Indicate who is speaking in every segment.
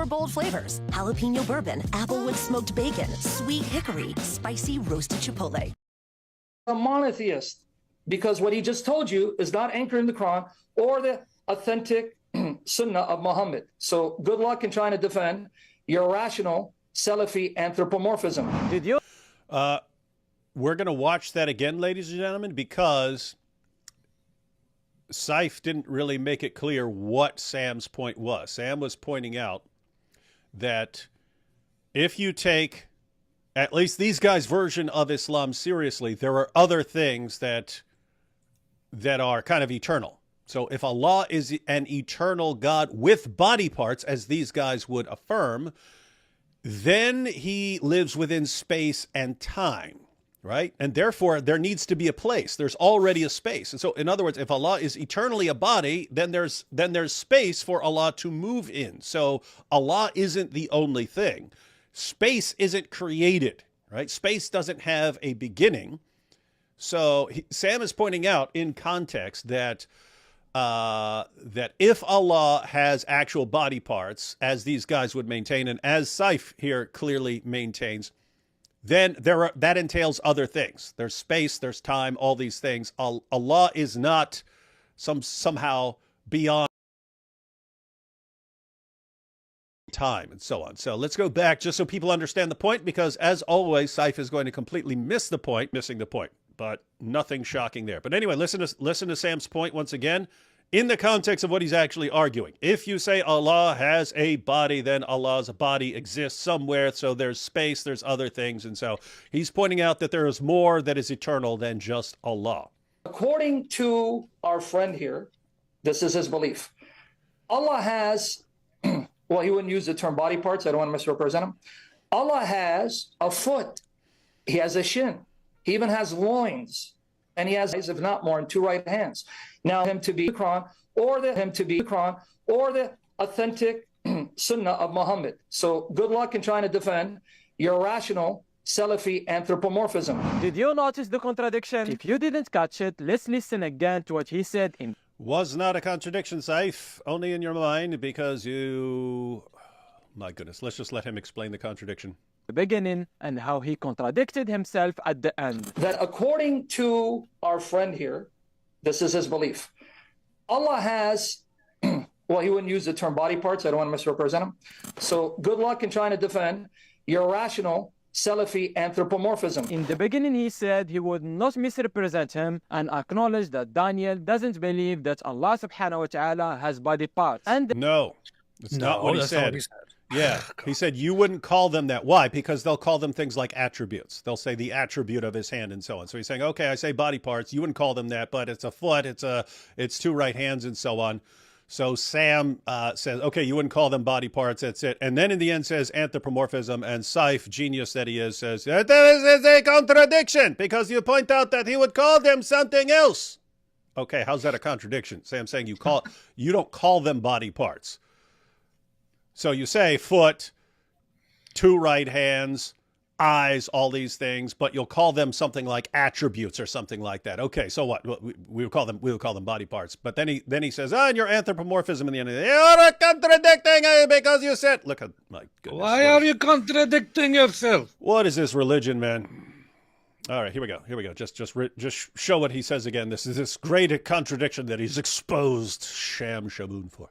Speaker 1: 4 bold flavors: jalapeno bourbon, applewood smoked bacon, sweet hickory, spicy roasted chipotle.
Speaker 2: A monotheist, because what he just told you is not anchored in the Quran or the authentic Sunnah of Muhammad. So good luck in trying to defend your irrational Salafi anthropomorphism.
Speaker 3: Did you?
Speaker 4: We're going to watch that again, ladies and gentlemen, because Saif didn't really make it clear what Sam's point was. Sam was pointing out that if you take at least these guys' version of Islam seriously, there are other things that are kind of eternal. So if Allah is an eternal God with body parts, as these guys would affirm, then he lives within space and time, right? And therefore, there needs to be a place. There's already a space. And so, in other words, if Allah is eternally a body, then there's space for Allah to move in. So Allah isn't the only thing. Space isn't created, right? Space doesn't have a beginning. So Sam is pointing out in context that that if Allah has actual body parts, as these guys would maintain, and as Saif here clearly maintains, then that entails other things. There's space, there's time, all these things. Allah is not somehow beyond time and so on. So let's go back just so people understand the point, because as always, Saif is going to completely missing the point. But nothing shocking there. But anyway, listen to Sam's point once again in the context of what he's actually arguing. If you say Allah has a body, then Allah's body exists somewhere. So there's space, there's other things. And so he's pointing out that there is more that is eternal than just Allah.
Speaker 2: According to our friend here, this is his belief. Allah has, well, he wouldn't use the term body parts. I don't want to misrepresent him. Allah has a foot. He has a shin. He even has loins, and he has, if not more, in 2 right hands. Now, him to be the Quran or the authentic Sunnah of Muhammad. So good luck in trying to defend your irrational Salafi anthropomorphism.
Speaker 3: Did you notice the contradiction? If you didn't catch it, let's listen again to what he said in.
Speaker 4: Was not a contradiction, Saif, only in your mind, because you... My goodness, let's just let him explain the contradiction.
Speaker 3: The beginning and how he contradicted himself at the end.
Speaker 2: That according to our friend here, this is his belief. Allah has, well, he wouldn't use the term body parts. I don't want to misrepresent him. So good luck in trying to defend your irrational Salafi anthropomorphism.
Speaker 3: In the beginning, he said he would not misrepresent him and acknowledge that Daniel doesn't believe that Allah subhanahu wa ta'ala has body parts. And
Speaker 4: no, that's not what he said. Yeah, he said you wouldn't call them that. Why? Because they'll call them things like attributes. They'll say the attribute of his hand and so on. So he's saying, okay, I say body parts. You wouldn't call them that, but it's a foot, it's 2 right hands and so on. So Sam says, okay, you wouldn't call them body parts. That's it. And then in the end says anthropomorphism. And Saif, genius that he is, says that is a contradiction because you point out that he would call them something else. Okay, how's that a contradiction? Sam saying you don't call them body parts. So you say foot, 2 right hands, eyes, all these things, but you'll call them something like attributes or something like that. Okay, so what? We would call them body parts. But then he says, and your anthropomorphism in the end. You're contradicting because you said. Look at my goodness.
Speaker 5: Why are you contradicting yourself?
Speaker 4: What is this religion, man? All right, here we go. Just show what he says again. This is this great contradiction that he's exposed Sham Shaboon for.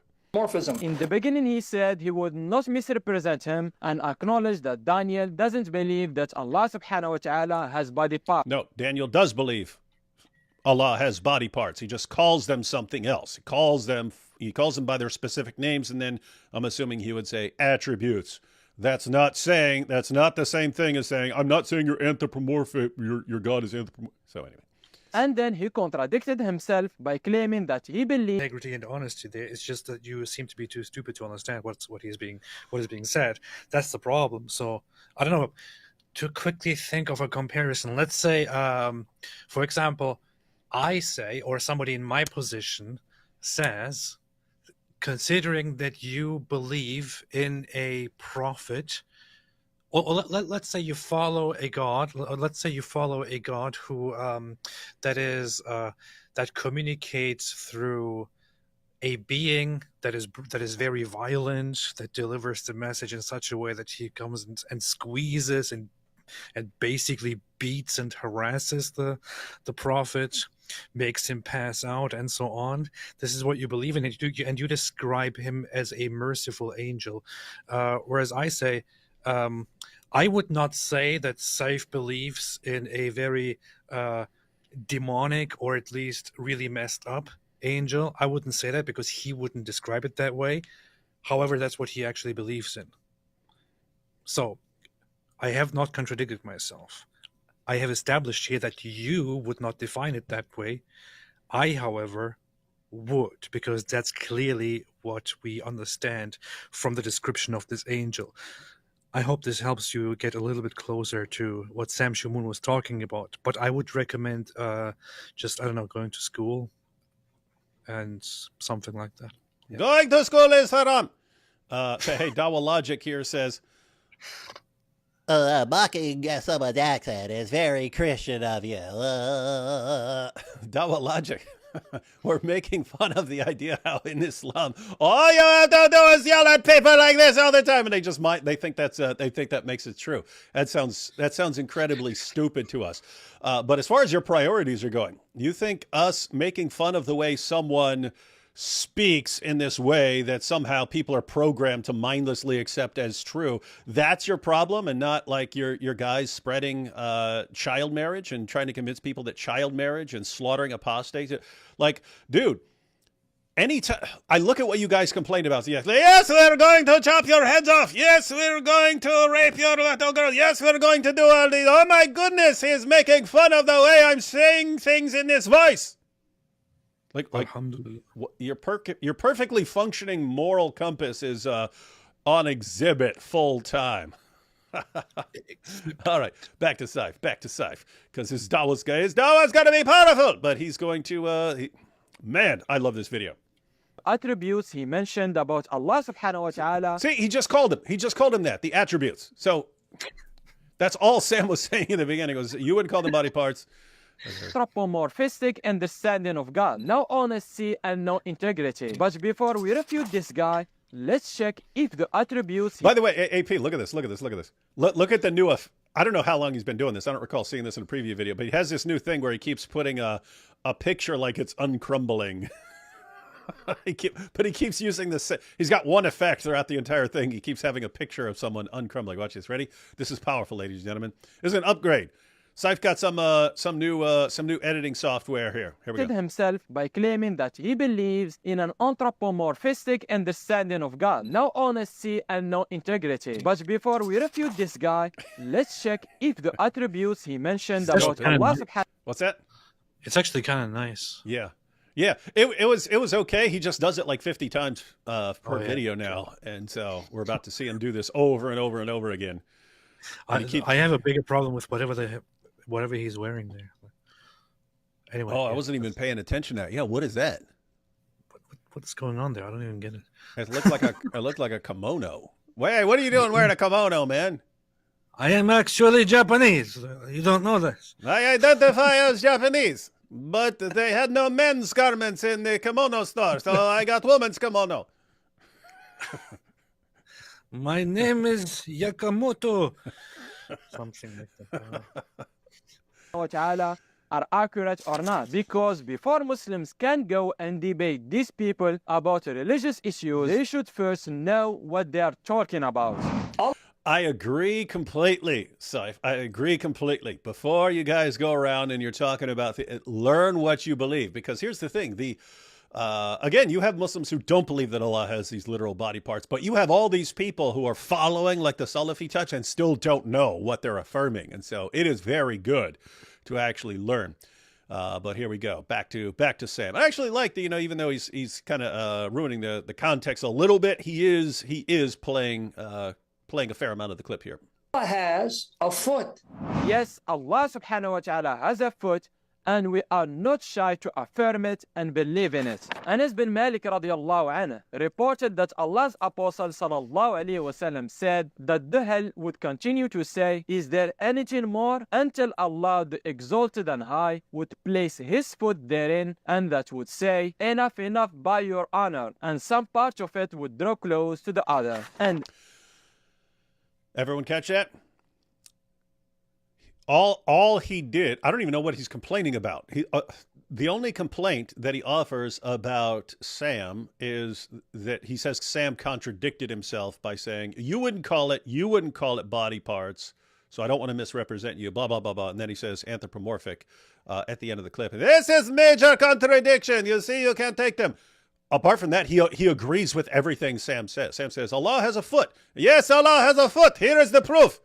Speaker 3: In the beginning, he said he would not misrepresent him and acknowledge that Daniel doesn't believe that Allah subhanahu wa ta'ala has body parts.
Speaker 4: No, Daniel does believe Allah has body parts. He just calls them something else. He calls them by their specific names, and then I'm assuming he would say attributes. That's not the same thing as saying, I'm not saying you're anthropomorphic, your God is anthropomorphic. So anyway.
Speaker 3: And then he contradicted himself by claiming that he believes
Speaker 5: integrity and honesty there. It's just that you seem to be too stupid to understand what is being said. That's the problem. So I don't know. To quickly think of a comparison, let's say, for example, I say, or somebody in my position says, considering that you believe in a prophet. Or let's say you follow a God. Let's say you follow a God who that communicates through a being that is very violent, that delivers the message in such a way that he comes and squeezes and basically beats and harasses the prophet, makes him pass out, and so on. This is what you believe in, and you describe him as a merciful angel. Whereas I say, I would not say that Saif believes in a very demonic, or at least really messed up angel. I wouldn't say that because he wouldn't describe it that way. However, that's what he actually believes in. So I have not contradicted myself. I have established here that you would not define it that way. I, however, would, because that's clearly what we understand from the description of this angel. I hope this helps you get a little bit closer to what Sam Shamoun was talking about. But I would recommend just, I don't know, going to school and something like that. Yeah.
Speaker 4: Going to school is haram. Hey, Dawa Logic here says,
Speaker 6: mocking someone's accent is very Christian of you.
Speaker 4: Dawa Logic. We're making fun of the idea how in Islam, all you have to do is yell at people like this all the time, and they think that makes it true. That sounds incredibly stupid to us. But as far as your priorities are going, you think us making fun of the way someone speaks in this way that somehow people are programmed to mindlessly accept as true, that's your problem, and not like your guys spreading child marriage and trying to convince people that child marriage and slaughtering apostates, like, dude, anytime I look at what you guys complained about, yes, we're going to chop your heads off, yes, we're going to rape your little girl, yes, we're going to do all these, oh my goodness, he's making fun of the way I'm saying things in this voice. Like your perfectly functioning moral compass is on exhibit full time. All right, back to Saif, because his Dawa's going to be powerful, but he's going to. Man, I love this video.
Speaker 3: Attributes he mentioned about Allah subhanahu wa ta'ala.
Speaker 4: See, he just called him that, the attributes. So that's all Sam was saying in the beginning. Was you wouldn't call them body parts.
Speaker 3: Anthropomorphistic understanding of God, no honesty and no integrity. But before we refute this guy, let's check if the attributes.
Speaker 4: By the way, AP, look at this. Look at the new. I don't know how long he's been doing this. I don't recall seeing this in a preview video, but he has this new thing where he keeps putting a picture like it's uncrumbling. He keeps using this. He's got one effect throughout the entire thing. He keeps having a picture of someone uncrumbling. Watch this. Ready? This is powerful, ladies and gentlemen. This is an upgrade. Saif got some new editing software here. Here we go.
Speaker 3: Himself by claiming that he believes in an anthropomorphistic understanding of God, no honesty and no integrity. But before we refute this guy, let's check if the attributes he mentioned about Allah subhanahu.
Speaker 4: What's that?
Speaker 5: It's actually kind of nice.
Speaker 4: Yeah. It was okay. He just does it like 50 times per video now, and so we're about to see him do this over and over and over again.
Speaker 5: I have a bigger problem with whatever he's wearing there. Anyway.
Speaker 4: Oh, I wasn't even paying attention to that. Yeah, what is that?
Speaker 5: What's going on there? I don't even get it.
Speaker 4: It looked like a kimono. Wait, what are you doing wearing a kimono, man?
Speaker 5: I am actually Japanese. You don't know this.
Speaker 4: I identify as Japanese, but they had no men's garments in the kimono store, so I got women's kimono.
Speaker 5: My name is Yakamoto. Something like
Speaker 3: that. Are accurate or not, because before Muslims can go and debate these people about religious issues, they should first know what they are talking about.
Speaker 4: I agree completely, Saif. I agree completely. Before you guys go around and you're talking about learn what you believe, because here's the thing: again, you have Muslims who don't believe that Allah has these literal body parts, but you have all these people who are following like the Salafi touch and still don't know what they're affirming, and so it is very good to actually learn. But here we go, back to Sam. I actually like the, even though he's kind of ruining the context a little bit, he is playing a fair amount of the clip here.
Speaker 2: Allah has a foot.
Speaker 3: Yes, Allah subhanahu wa ta'ala has a foot, and we are not shy to affirm it and believe in it. Anas bin Malik radiallahu anhu reported that Allah's Apostle sallallahu alaihi wasallam said that the hell would continue to say, is there anything more, until Allah the exalted and high would place his foot therein, and that would say, enough, enough by your honor, and some part of it would draw close to the other. And
Speaker 4: everyone catch that? All he did, I don't even know what he's complaining about. The only complaint that he offers about Sam is that he says Sam contradicted himself by saying, you wouldn't call it body parts, so I don't want to misrepresent you, blah, blah, blah, blah. And then he says anthropomorphic at the end of the clip. This is major contradiction. You see, you can't take them. Apart from that, he agrees with everything Sam says. Sam says, Allah has a foot. Yes, Allah has a foot. Here is the proof.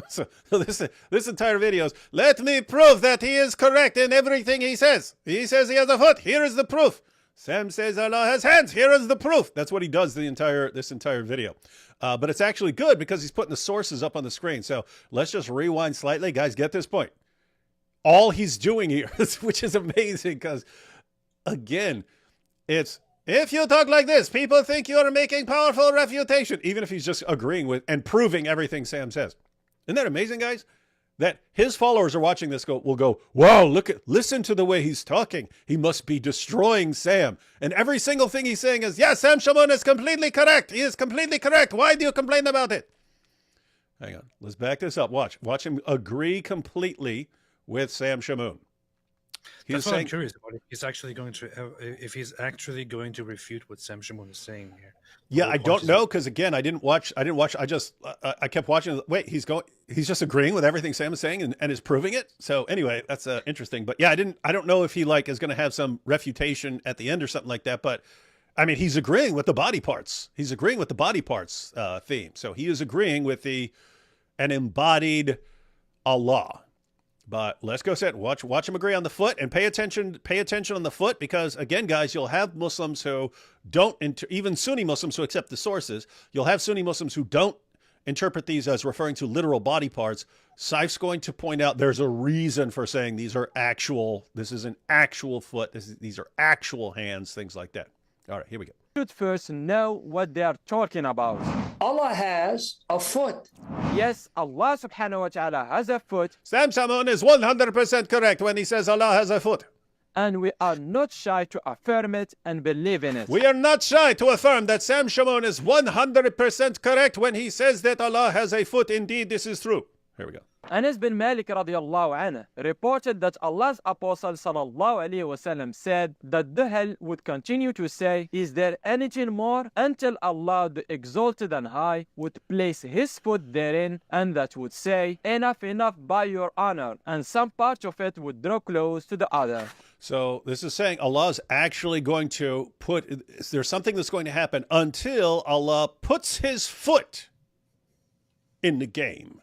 Speaker 4: So this entire video is, let me prove that he is correct in everything he says. He says he has a foot. Here is the proof. Sam says Allah has hands. Here is the proof. That's what he does this entire video. But it's actually good because he's putting the sources up on the screen. So let's just rewind slightly. Guys, get this point. All he's doing here, which is amazing because, again, it's, if you talk like this, people think you're making powerful refutation, even if he's just agreeing with and proving everything Sam says. Isn't that amazing, guys? That his followers are watching this will go, wow, listen to the way he's talking. He must be destroying Sam. And every single thing he's saying is, yes, Sam Shamoun is completely correct. He is completely correct. Why do you complain about it? Hang on. Let's back this up. Watch him agree completely with Sam Shamoun.
Speaker 5: That's what I'm curious about. If he's actually going to refute what Sam Shamoun is saying here.
Speaker 4: Yeah, I don't know because again, I didn't watch. I kept watching. Wait, he's just agreeing with everything Sam is saying and is proving it. So anyway, that's interesting. But yeah, I don't know if he is going to have some refutation at the end or something like that. But I mean, he's agreeing with the body parts. He's agreeing with the body parts theme. So he is agreeing with an embodied Allah. But let's go sit, watch him agree on the foot, and pay attention on the foot, because again, guys, you'll have Muslims who don't, even Sunni Muslims who accept the sources, you'll have Sunni Muslims who don't interpret these as referring to literal body parts. Saif's going to point out there's a reason for saying this is an actual foot, these are actual hands, things like that. All right, here we go.
Speaker 3: Should first know what they are talking about.
Speaker 2: Allah has a foot.
Speaker 3: Yes, Allah subhanahu wa ta'ala has a foot.
Speaker 4: Sam Shamoun is 100% correct when he says Allah has a foot.
Speaker 3: And we are not shy to affirm it and believe in it.
Speaker 4: We are not shy to affirm that Sam Shamoun is 100% correct when he says that Allah has a foot. Indeed, this is true. Here we go.
Speaker 3: Anas bin Malik radiallahu anhu reported that Allah's Apostle sallallahu alaihi wasallam said that the hell would continue to say, is there anything more, until Allah the exalted and high would place his foot therein, and that would say, enough, enough by your honor, and some part of it would draw close to the other.
Speaker 4: So this is saying Allah is actually going to there's something that's going to happen until Allah puts his foot in the game.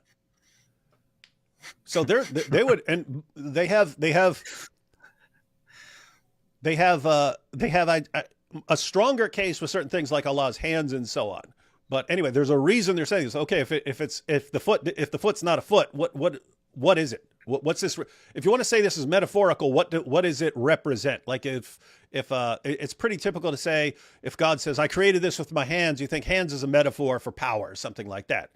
Speaker 4: So they would, and they have a stronger case with certain things like Allah's hands and so on. But anyway, there's a reason they're saying this. Okay, if the foot's not a foot, what is it? What's this? If you want to say this is metaphorical, what does it represent? Like if it's pretty typical to say, if God says, I created this with my hands, you think hands is a metaphor for power, something like that.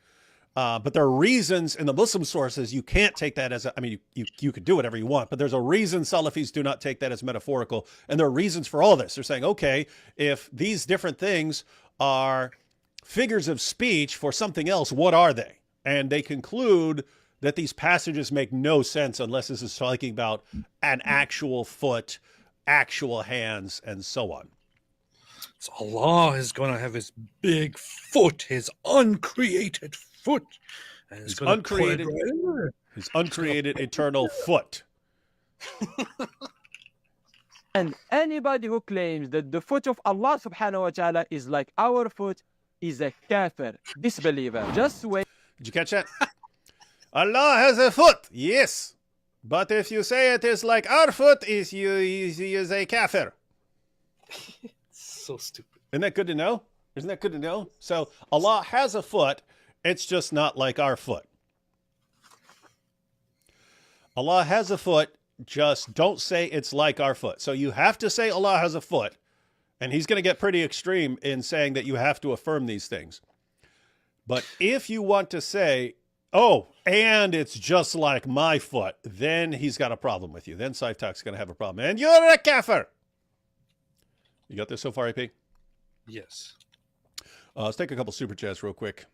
Speaker 4: But there are reasons in the Muslim sources you can't take that as you could do whatever you want, but there's a reason Salafis do not take that as metaphorical. And there are reasons for all this. They're saying, okay, if these different things are figures of speech for something else, what are they? And they conclude that these passages make no sense unless this is talking about an actual foot, actual hands, and so on.
Speaker 5: So Allah is going to have his big foot, his uncreated foot. And
Speaker 4: his uncreated eternal foot.
Speaker 3: And anybody who claims that the foot of Allah subhanahu wa ta'ala is like our foot is a kafir, disbeliever. Just wait.
Speaker 4: Did you catch that? Allah has a foot, yes. But if you say it is like our foot, he is a kafir.
Speaker 5: So stupid.
Speaker 4: Isn't that good to know? Isn't that good to know? So Allah has a foot. It's just not like our foot. Allah has a foot just don't say it's like our foot. So you have to say Allah has a foot, and he's going to get pretty extreme in saying that you have to affirm these things. But if you want to say, oh, and it's just like my foot, then he's got a problem with you. Then Siftalk's going to have a problem. And you're a kafir. You got this so far, AP?
Speaker 5: Yes.
Speaker 4: Let's take a couple super chats real quick.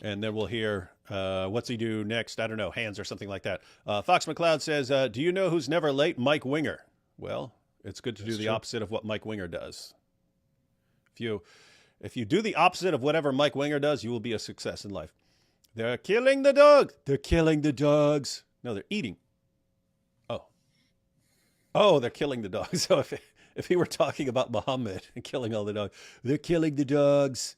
Speaker 4: And then we'll hear what's he do next. I don't know, hands or something like that. Fox McLeod says, do you know who's never late? Mike Winger. Well, it's good to do the opposite of what Mike Winger does. If you do the opposite of whatever Mike Winger does, you will be a success in life. They're killing the dogs. They're killing the dogs. No, they're eating. Oh, they're killing the dogs. So if he were talking about Muhammad and killing all the dogs, they're killing the dogs.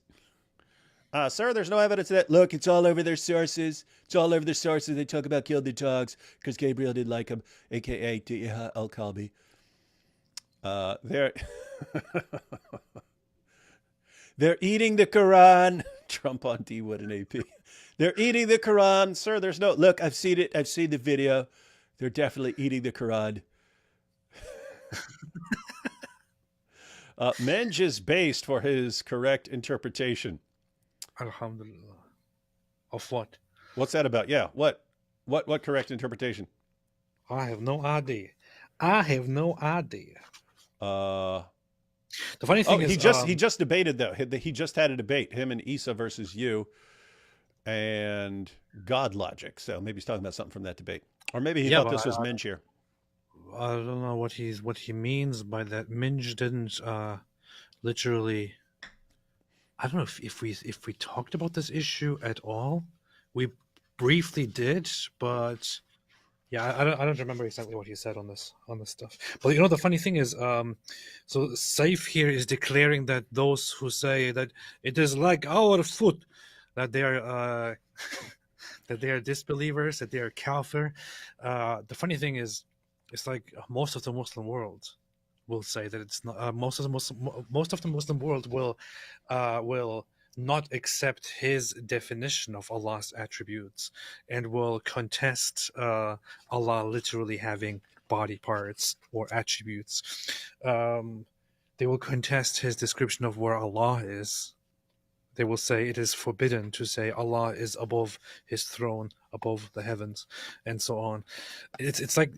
Speaker 4: Sir, there's no evidence of that. Look, it's all over their sources. It's all over their sources. They talk about kill the dogs because Gabriel didn't like him, a.k.a. Diha al-Kalbi. They're eating the Quran. Trump on D Wood and AP. They're eating the Quran. Sir, there's no... Look, I've seen it. I've seen the video. They're definitely eating the Quran. Menj is based for his correct interpretation.
Speaker 5: Alhamdulillah. Of what?
Speaker 4: What's that about? Yeah, what correct interpretation?
Speaker 5: I have no idea. The funny thing is,
Speaker 4: he just debated though. He just had a debate, him and Isa versus you, and God logic. So maybe he's talking about something from that debate, or maybe he thought this was Menj here.
Speaker 5: I don't know what he means by that. Minj didn't literally. I don't know if we talked about this issue at all. We briefly did, but yeah, I don't remember exactly what he said on this stuff. But you know, the funny thing is, so Saif here is declaring that those who say that it is like our foot, that they are that they are disbelievers, that they are kafir. The funny thing is, it's like most of the Muslim world will say that it's not. Most of the Muslim world will not accept his definition of Allah's attributes and will contest Allah literally having body parts or attributes. They will contest his description of where Allah is. They will say it is forbidden to say Allah is above his throne, above the heavens, and so on. It's like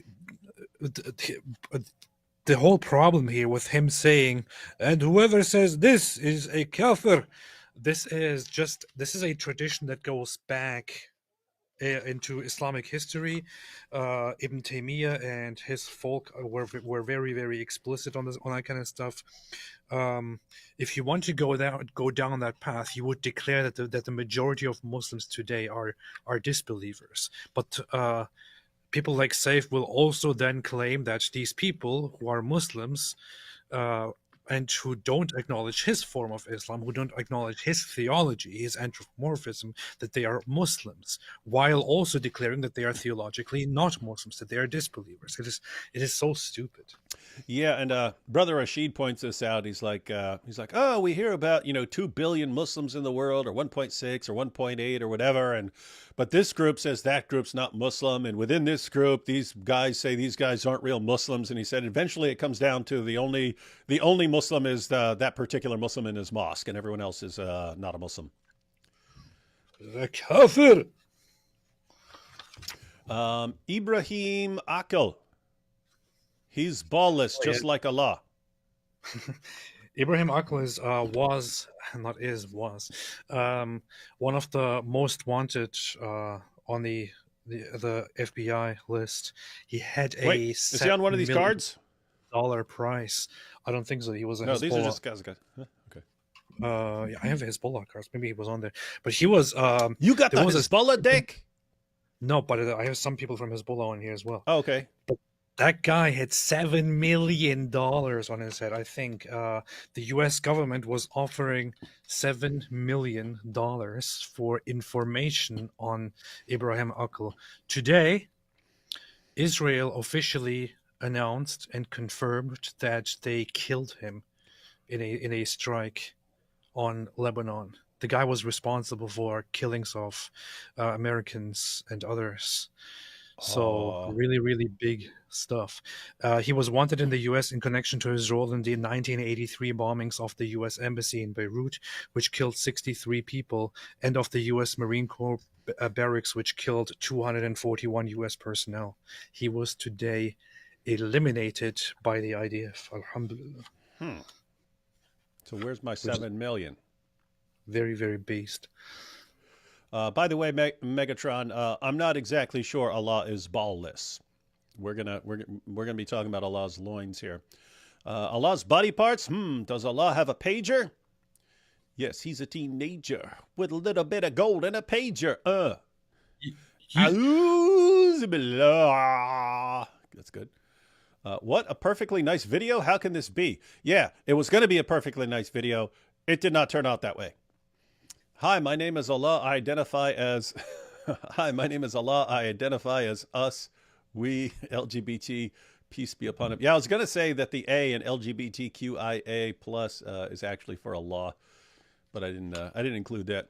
Speaker 5: the whole problem here with him saying, and whoever says this is a kafir, this is a tradition that goes back into Islamic history. Ibn Taymiyyah and his folk were very, very explicit on that kind of stuff. If you want to go down that path, you would declare that the majority of Muslims today are disbelievers. But people like Saif will also then claim that these people who are Muslims and who don't acknowledge his form of Islam, who don't acknowledge his theology, his anthropomorphism, that they are Muslims, while also declaring that they are theologically not Muslims, that they are disbelievers. It is so stupid.
Speaker 4: Yeah, and Brother Rashid points this out. He's like, oh, we hear about 2 billion Muslims in the world, or 1.6 or 1.8 or whatever, but this group says that group's not Muslim, and within this group, these guys say these guys aren't real Muslims. And he said eventually it comes down to the only Muslim is that particular Muslim in his mosque, and everyone else is not a Muslim.
Speaker 5: The kafir.
Speaker 4: Ibrahim Akil. He's ballless, just like Allah.
Speaker 5: Ibrahim Akil was one of the most wanted on the FBI list. He had
Speaker 4: Wait, is he on one of these cards?
Speaker 5: $1 price. I don't think so. He was a Hezbollah.
Speaker 4: These are just guys. Huh? Okay.
Speaker 5: Yeah, I have Hezbollah cards. Maybe he was on there, but he was.
Speaker 4: You got the Hezbollah deck?
Speaker 5: No, but I have some people from Hezbollah on here as well.
Speaker 4: Oh, okay.
Speaker 5: But that guy had $7 million on his head. I think the U.S. government was offering $7 million for information on Ibrahim Akil. Today, Israel officially announced and confirmed that they killed him in a strike on Lebanon. The guy was responsible for killings of Americans and others. So
Speaker 4: Oh.
Speaker 5: really, really big stuff. He was wanted in the U.S. in connection to his role in the 1983 bombings of the U.S. Embassy in Beirut, which killed 63 people, and of the U.S. Marine Corps barracks, which killed 241 U.S. personnel. He was today eliminated by the IDF. Alhamdulillah.
Speaker 4: So where's my 7 million?
Speaker 5: Very, very based.
Speaker 4: By the way, Megatron, I'm not exactly sure Allah is ballless. We're gonna be talking about Allah's loins here. Allah's body parts. Does Allah have a pager? Yes, he's a teenager with a little bit of gold and a pager. A'udhu billah. That's good. What a perfectly nice video. How can this be? Yeah, it was going to be a perfectly nice video. It did not turn out that way. Hi, my name is Allah. I identify as Hi, my name is Allah. I identify as us, we, LGBT, peace be upon him. Yeah, I was going to say that the A in LGBTQIA plus is actually for Allah, but I didn't include that.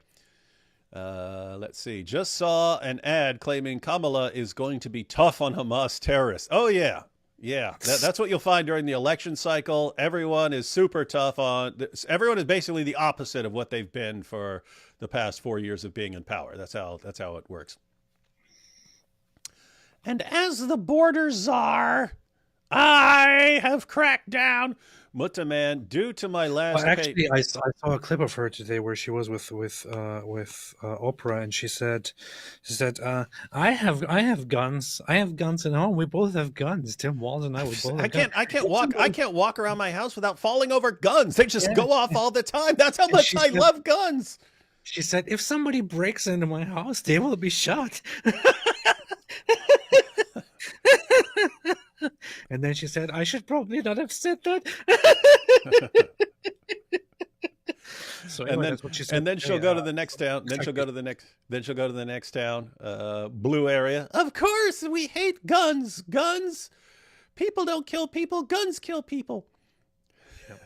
Speaker 4: Let's see. Just saw an ad claiming Kamala is going to be tough on Hamas terrorists. Oh, yeah. Yeah, that's what you'll find during the election cycle. Everyone is super tough on. Everyone is basically the opposite of what they've been for the past 4 years of being in power. That's how it works. And as the border czar, I have cracked down. Mutaman, due to my last.
Speaker 5: Actually, I saw a clip of her today where she was with Oprah, and she said, I have guns. I have guns at home. We both have guns. Tim Walz and I both have guns.
Speaker 4: I can't walk around my house without falling over guns. They just go off all the time. That's how much I love guns.
Speaker 5: She said, if somebody breaks into my house, they will be shot. And then she said, I should probably not have said that. So anyway, that's what she said.
Speaker 4: And then she'll go to the next town. Then she'll go to the next town. Blue area. Of course, we hate guns. Guns. People don't kill people. Guns kill people. Yep.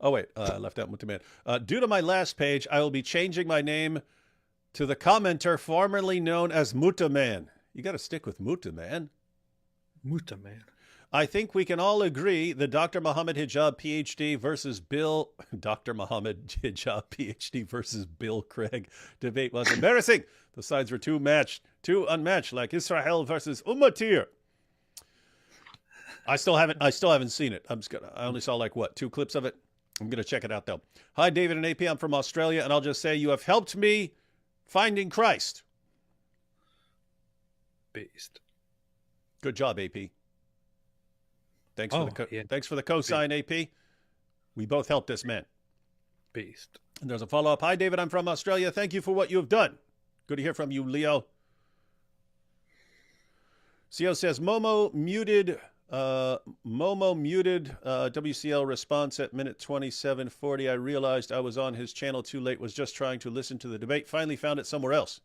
Speaker 4: Oh wait, I left out Mutaman. Due to my last page, I will be changing my name to the commenter formerly known as Mutaman. You got to stick with Mutaman.
Speaker 5: Mutaman.
Speaker 4: I think we can all agree that Dr. Muhammad Hijab, PhD versus Bill... Dr. Muhammad Hijab, PhD versus Bill Craig debate was embarrassing. The sides were too unmatched, like Israel versus Ummatir. I still haven't seen it. I only saw like, 2 clips of it? I'm going to check it out, though. Hi, David and AP. I'm from Australia, and I'll just say you have helped me finding Christ.
Speaker 5: Based.
Speaker 4: Good job, AP. Thanks for the cosign, AP. We both helped this man.
Speaker 5: Beast.
Speaker 4: And there's a follow-up. Hi, David. I'm from Australia. Thank you for what you have done. Good to hear from you, Leo. CO says, Momo muted WCL response at minute 27:40. I realized I was on his channel too late. Was just trying to listen to the debate. Finally found it somewhere else.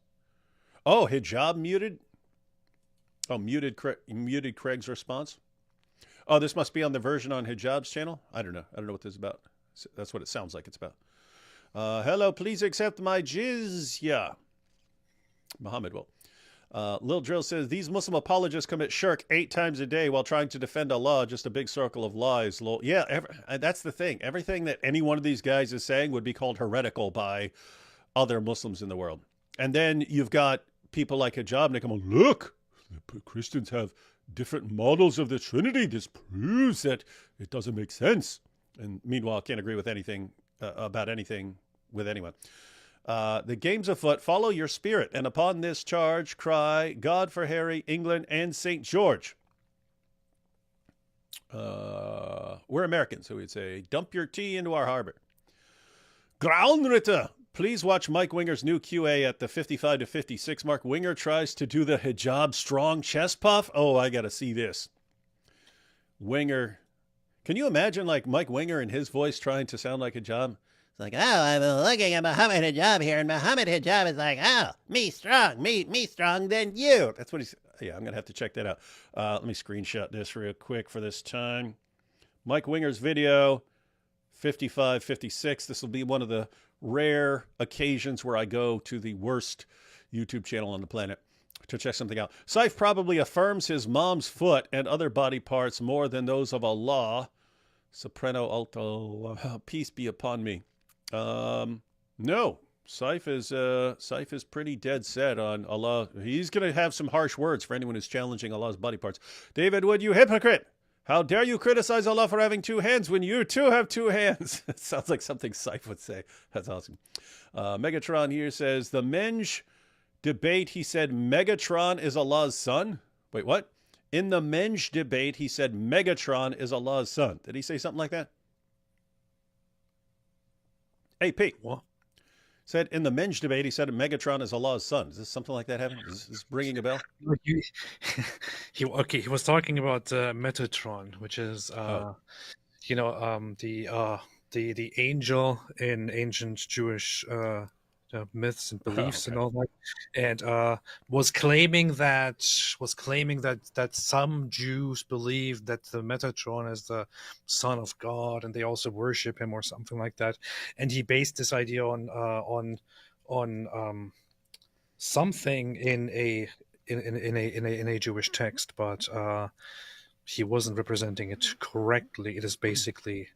Speaker 4: Oh, Hijab muted? Oh, muted Craig's response. Oh, this must be on the version on Hijab's channel. I don't know what this is about. That's what it sounds like it's about. Hello, please accept my jizya. Muhammad will. Lil Drill says, these Muslim apologists commit shirk 8 times a day while trying to defend Allah. Just a big circle of lies. Lol. Yeah, that's the thing. Everything that any one of these guys is saying would be called heretical by other Muslims in the world. And then you've got people like Hijab, and they come on, look, the Christians have different models of the Trinity. This proves that it doesn't make sense. And meanwhile, can't agree with anything about anything with anyone. The game's afoot. Follow your spirit. And upon this charge, cry, God for Harry, England, and St. George. We're Americans, so we'd say, dump your tea into our harbor. Graunritter. Please watch Mike Winger's new QA at the 55 to 56 mark. Winger tries to do the Hijab strong chest puff. Oh, I got to see this. Winger. Can you imagine like Mike Winger and his voice trying to sound like Hijab?
Speaker 6: It's like, oh, I'm looking at Muhammad Hijab here, and Muhammad Hijab is like, oh, me strong than you.
Speaker 4: That's what he's... Yeah, I'm going to have to check that out. Let me screenshot this real quick for this time. Mike Winger's video, 55, 56. This will be one of the rare occasions where I go to the worst YouTube channel on the planet. to check something out. Saif probably affirms his mom's foot and other body parts more than those of Allah. Soprano alto, peace be upon me. No, Saif is pretty dead set on Allah. He's going to have some harsh words for anyone who's challenging Allah's body parts. David Wood, you hypocrite! How dare you criticize Allah for having 2 hands when you too have 2 hands? It sounds like something Saif would say. That's awesome. Megatron here says, the Menge debate, he said Megatron is Allah's son. Wait, what? In the Menge debate, he said Megatron is Allah's son. Did he say something like that? Hey, Pete.
Speaker 5: What?
Speaker 4: Said in the Menge debate, he said Megatron is Allah's son. Is this something like that happening? Is this ringing a bell?
Speaker 5: He was talking about Metatron, which is the angel in ancient Jewish myths and beliefs and all that, and was claiming that some Jews believe that the Metatron is the son of God, and they also worship him or something like that. And he based this idea on something in a Jewish text, but he wasn't representing it correctly. It is basically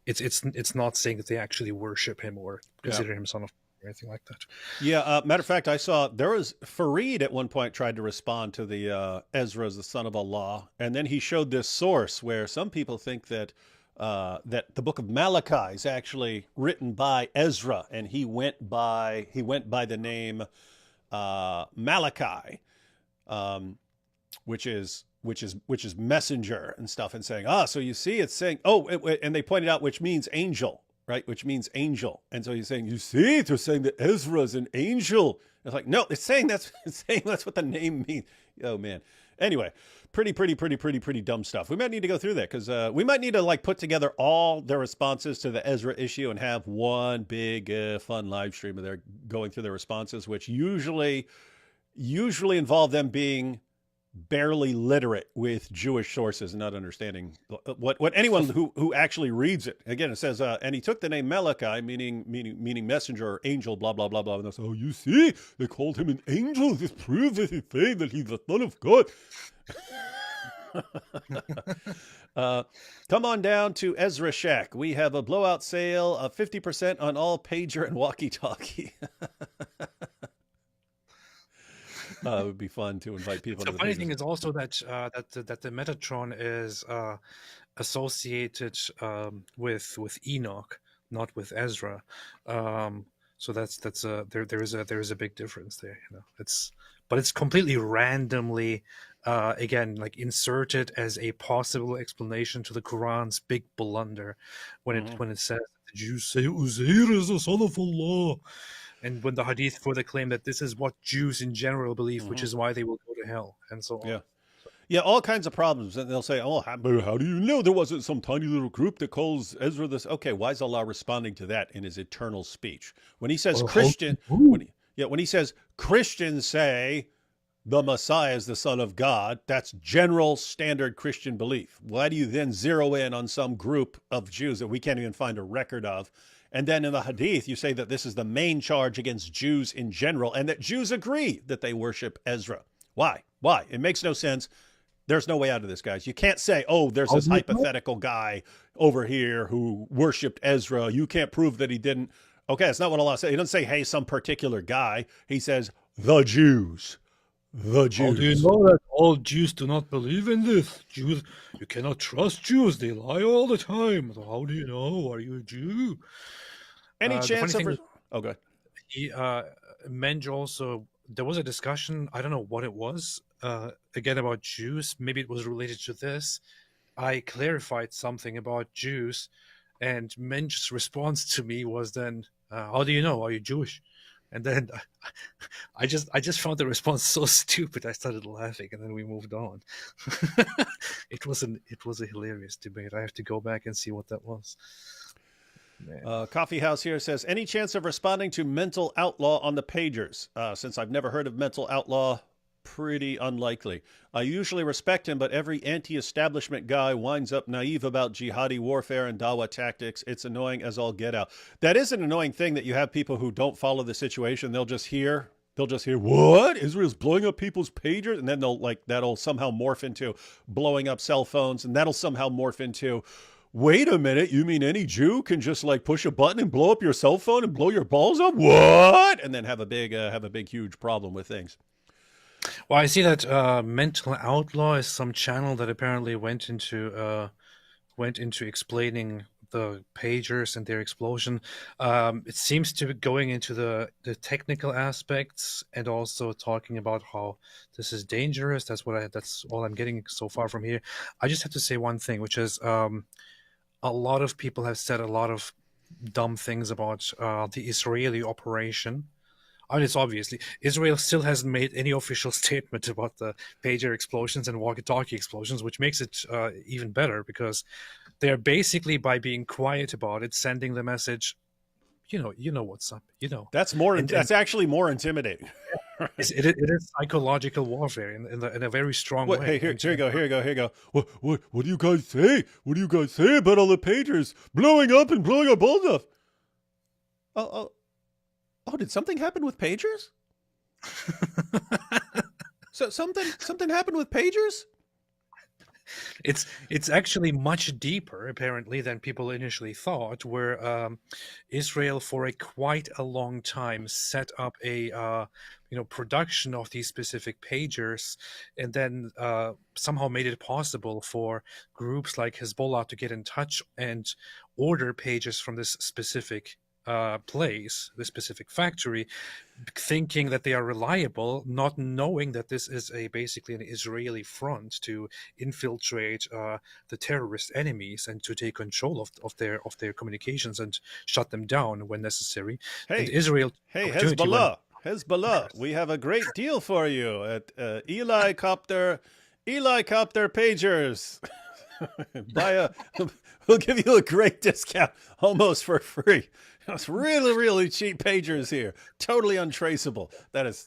Speaker 5: it's not saying that they actually worship him or consider him son of or anything like that. Yeah,
Speaker 4: matter of fact, I saw there was Fareed at one point tried to respond to the Ezra as the son of Allah, and then he showed this source where some people think that that the book of Malachi is actually written by Ezra, and he went by the name Malachi, which is messenger and stuff, and saying, so you see, it's saying, and they pointed out which means angel. Right, which means angel, and so he's saying, you see, they're saying that Ezra is an angel. It's like, no, it's saying that's what the name means. Oh man. Anyway, pretty dumb stuff. We might need to go through that because we might need to like put together all their responses to the Ezra issue and have one big fun live stream of their going through their responses, which usually involve them being barely literate with Jewish sources and not understanding what anyone who actually reads it. Again, it says, and he took the name Malachi, meaning messenger or angel, blah, blah, blah, blah. And they say, you see, they called him an angel. This proves that he's saying that he's the son of God. Come on down to Ezra Shack. We have a blowout sale of 50% on all pager and walkie-talkie. It would be fun to invite people.
Speaker 5: The funny thing is also that the Metatron is associated with Enoch, not with Ezra. So there is a big difference there. You know, it's completely randomly again like inserted as a possible explanation to the Quran's big blunder when it says the Jews say Uzair is the son of Allah. And when the Hadith further claim that this is what Jews in general believe, which is why they will go to hell, and so on. Yeah, all kinds of problems. And they'll say, how do you know there wasn't some tiny little group that calls Ezra this? Okay, why is Allah responding to that in his eternal speech? When he says when he says Christians say the Messiah is the son of God, that's general standard Christian belief. Why do you then zero in on some group of Jews that we can't even find a record of? And then in the Hadith, you say that this is the main charge against Jews in general, and that Jews agree that they worship Ezra. Why? It makes no sense. There's no way out of this, guys. You can't say, there's this hypothetical guy over here who worshipped Ezra. You can't prove that he didn't. Okay, that's not what Allah said. He doesn't say, hey, some particular guy. He says, the Jews. The Jews. How do you know that all Jews do not believe in this? Jews, you cannot trust Jews. They lie all the time. So how do you know? Are you a Jew?
Speaker 4: Any chance of... Oh, good.
Speaker 5: Menge also, there was a discussion, I don't know what it was, again about Jews. Maybe it was related to this. I clarified something about Jews, and Menge's response to me was then, how do you know? Are you Jewish? And then I just found the response so stupid. I started laughing, and then we moved on. It was a hilarious debate. I have to go back and see what that was.
Speaker 4: Coffee House here says, any chance of responding to Mental Outlaw on the pagers? Since I've never heard of Mental Outlaw, pretty unlikely. I usually respect him, but every anti-establishment guy winds up naive about jihadi warfare and dawah tactics. It's annoying as all get out. That is an annoying thing, that you have people who don't follow the situation. They'll just hear They'll just hear, what? Israel's blowing up people's pagers? And then that'll somehow morph into blowing up cell phones. And that'll somehow morph into, wait a minute, you mean any Jew can just like push a button and blow up your cell phone and blow your balls up? What? And then have a big, huge problem with things.
Speaker 5: Well, I see that Mental Outlaw is some channel that apparently went into explaining the pagers and their explosion. It seems to be going into the technical aspects and also talking about how this is dangerous. That's all I'm getting so far from here. I just have to say one thing, which is a lot of people have said a lot of dumb things about the Israeli operation. I mean, it's obviously Israel still hasn't made any official statement about the pager explosions and walkie-talkie explosions, which makes it even better because they're basically, by being quiet about it, sending the message, you know what's up,
Speaker 4: That's that's actually more intimidating.
Speaker 5: It is psychological warfare in a very strong way.
Speaker 4: Hey, here you go. What do you guys say? What do you guys say about all the pagers blowing up and blowing up all stuff? Oh, did something happen with pagers? So something happened with pagers?
Speaker 5: It's actually much deeper, apparently, than people initially thought, where Israel, for quite a long time, set up a production of these specific pagers, and then somehow made it possible for groups like Hezbollah to get in touch and order pages from this specific place, this specific factory, thinking that they are reliable, not knowing that this is basically an Israeli front to infiltrate the terrorist enemies and to take control of their communications and shut them down when necessary.
Speaker 4: Hey,
Speaker 5: and Israel.
Speaker 4: Hey, Hezbollah, we have a great deal for you at Eli Copter Pagers. We'll give you a great discount, almost for free. It's really, really cheap pagers here. Totally untraceable. That is.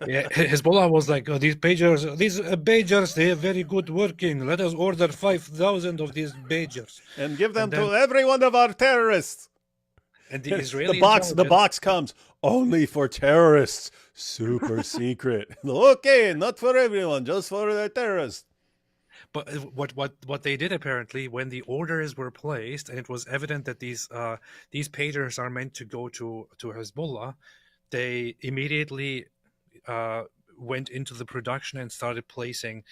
Speaker 5: Yeah, Hezbollah was like, these pagers, they are very good working. Let us order 5,000 of these pagers
Speaker 4: and give them to every one of our terrorists.
Speaker 5: And the Israeli
Speaker 4: the box comes only for terrorists. Super secret. Okay, not for everyone, just for the terrorists.
Speaker 5: But what they did, apparently, when the orders were placed, and it was evident that these pagers are meant to go to Hezbollah, they immediately went into the production and started placing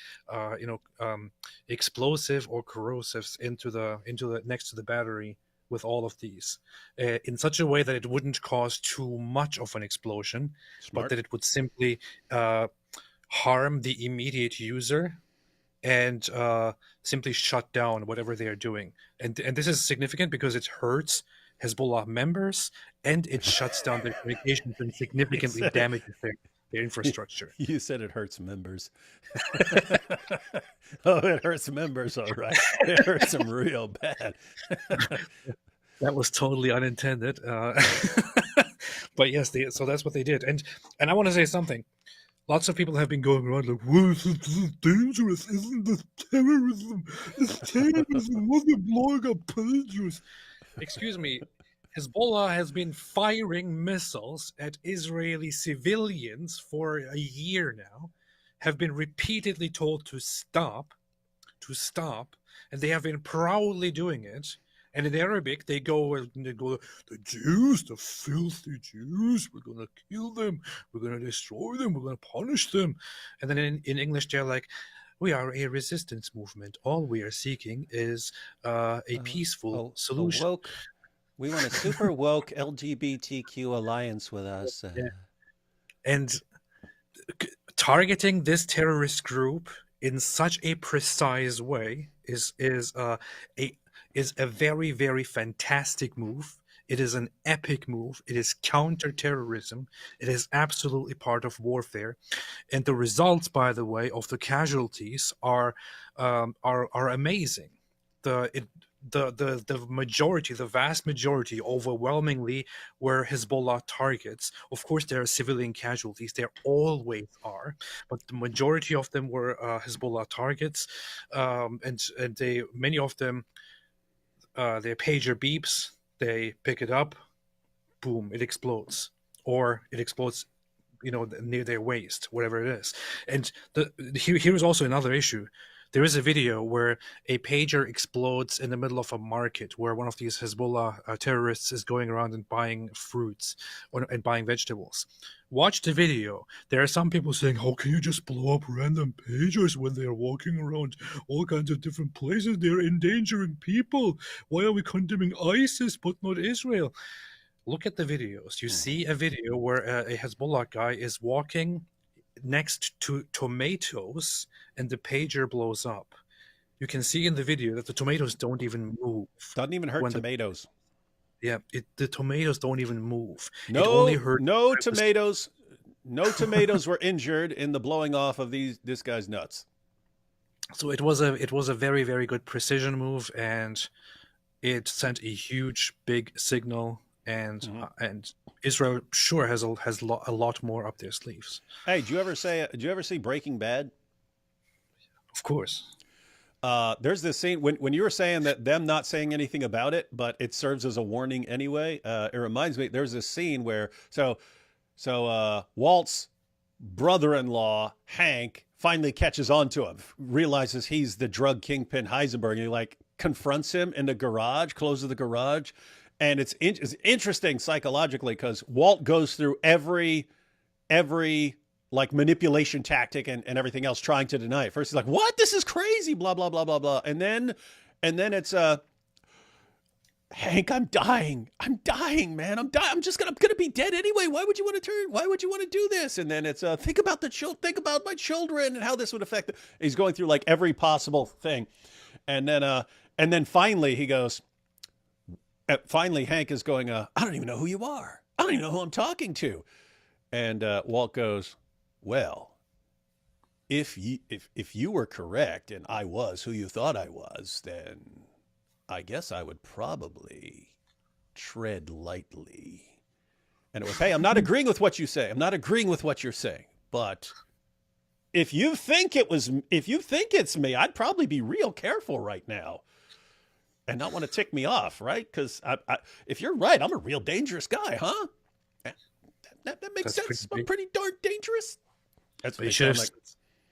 Speaker 5: explosive or corrosives into the next to the battery with all of these in such a way that it wouldn't cause too much of an explosion. Smart. But that it would simply harm the immediate user and simply shut down whatever they are doing. And this is significant because it hurts Hezbollah members and it shuts down their communications and significantly damages their infrastructure.
Speaker 4: You said it hurts members. Oh, it hurts members, all right. It hurts them real bad.
Speaker 5: That was totally unintended. But yes, so that's what they did. And I want to say something. Lots of people have been going around like, well, this is dangerous. Isn't this terrorism? It's terrorism. What are you blowing up pagers? Excuse me. Hezbollah has been firing missiles at Israeli civilians for a year now, have been repeatedly told to stop, and they have been proudly doing it. And in Arabic, they go, the Jews, the filthy Jews, we're going to kill them, we're going to destroy them, we're going to punish them. And then in English, they're like, we are a resistance movement. All we are seeking is a peaceful solution.
Speaker 6: We want a super woke LGBTQ alliance with us.
Speaker 5: Yeah. And targeting this terrorist group in such a precise way is a very, very fantastic move. It is an epic move. It is counterterrorism. It is absolutely part of warfare. And the results, by the way, of the casualties are amazing. The majority, the vast majority, overwhelmingly were Hezbollah targets. Of course, there are civilian casualties. There always are, but the majority of them were Hezbollah targets, and many of them. Their pager beeps, they pick it up, boom, it explodes. Or it explodes near their waist, whatever it is. And here is also another issue. There is a video where a pager explodes in the middle of a market where one of these Hezbollah terrorists is going around and buying fruits and buying vegetables. Watch the video. There are some people saying, how can you just blow up random pagers when they're walking around all kinds of different places? They're endangering people. Why are we condemning ISIS but not Israel? Look at the videos. You see a video where a Hezbollah guy is walking next to tomatoes and the pager blows up. You can see in the video that the tomatoes don't even move.
Speaker 4: Doesn't even hurt tomatoes.
Speaker 5: The tomatoes don't even move.
Speaker 4: No,
Speaker 5: it only hurt
Speaker 4: no tomatoes. No tomatoes were injured in the blowing off of this guy's nuts.
Speaker 5: So it was a very, very good precision move, and it sent a huge big signal. And Israel sure has a lot more up their sleeves.
Speaker 4: Hey, did you ever see Breaking Bad?
Speaker 5: Of course.
Speaker 4: There's this scene when you were saying that them not saying anything about it, but it serves as a warning anyway. It reminds me, there's this scene where Walt's brother-in-law Hank finally catches on to him, realizes he's the drug kingpin Heisenberg, and he like confronts him in the garage, closes the garage. And it's interesting psychologically because Walt goes through every like manipulation tactic and everything else trying to deny it. First he's like, what? This is crazy, blah, blah, blah, blah, blah. And then it's Hank, I'm dying, man. I'm gonna be dead anyway. Why would you want to do this? And then it's think about my children and how this would affect them. He's going through like every possible thing. And then finally he goes, finally, Hank is going, I don't even know who you are. I don't even know who I'm talking to. And Walt goes, well, if you were correct and I was who you thought I was, then I guess I would probably tread lightly. And it was, hey, I'm not agreeing with what you say. I'm not agreeing with what you're saying. But if you think it's me, I'd probably be real careful right now. And not want to tick me off, right? Because if you're right, I'm a real dangerous guy, huh? That makes sense. I'm pretty darn dangerous. That's what
Speaker 5: you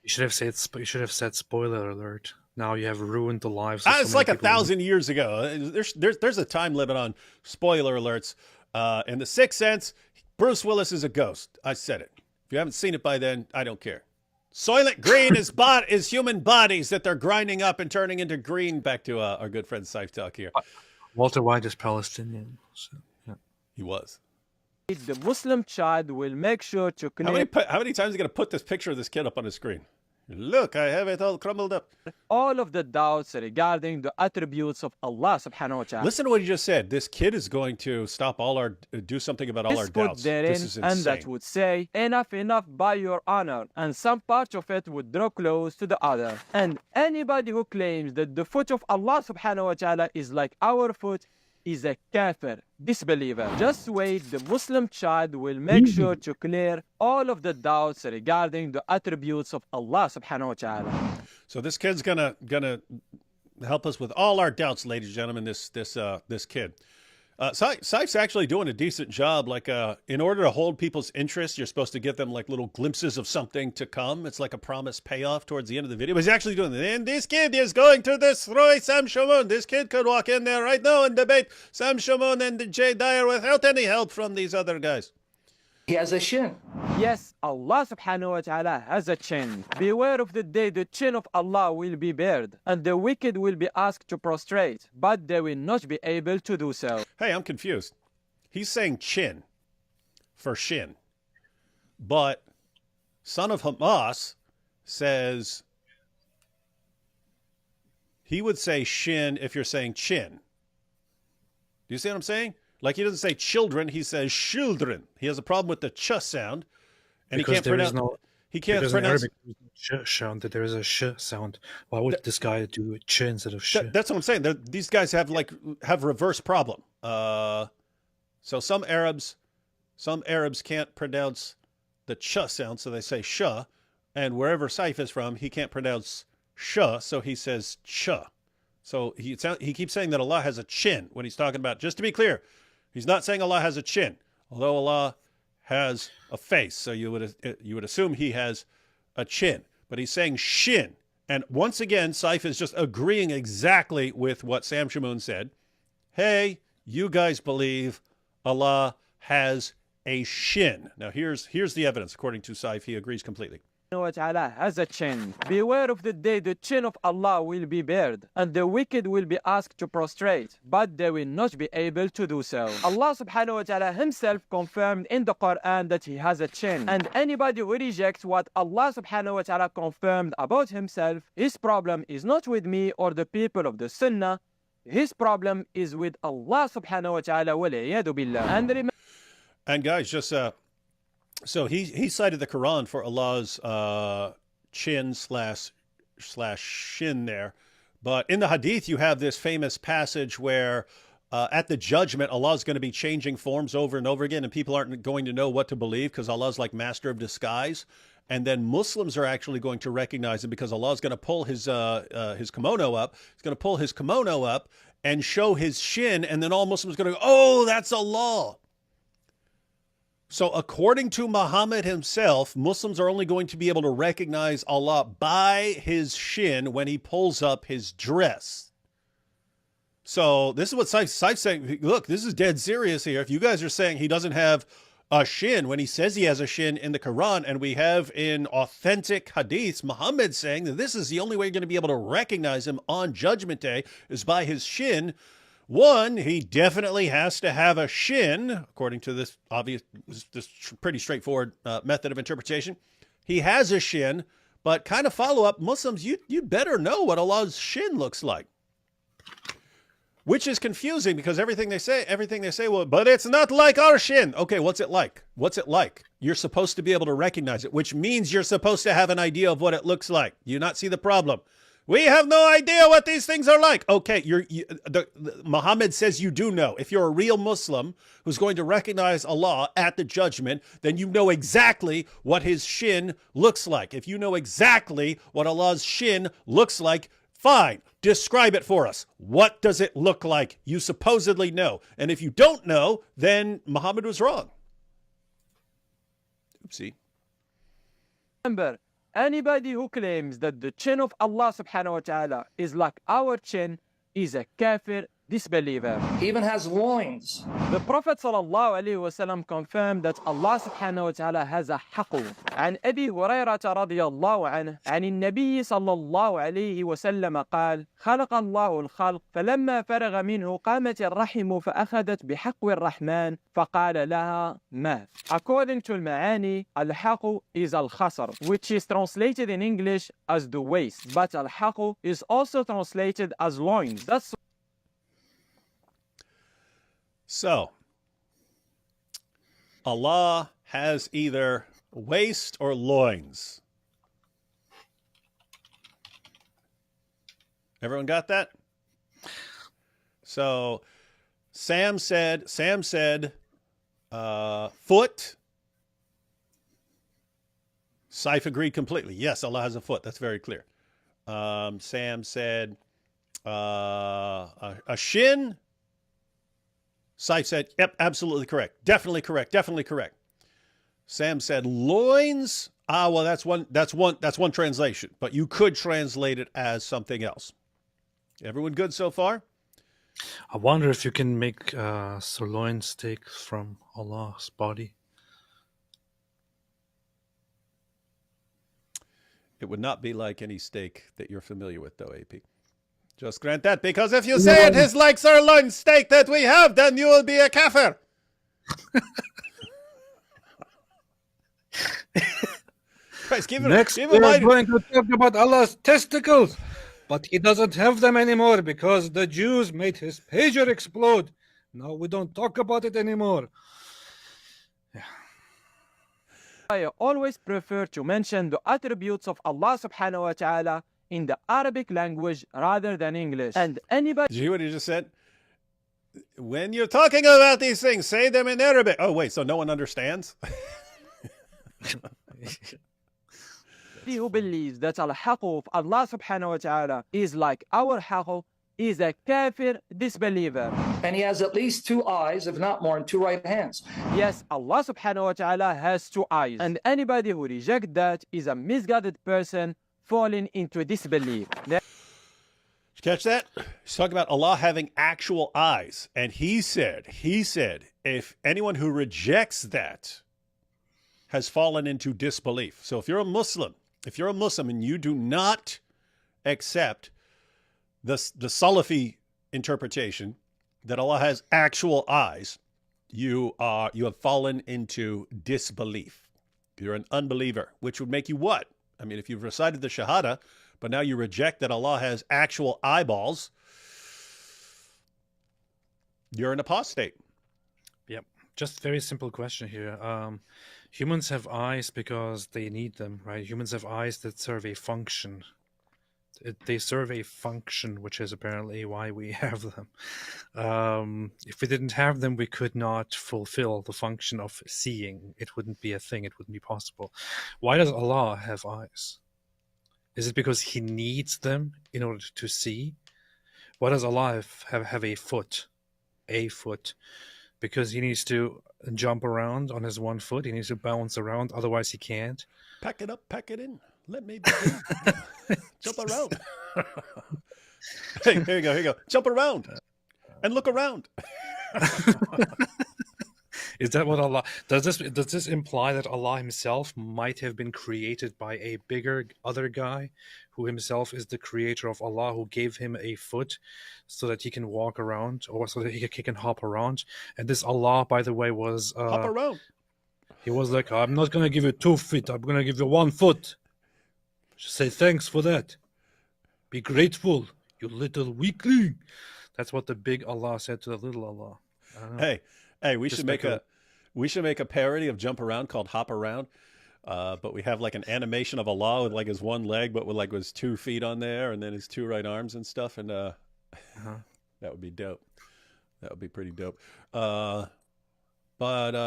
Speaker 5: should have said spoiler alert. Now you have ruined the lives.
Speaker 4: It's like 1,000 years ago. There's a time limit on spoiler alerts. In The Sixth Sense, Bruce Willis is a ghost. I said it. If you haven't seen it by then, I don't care. Soylent Green is human bodies that they're grinding up and turning into green. Back to our good friend Saif Talk here.
Speaker 5: Walter White is Palestinian. So, yeah.
Speaker 4: He was.
Speaker 3: The Muslim child will make sure to connect
Speaker 4: How many times are you going to put this picture of this kid up on the screen? Look, I have it all crumbled up.
Speaker 3: all of the doubts regarding the attributes of Allah subhanahu wa ta'ala.
Speaker 4: Listen to what he just said. This kid is going to do something about all our doubts. This is insane.
Speaker 3: And that would say, enough by your honor, and some part of it would draw close to the other. And anybody who claims that the foot of Allah subhanahu wa ta'ala is like our foot is a kafir, disbeliever. Just wait, the Muslim child will make sure to clear all of the doubts regarding the attributes of Allah subhanahu wa ta'ala.
Speaker 4: So this kid's gonna help us with all our doubts, ladies and gentlemen, this kid. Saif's actually doing a decent job. Like, in order to hold people's interest, you're supposed to give them like little glimpses of something to come. It's like a promised payoff towards the end of the video. But he's actually doing it. And this kid is going to destroy Sam Shamoun. This kid could walk in there right now and debate Sam Shamoun and Jay Dyer without any help from these other guys.
Speaker 2: He has a shin.
Speaker 3: Yes, Allah subhanahu wa ta'ala has a chin. Beware of the day the chin of Allah will be bared, and the wicked will be asked to prostrate, but they will not be able to do so.
Speaker 4: Hey, I'm confused. He's saying chin for shin. But Son of Hamas says he would say shin if you're saying chin. Do you see what I'm saying? Like, he doesn't say children, he says children. He has a problem with the ch sound, and
Speaker 5: because
Speaker 4: he can't pronounce. He can't pronounce.
Speaker 5: Sh sound. That there is a sh sound. Why would this guy do a ch instead of sh?
Speaker 4: That's what I'm saying. These guys have reverse problem. So some Arabs can't pronounce the ch sound, so they say sh, and wherever Saif is from, he can't pronounce sh, so he says ch. So he keeps saying that Allah has a chin when he's talking about. Just to be clear. He's not saying Allah has a chin, although Allah has a face, so you would assume he has a chin, but he's saying shin. And once again, Saif is just agreeing exactly with what Sam Shamoon said. Hey, you guys believe Allah has a shin. Now here's the evidence. According to Saif, he agrees completely.
Speaker 3: wa ta'ala has a chin. Beware of the day the chin of Allah will be bared, and the wicked will be asked to prostrate, but they will not be able to do so. Allah subhanahu wa ta'ala himself confirmed in the Quran that he has a chin, and anybody who rejects what Allah subhanahu wa ta'ala confirmed about himself, his problem is not with me or the people of the Sunnah, his problem is with Allah subhanahu wa ta'ala wal-'iyadu billah.
Speaker 4: And guys, just so he cited the Quran for Allah's chin slash shin there, but in the Hadith you have this famous passage where at the judgment Allah's going to be changing forms over and over again, and people aren't going to know what to believe because Allah's like master of disguise. And then Muslims are actually going to recognize him because Allah is going to pull his kimono up. He's going to pull his kimono up and show his shin, and then all Muslims are going to go, "Oh, that's Allah." So according to Muhammad himself, Muslims are only going to be able to recognize Allah by his shin when he pulls up his dress. So this is what Saif's saying. Look, this is dead serious here. If you guys are saying he doesn't have a shin when he says he has a shin in the Quran, and we have in authentic hadiths Muhammad saying that this is the only way you're going to be able to recognize him on Judgment Day is by his shin. One, he definitely has to have a shin, according to this pretty straightforward method of interpretation. He has a shin, but kind of follow up, Muslims, you better know what Allah's shin looks like. Which is confusing because everything they say, well, but it's not like our shin. Okay, what's it like? What's it like? You're supposed to be able to recognize it, which means you're supposed to have an idea of what it looks like. Do you not see the problem? We have no idea what these things are like. Okay, Muhammad says you do know. If you're a real Muslim who's going to recognize Allah at the judgment, then you know exactly what his shin looks like. If you know exactly what Allah's shin looks like, fine, describe it for us. What does it look like? You supposedly know. And if you don't know, then Muhammad was wrong. Oopsie.
Speaker 3: Remember, anybody who claims that the chin of Allah subhanahu wa ta'ala is like our chin is a kafir disbeliever.
Speaker 2: He even has loins.
Speaker 3: The Prophet sallallahu alaihi wasallam confirmed that Allah subhanahu wa ta'ala has a haqu. عن أبي هريرة رضي الله عنه عن النبي صلى الله عليه وسلم قال خلق الله الخلق فلما فرغ منه قامت الرحم فأخذت بحقو الرحمن فقال لها مات. According to المعاني, al-haqu is al-khasr, which is translated in English as the waist, but al-haqu is also translated as loins. That's
Speaker 4: So, Allah has either waist or loins. Everyone got that? So, Sam said, foot. Saif agreed completely. Yes, Allah has a foot. That's very clear. Sam said a shin. Saif said, yep, absolutely correct. Definitely correct. Definitely correct. Sam said loins. Well, that's one translation, but you could translate it as something else. Everyone good so far?
Speaker 5: I wonder if you can make sirloin steaks from Allah's body.
Speaker 4: It would not be like any steak that you're familiar with, though, AP. Just grant that, because if you say it is like sirloin steak that we have, then you will be a kafir. Next,
Speaker 5: we're going to talk about Allah's testicles, but he doesn't have them anymore because the Jews made his pager explode. Now we don't talk about it anymore.
Speaker 3: I always prefer to mention the attributes of Allah subhanahu wa ta'ala in the Arabic language rather than English. And anybody...
Speaker 4: Did you hear what he just said? When you're talking about these things, say them in Arabic. Oh, wait, so no one understands?
Speaker 3: who believes that al-haqu of Allah subhanahu wa ta'ala is like our haqu is a kafir disbeliever.
Speaker 2: And he has at least 2 eyes, if not more, and 2 right hands.
Speaker 3: Yes, Allah subhanahu wa ta'ala has 2 eyes. And anybody who rejects that is a misguided person falling into disbelief.
Speaker 4: Did you catch that? He's talking about Allah having actual eyes. And he said, if anyone who rejects that has fallen into disbelief. So if you're a Muslim and you do not accept the Salafi interpretation that Allah has actual eyes, you have fallen into disbelief. You're an unbeliever, which would make you what? I mean, if you've recited the Shahada, but now you reject that Allah has actual eyeballs, you're an apostate.
Speaker 5: Yep. Just very simple question here. Humans have eyes because they need them, right? Humans have eyes that serve a function. They serve a function, which is apparently why we have them. If we didn't have them, we could not fulfill the function of seeing. It wouldn't be a thing. It wouldn't be possible. Why does Allah have eyes? Is it because he needs them in order to see? Why does Allah have a foot? A foot. Because he needs to jump around on his 1 foot. He needs to bounce around. Otherwise, he can't.
Speaker 4: Pack it up, pack it in. Let me begin. Jump around. Hey, here you go. Jump around and look around.
Speaker 5: Is that what Allah does? This imply that Allah himself might have been created by a bigger other guy, who himself is the creator of Allah, who gave him a foot so that he can walk around, or so that he can hop around? And this Allah, by the way, was
Speaker 4: Hop around.
Speaker 5: He was like, I'm not gonna give you 2 feet. I'm gonna give you 1 foot. Say thanks for that. Be grateful, you little weakling. That's what the big Allah said to the little Allah. I don't know.
Speaker 4: Hey, we should make a parody of Jump Around called Hop Around. But we have like an animation of Allah with like his 1 leg, but with like his 2 feet on there, and then his 2 right arms and stuff. And that would be dope. That would be pretty dope. But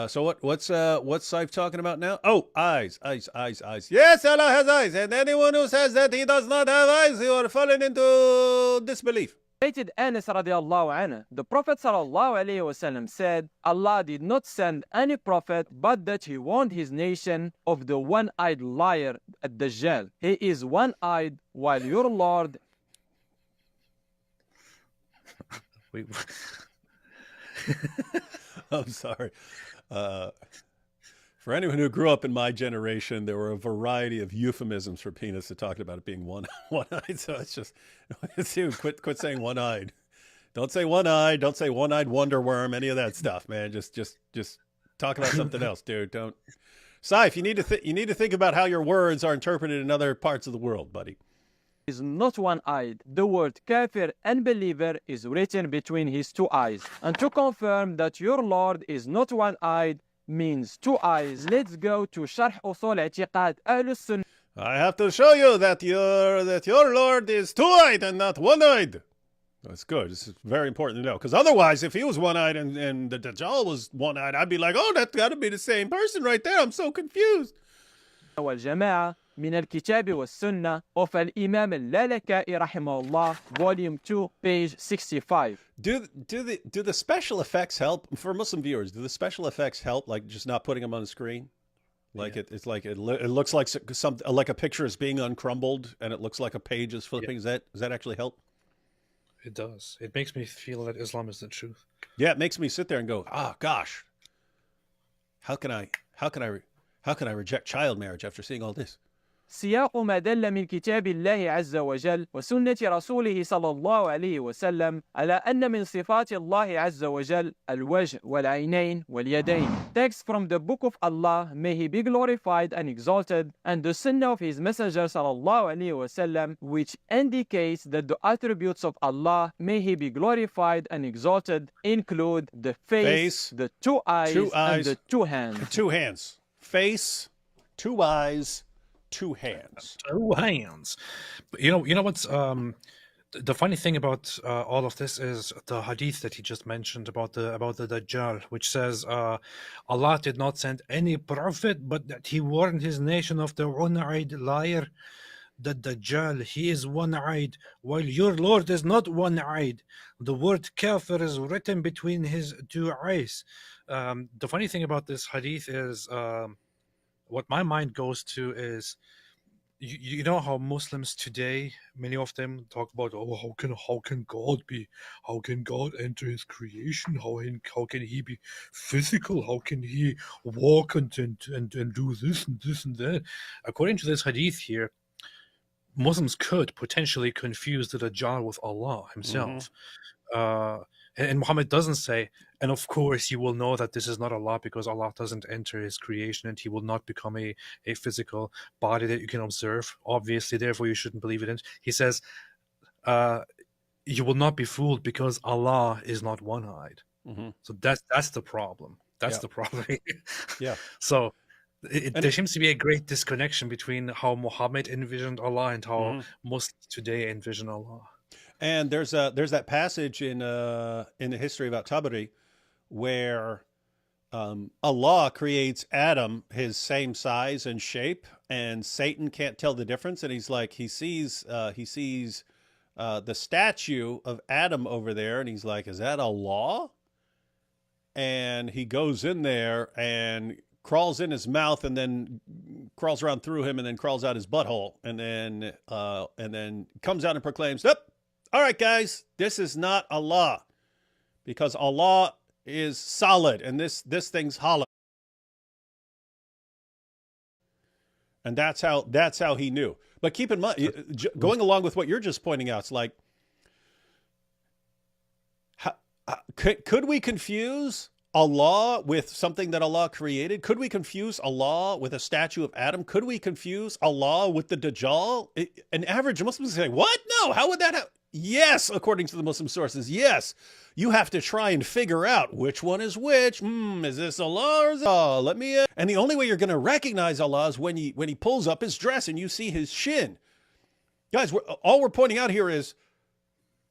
Speaker 4: so what's Saif talking about now? Oh, eyes. Yes, Allah has eyes, and anyone who says that he does not have eyes, you are falling into disbelief.
Speaker 3: Stated Anas radiallahu anhu, the Prophet sallallahu alaihi wasallam said, Allah did not send any prophet, but that he warned his nation of the one-eyed liar at Dajjal. He is one-eyed, while your Lord.
Speaker 4: I'm sorry. For anyone who grew up in my generation, there were a variety of euphemisms for penis that talked about it being one-eyed. So it's just, quit saying one-eyed. Don't say one-eyed. Don't say one-eyed wonder worm. Any of that stuff, man. Just talk about something else, dude. Don't. Saif, you need to think about how your words are interpreted in other parts of the world, buddy.
Speaker 3: Is not one-eyed. The word kafir, unbeliever, is written between his 2 eyes. And to confirm that your Lord is not one-eyed means 2 eyes, let's go to Sharh Usul I'tiqad Ahl Sunnah.
Speaker 4: I have to show you that your Lord is 2-eyed and not one-eyed. That's good. This is very important to know, because otherwise, if he was one-eyed and the Dajjal was one-eyed, I'd be like, oh, that's got to be the same person right there. I'm so confused.
Speaker 3: والجماعة من الكتاب والسنة of الإمام اللالكائي رحمه الله, volume 2, page 65.
Speaker 4: Do the special effects help for Muslim viewers? Do the special effects help, like just not putting them on the screen? Like it's like it looks like like a picture is being uncrumbled and it looks like a page is flipping. Does that actually help?
Speaker 5: It does. It makes me feel that Islam is the truth.
Speaker 4: Yeah, it makes me sit there and go, gosh, how can I reject child marriage after seeing all this?
Speaker 3: سياق ما دل من كتاب الله عز وجل وسنة رسوله صلى الله عليه وسلم على أن من صفات الله عز وجل الوجه والعينين واليدين. Text from the book of Allah, may he be glorified and exalted, and the sunnah of his messenger صلى الله عليه وسلم, which indicates that the attributes of Allah, may he be glorified and exalted, include the face, the 2 eyes, and the 2 hands.
Speaker 4: 2 hands. Face, 2 eyes, 2 hands.
Speaker 5: 2 hands. But you know what's the funny thing about all of this is the hadith that he just mentioned about the Dajjal, which says Allah did not send any prophet, but that he warned his nation of the one-eyed liar. the Dajjal, he is one-eyed, while your Lord is not one-eyed. The word kafir is written between his two eyes. The funny thing about this hadith is, what my mind goes to is, you know how Muslims today, many of them talk about, oh, how can God be, how can God enter his creation, how can he be physical, how can he walk and do this and that. According to this hadith here, Muslims could potentially confuse the Dajjal with Allah himself. And Muhammad doesn't say, and of course you will know that this is not Allah because Allah doesn't enter his creation and he will not become a physical body that you can observe. Obviously, therefore you shouldn't believe it in. He says, you will not be fooled because Allah is not one-eyed. So that's the problem. That's the problem.
Speaker 4: Yeah.
Speaker 5: So there seems to be a great disconnection between how Muhammad envisioned Allah and how Muslims today envision Allah.
Speaker 4: And there's that passage in the history about Tabari where Allah creates Adam his same size and shape, and Satan can't tell the difference, and he's like, he sees the statue of Adam over there, and he's like, is that Allah? And he goes in there and crawls in his mouth, and then crawls around through him, and then crawls out his butthole, and then comes out and proclaims, "Yep, all right, guys, this is not Allah, because Allah is solid, and this thing's hollow." And that's how he knew. But keep in mind, going along with what you're just pointing out, it's like, could we confuse Allah with something that Allah created? Could we confuse Allah with a statue of Adam? Could we confuse Allah with the Dajjal? An average Muslim would say, what? No, how would that happen? Yes, according to the Muslim sources, yes. You have to try and figure out which one is which. Is this Allah or is it Allah? Let me... And the only way you're going to recognize Allah is when he pulls up his dress and you see his shin. Guys, all we're pointing out here is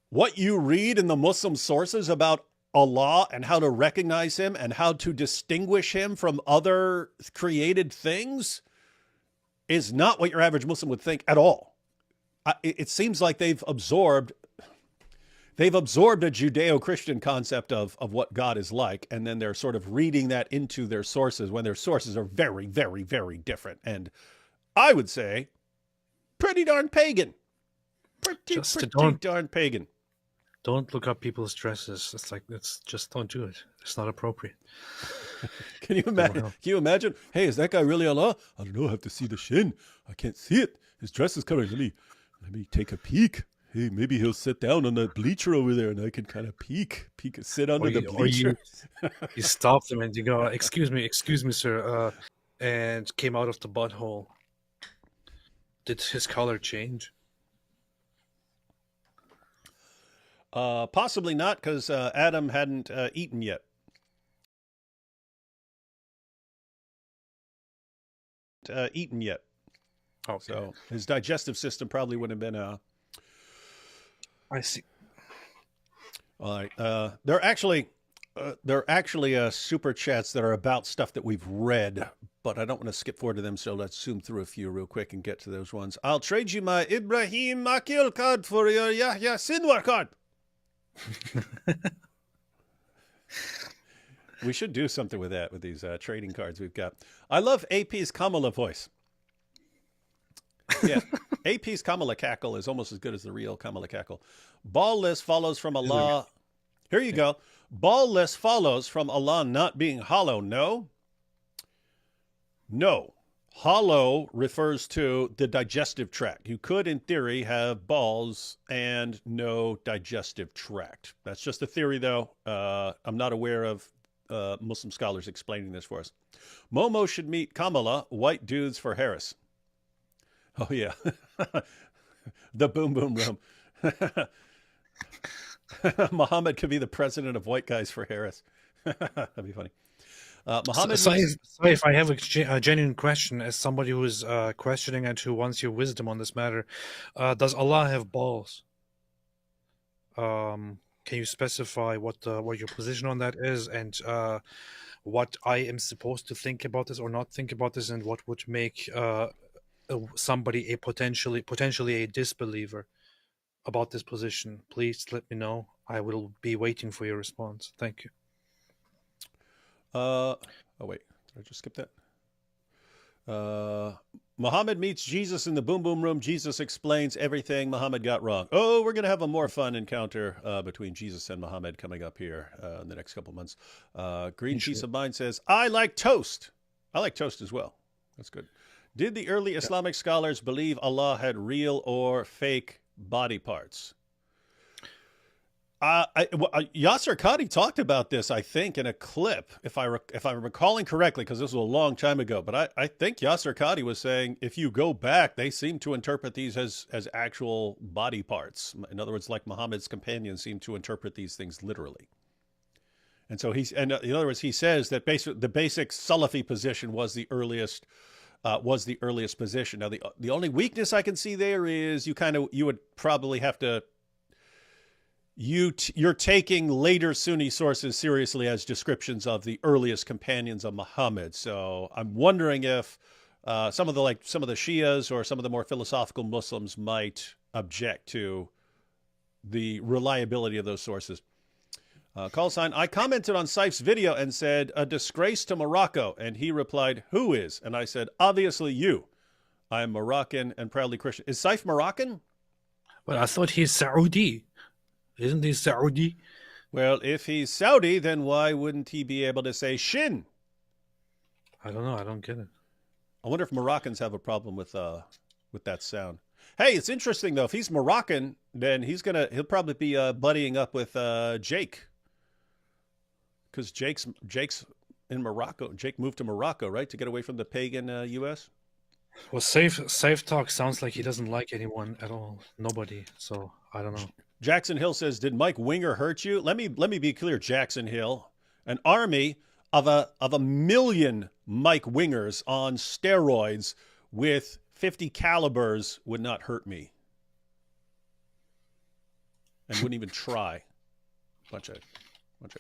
Speaker 4: what you read in the Muslim sources about Allah and how to recognize him and how to distinguish him from other created things is not what your average Muslim would think at all. It seems like they've absorbed a Judeo-Christian concept of what God is like, and then they're sort of reading that into their sources when their sources are very, very, very different. And I would say pretty darn pagan. Pretty darn pagan.
Speaker 5: Don't look up people's dresses. Just don't do it. It's not appropriate.
Speaker 4: Can you imagine? Can you imagine? Hey, is that guy really Allah? I don't know. I have to see the shin. I can't see it. His dress is colored. Let me take a peek. Hey, maybe he'll sit down on that bleacher over there, and I can kind of peek, sit under the bleacher.
Speaker 5: You stop them and you go, excuse me, sir," and came out of the butthole. Did his color change?
Speaker 4: Possibly not, because Adam hadn't eaten yet.
Speaker 5: Okay.
Speaker 4: So his digestive system probably wouldn't have been.
Speaker 5: I see.
Speaker 4: All right. There are actually super chats that are about stuff that we've read, but I don't want to skip forward to them. So let's zoom through a few real quick and get to those ones. I'll trade you my Ibrahim Akil card for your Yahya Sinwar card. We should do something with that, with these trading cards we've got. I love AP's Kamala voice. Yeah, AP's Kamala cackle is almost as good as the real Kamala cackle. Ballless follows from Allah. Here you go. Ballless follows from Allah not being hollow. No. Hollow refers to the digestive tract. You could, in theory, have balls and no digestive tract. That's just a theory, though. I'm not aware of Muslim scholars explaining this for us. Momo should meet Kamala, white dudes for Harris. Oh, yeah. The boom, boom room. Muhammad could be the president of white guys for Harris. That'd be funny. Muhammad.
Speaker 5: Sorry if I have a genuine question, as somebody who is questioning and who wants your wisdom on this matter. Does Allah have balls? Can you specify what your position on that is, and what I am supposed to think about this or not think about this, and what would make somebody a potentially a disbeliever about this position, please let me know. I will be waiting for your response. Thank you.
Speaker 4: Oh wait, did I just skip that? Muhammad meets Jesus in the Boom Boom Room. Jesus explains everything Muhammad got wrong. Oh, we're going to have a more fun encounter between Jesus and Muhammad coming up here in the next couple months. Green Peace of Mind says, I like toast. I like toast as well. That's good. Did the early Islamic scholars believe Allah had real or fake body parts? Yasser Qadi talked about this, I think, in a clip, if I'm recalling correctly, because this was a long time ago. But I think Yasser Qadi was saying, if you go back, they seem to interpret these as actual body parts. In other words, like Muhammad's companions seem to interpret these things literally. And so in other words, he says that the basic Salafi position was the earliest position. Now, the only weakness I can see there is you would probably have to. You're taking later Sunni sources seriously as descriptions of the earliest companions of Muhammad. So I'm wondering if some of the Shias or some of the more philosophical Muslims might object to the reliability of those sources. Call sign, I commented on Saif's video and said, a disgrace to Morocco. And he replied, who is? And I said, obviously you. I am Moroccan and proudly Christian. Is Saif Moroccan?
Speaker 5: Well, I thought he's Saudi. Isn't he Saudi?
Speaker 4: Well, if he's Saudi, then why wouldn't he be able to say shin?
Speaker 5: I don't know. I don't get it.
Speaker 4: I wonder if Moroccans have a problem with that sound. Hey, it's interesting though. If he's Moroccan, then he'll probably be buddying up with Jake, because Jake's in Morocco. Jake moved to Morocco, right, to get away from the pagan U.S.
Speaker 5: Well, safe talk sounds like he doesn't like anyone at all. Nobody. So I don't know.
Speaker 4: Jackson Hill says, did Mike Winger hurt you? Let me be clear, Jackson Hill. An army of a million Mike Wingers on steroids with 50 calibers would not hurt me. And wouldn't even try. Bunch of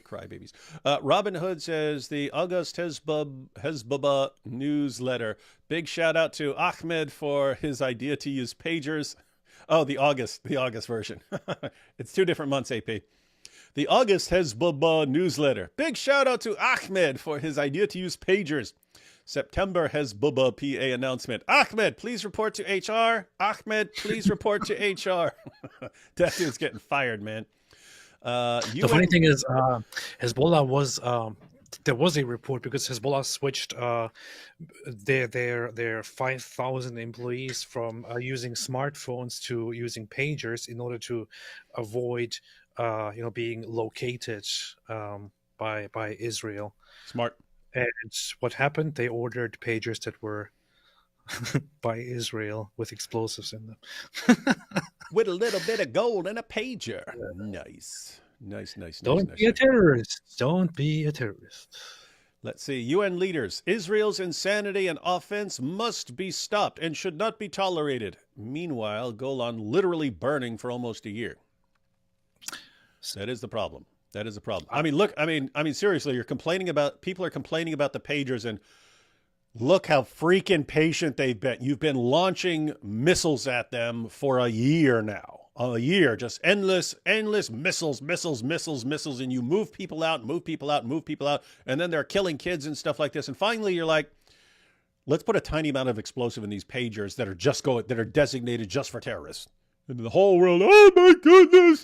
Speaker 4: crybabies. Robin Hood says, the August Hezbollah newsletter. Big shout out to Ahmed for his idea to use pagers. Oh, the August version. It's 2 different months, AP. The August Hezbollah newsletter. Big shout out to Ahmed for his idea to use pagers. September Hezbollah PA announcement. Ahmed, please report to HR. Ahmed, please report to HR. That dude's getting fired, man.
Speaker 5: The funny thing is, Hezbollah was there was a report because Hezbollah switched their 5,000 employees from using smartphones to using pagers in order to avoid being located by Israel.
Speaker 4: Smart.
Speaker 5: And what happened? They ordered pagers that were by Israel with explosives in them.
Speaker 4: With a little bit of gold and a pager. Nice.
Speaker 5: Don't be a terrorist. Don't be a terrorist.
Speaker 4: Let's see. UN leaders. Israel's insanity and offense must be stopped and should not be tolerated. Meanwhile, Golan literally burning for almost a year. That is the problem. I mean, look, I mean, seriously, people are complaining about the pagers, and look how freaking patient they've been. You've been launching missiles at them for a year now. A year, just endless missiles, and you move people out, and then they're killing kids and stuff like this. And finally, you're like, let's put a tiny amount of explosive in these pagers that are designated just for terrorists. And the whole world, oh my goodness,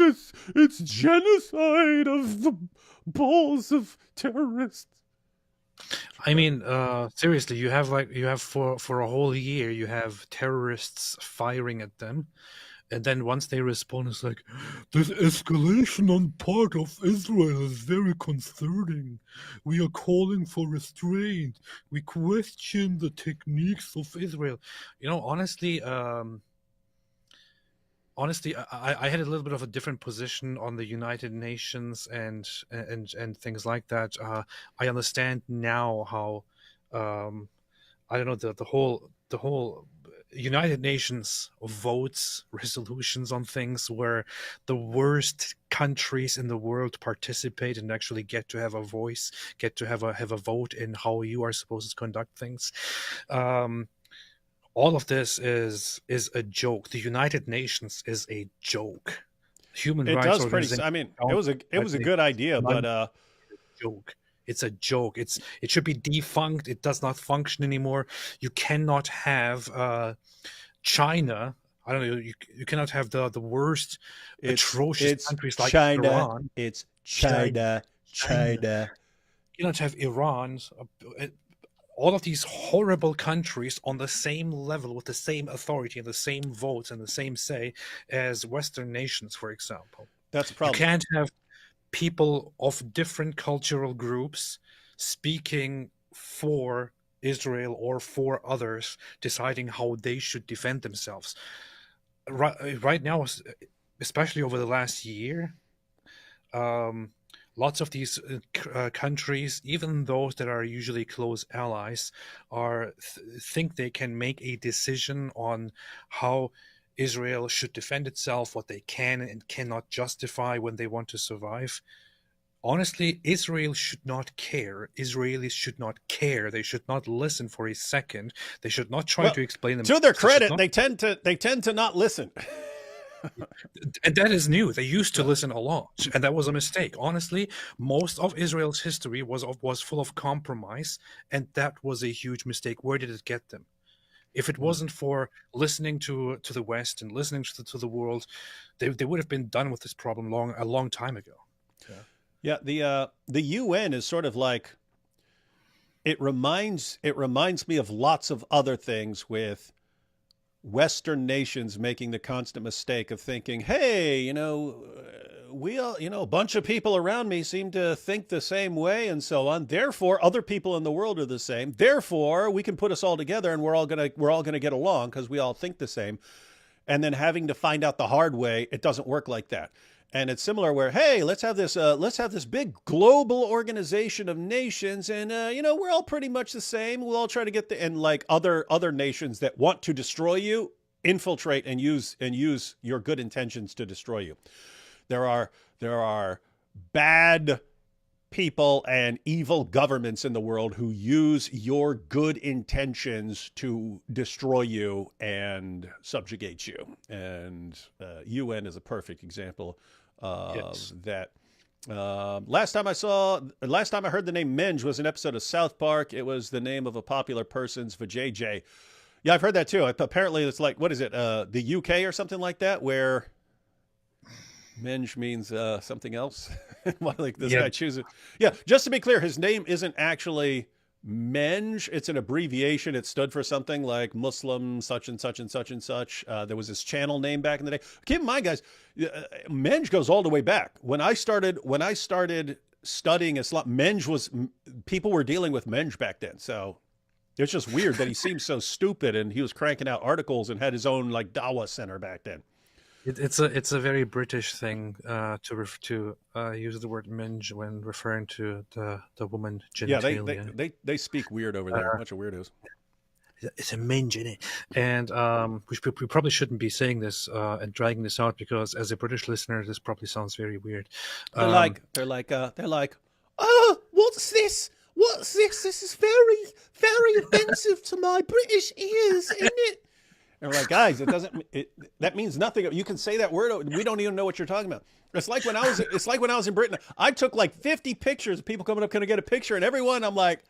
Speaker 4: it's genocide of the balls of terrorists.
Speaker 5: I mean, seriously, you have for a whole year, you have terrorists firing at them. And then once they respond, it's like, this escalation on part of Israel is very concerning. We are calling for restraint. We question the techniques of Israel. Honestly, I had a little bit of a different position on the United Nations and things like that. I understand now how, I don't know, the whole United Nations votes resolutions on things where the worst countries in the world participate and actually get to have a voice, get to have a vote in how you are supposed to conduct things. all of this is a joke. The United Nations is a joke. Human
Speaker 4: It
Speaker 5: rights
Speaker 4: does pretty.
Speaker 5: organization.
Speaker 4: I mean, it was a good idea, but
Speaker 5: joke. It's a joke. It should be defunct. It does not function anymore. You cannot have China. I don't know. You cannot have the worst, atrocious countries like
Speaker 4: China.
Speaker 5: Iran.
Speaker 4: It's China.
Speaker 5: You cannot have Iran. All of these horrible countries on the same level with the same authority and the same votes and the same say as Western nations, for example.
Speaker 4: That's a problem.
Speaker 5: You can't have people of different cultural groups speaking for Israel or for others, deciding how they should defend themselves. Right now, especially over the last year, lots of these countries, even those that are usually close allies, think they can make a decision on how Israel should defend itself, what they can and cannot justify when they want to survive. Honestly, Israel should not care. Israelis should not care. They should not listen for a second. They should not try to explain themselves.
Speaker 4: To their credit, they tend to not listen.
Speaker 5: And that is new. They used to listen a lot, and that was a mistake. Honestly, most of Israel's history was full of compromise, and that was a huge mistake. Where did it get them? If it wasn't for listening to the West and listening to the world, they would have been done with this problem a long time ago.
Speaker 4: Yeah, the UN is sort of like, it reminds me of lots of other things, with Western nations making the constant mistake of thinking, hey, we all, a bunch of people around me seem to think the same way and so on. Therefore, other people in the world are the same. Therefore, we can put us all together and we're all gonna get along because we all think the same. And then having to find out the hard way, it doesn't work like that. And it's similar where, hey, let's have this big global organization of nations, and we're all pretty much the same. We'll all try to get and like other nations that want to destroy you, infiltrate and use your good intentions to destroy you. There are bad people and evil governments in the world who use your good intentions to destroy you and subjugate you. And UN is a perfect example of that. Last time I heard the name Minge was an episode of South Park. It was the name of a popular person's vajayjay. Yeah, I've heard that too. Apparently it's like, what is it? The UK or something like that, where Minge means something else. Why, like this guy chooses? Yeah, just to be clear, his name isn't actually Menge. It's an abbreviation. It stood for something like Muslim such and such and such and such. There was this channel name back in the day. Keep in mind, guys, Menge goes all the way back. When I started studying Islam, people were dealing with Menge back then. So it's just weird that he seems so stupid, and he was cranking out articles and had his own like Dawah center back then.
Speaker 5: It's a very British thing to use the word minge when referring to the woman genitalia.
Speaker 4: Yeah, they speak weird over there. A bunch of weirdos.
Speaker 5: It's a minge, isn't it? And we probably shouldn't be saying this and dragging this out, because as a British listener, this probably sounds very weird.
Speaker 4: They're like, oh, what's this? What's this? This is very, very offensive to my British ears, isn't it? And we're like, guys, that means nothing. You can say that word. We don't even know what you're talking about. It's like when I was in Britain, I took like 50 pictures of people coming up, can I get a picture? And everyone, I'm like,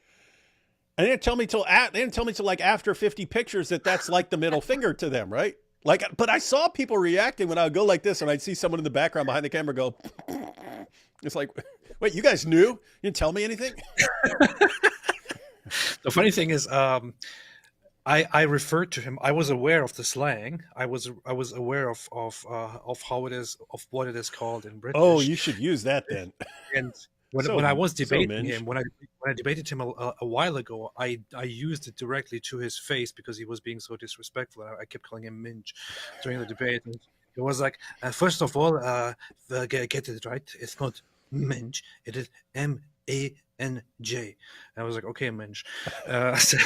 Speaker 4: they didn't tell me till like after 50 pictures that's like the middle finger to them, right? Like, but I saw people reacting when I would go like this, and I'd see someone in the background behind the camera go, it's like, wait, you guys knew? You didn't tell me anything?
Speaker 5: The funny thing is, I referred to him. I was aware of the slang. I was aware of how it is, of what it is called in British.
Speaker 4: Oh, you should use that then.
Speaker 5: And when I was debating him, when I debated him a while ago, I used it directly to his face because he was being so disrespectful. I kept calling him Minge during the debate. And it was like, first of all, get it right. It's not Minge. It is M-A-N-J. I was like, okay, Minge. So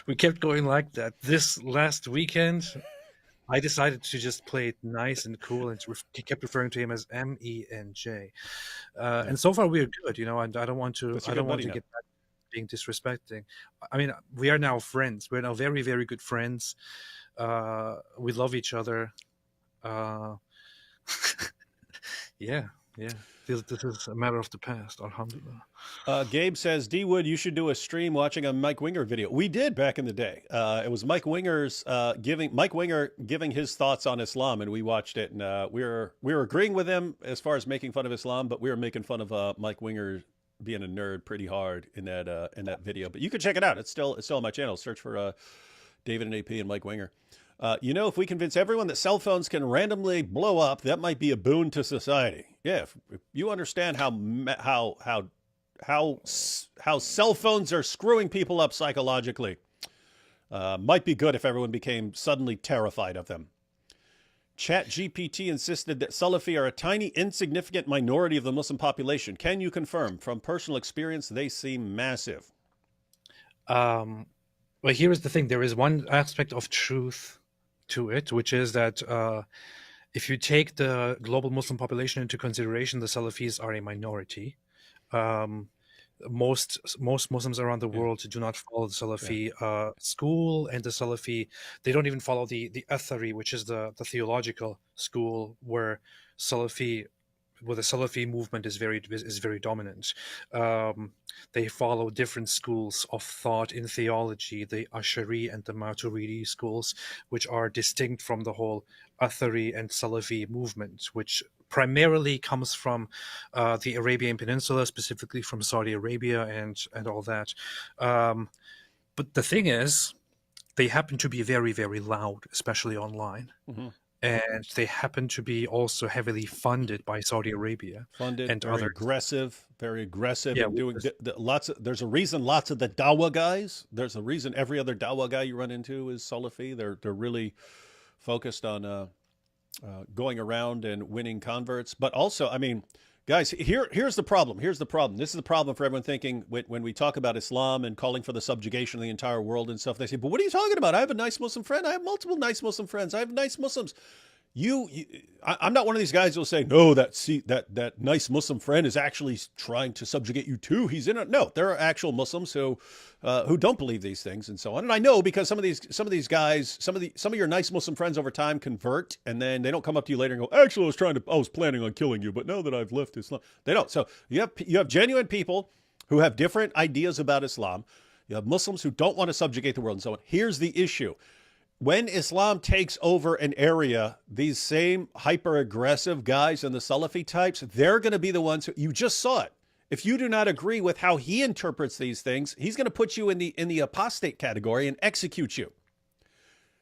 Speaker 5: we kept going like that. This last weekend, I decided to just play it nice and cool, and kept referring to him as M-E-N-J. And so far we're good, and I don't want to being disrespecting. I mean, we are now friends. We're now very, very good friends. We love each other. Yeah. This is a matter of the past. Alhamdulillah.
Speaker 4: Gabe says, D Wood, you should do a stream watching a Mike Winger video. We did back in the day. It was Mike Winger's Mike Winger giving his thoughts on Islam, and we watched it. And we were agreeing with him as far as making fun of Islam, but we were making fun of Mike Winger being a nerd pretty hard in that video. But you can check it out. It's still on my channel. Search for David and AP and Mike Winger. If we convince everyone that cell phones can randomly blow up, that might be a boon to society. Yeah, if you understand how cell phones are screwing people up psychologically, might be good if everyone became suddenly terrified of them. ChatGPT insisted that Salafi are a tiny, insignificant minority of the Muslim population. Can you confirm? From personal experience, they seem massive.
Speaker 5: Well, here is the thing. There is one aspect of truth to it, which is that if you take the global Muslim population into consideration, the Salafis are a minority. Most Muslims around the world do not follow the Salafi school, and the Salafi, they don't even follow the Athari, which is the theological school where the Salafi movement is very dominant. They follow different schools of thought in theology, the Ash'ari and the Maturidi schools, which are distinct from the whole Athari and Salafi movement, which primarily comes from the Arabian Peninsula, specifically from Saudi Arabia and all that. But the thing is, they happen to be very, very loud, especially online. Mm-hmm. And they happen to be also heavily funded by Saudi Arabia.
Speaker 4: Funded,
Speaker 5: and
Speaker 4: very aggressive, yeah, and doing there's a reason lots of the Dawah guys, there's a reason every other Dawah guy you run into is Salafi. They're really focused on going around and winning converts. But also, I mean, guys, here's the problem. Here's the problem. This is the problem for everyone thinking when we talk about Islam and calling for the subjugation of the entire world and stuff. They say, but what are you talking about? I have a nice Muslim friend. I have multiple nice Muslim friends. I have nice Muslims. I'm not one of these guys who will say, no, that nice Muslim friend is actually trying to subjugate you too. He's in it. No, there are actual Muslims who don't believe these things and so on. And I know because some of these guys, some of your nice Muslim friends over time convert, and then they don't come up to you later and go, actually, I was planning on killing you, but now that I've left Islam, they don't. So you have genuine people who have different ideas about Islam. You have Muslims who don't want to subjugate the world and so on. Here's the issue. When Islam takes over an area, these same hyper-aggressive guys and the Salafi types, they're going to be the ones who, you just saw it. If you do not agree with how he interprets these things, he's going to put you in the apostate category and execute you.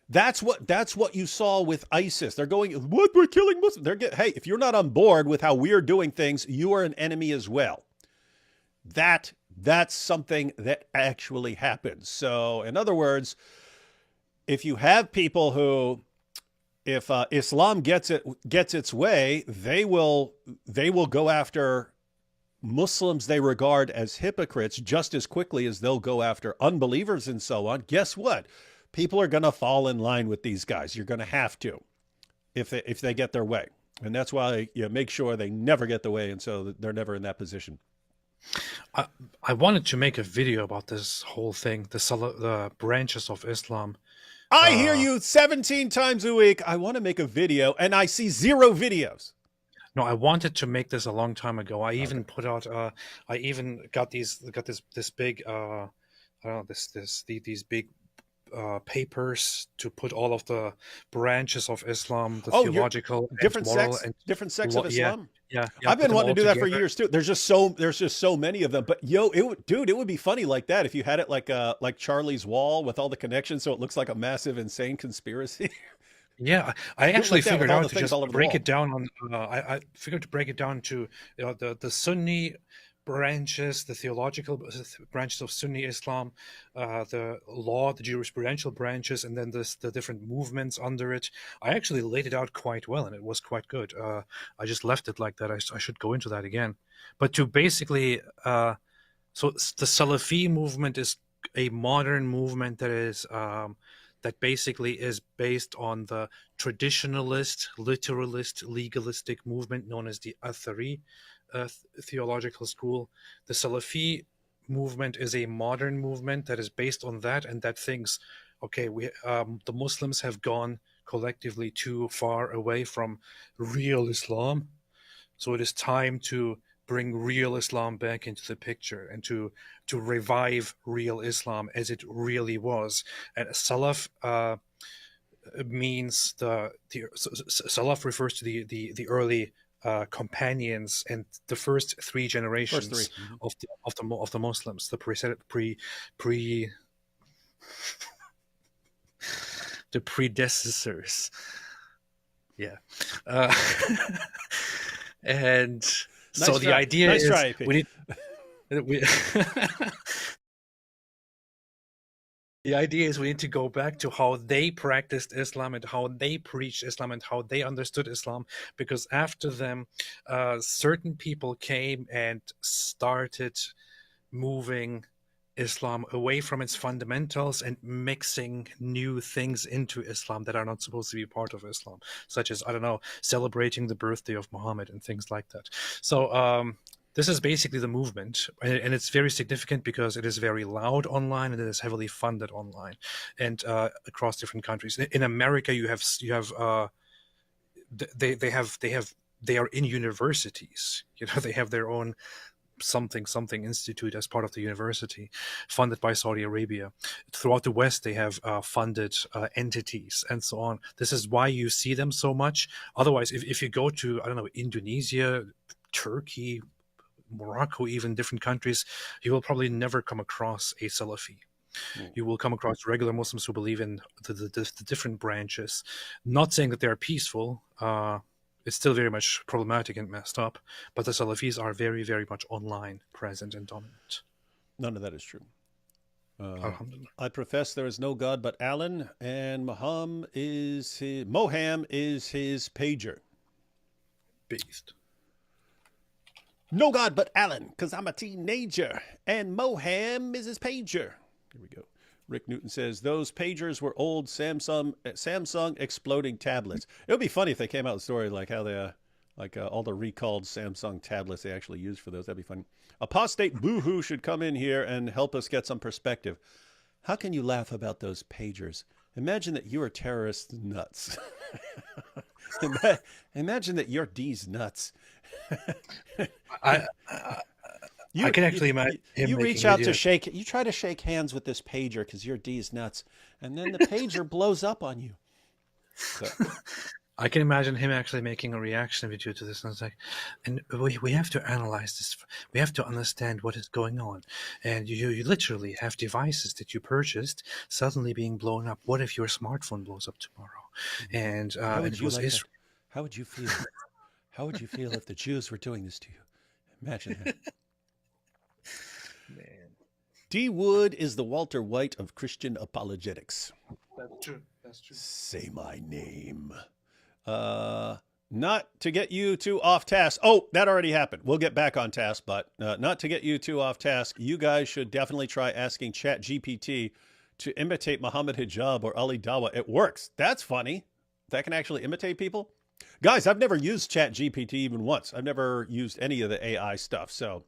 Speaker 4: That's what you saw with ISIS. They're going, what? We're killing Muslims. Hey, if you're not on board with how we're doing things, you are an enemy as well. That's something that actually happens. So, in other words, if you have people who, if Islam gets its way, they will go after Muslims they regard as hypocrites just as quickly as they'll go after unbelievers and so on. Guess what? People are going to fall in line with these guys. You're going to have to, if they get their way, and that's why you make sure they never get the way, and so they're never in that position.
Speaker 5: I wanted to make a video about this whole thing, the branches of Islam.
Speaker 4: I hear you 17 times a week. I want to make a video, and I see 0 videos.
Speaker 5: No, I wanted to make this a long time ago. I even put out. I even got this big. I don't know these big papers to put all of the branches of Islam, the theological,
Speaker 4: different sects of Islam. Yeah, I've been wanting to do that for years too. There's just so many of them. But it would be funny like that if you had it like Charlie's Wall with all the connections, so it looks like a massive, insane conspiracy.
Speaker 5: Yeah, I actually figured out to just break it down on. I figured to break it down to the Sunni branches, the theological branches of Sunni Islam, the jurisprudential branches, and then the different movements under it. I actually laid it out quite well, and it was quite good. I just left it like that. I should go into that again. But to basically, so the Salafi movement is a modern movement that is that basically is based on the traditionalist, literalist, legalistic movement known as the Athari theological school. The Salafi movement is a modern movement that is based on that, and that thinks, okay, the Muslims have gone collectively too far away from real Islam, so it is time to bring real Islam back into the picture and to revive real Islam as it really was. And Salaf means Salaf refers to the early companions and the first three generations of the Muslims, the predecessors. Yeah. And
Speaker 4: Nice
Speaker 5: so the
Speaker 4: try.
Speaker 5: idea
Speaker 4: Nice
Speaker 5: is
Speaker 4: try, AP.
Speaker 5: The idea is we need to go back to how they practiced Islam and how they preached Islam and how they understood Islam, because after them, certain people came and started moving Islam away from its fundamentals and mixing new things into Islam that are not supposed to be part of Islam, such as, I don't know, celebrating the birthday of Muhammad and things like that. So this is basically the movement, and it's very significant because it is very loud online and it is heavily funded online and across different countries. In America, they are in universities. They have their own something institute as part of the university, funded by Saudi Arabia. Throughout the West, they have funded entities and so on. This is why you see them so much. Otherwise, if you go to, I don't know, Indonesia, Turkey, Morocco, even different countries, you will probably never come across a Salafi. You will come across regular Muslims who believe in the different branches. Not saying that they are peaceful. It's still very much problematic and messed up, but the Salafis are very, very much online, present, and dominant.
Speaker 4: None of that is true. I profess there is no God but Alan, and Moham is his pager.
Speaker 5: Beast.
Speaker 4: No God but Alan, because I'm a teenager, and Moham is his pager. Here we go. Rick Newton says, those pagers were old Samsung exploding tablets. It would be funny if they came out with a story like how they, all the recalled Samsung tablets they actually used for those. That'd be funny. Apostate Boohoo should come in here and help us get some perspective. How can you laugh about those pagers? Imagine that you are terrorist nuts. Imagine that you're D's nuts.
Speaker 5: I can actually imagine him.
Speaker 4: You reach out to shake. You try to shake hands with this pager because you're D's nuts, and then the pager blows up on you. So.
Speaker 5: I can imagine him actually making a reaction video to this, and it's like, and we have to analyze this. We have to understand what is going on, and you literally have devices that you purchased suddenly being blown up. What if your smartphone blows up tomorrow? And
Speaker 4: how would you feel? How would you feel if the Jews were doing this to you? Imagine that.
Speaker 5: Man.
Speaker 4: D. Wood is the Walter White of Christian apologetics.
Speaker 5: That's true. That's true.
Speaker 4: Say my name. Not to get you too off task. Oh, that already happened. We'll get back on task, but not to get you too off task. You guys should definitely try asking ChatGPT to imitate Muhammad Hijab or Ali Dawa. It works. That's funny. That can actually imitate people. Guys, I've never used ChatGPT even once. I've never used any of the AI stuff. So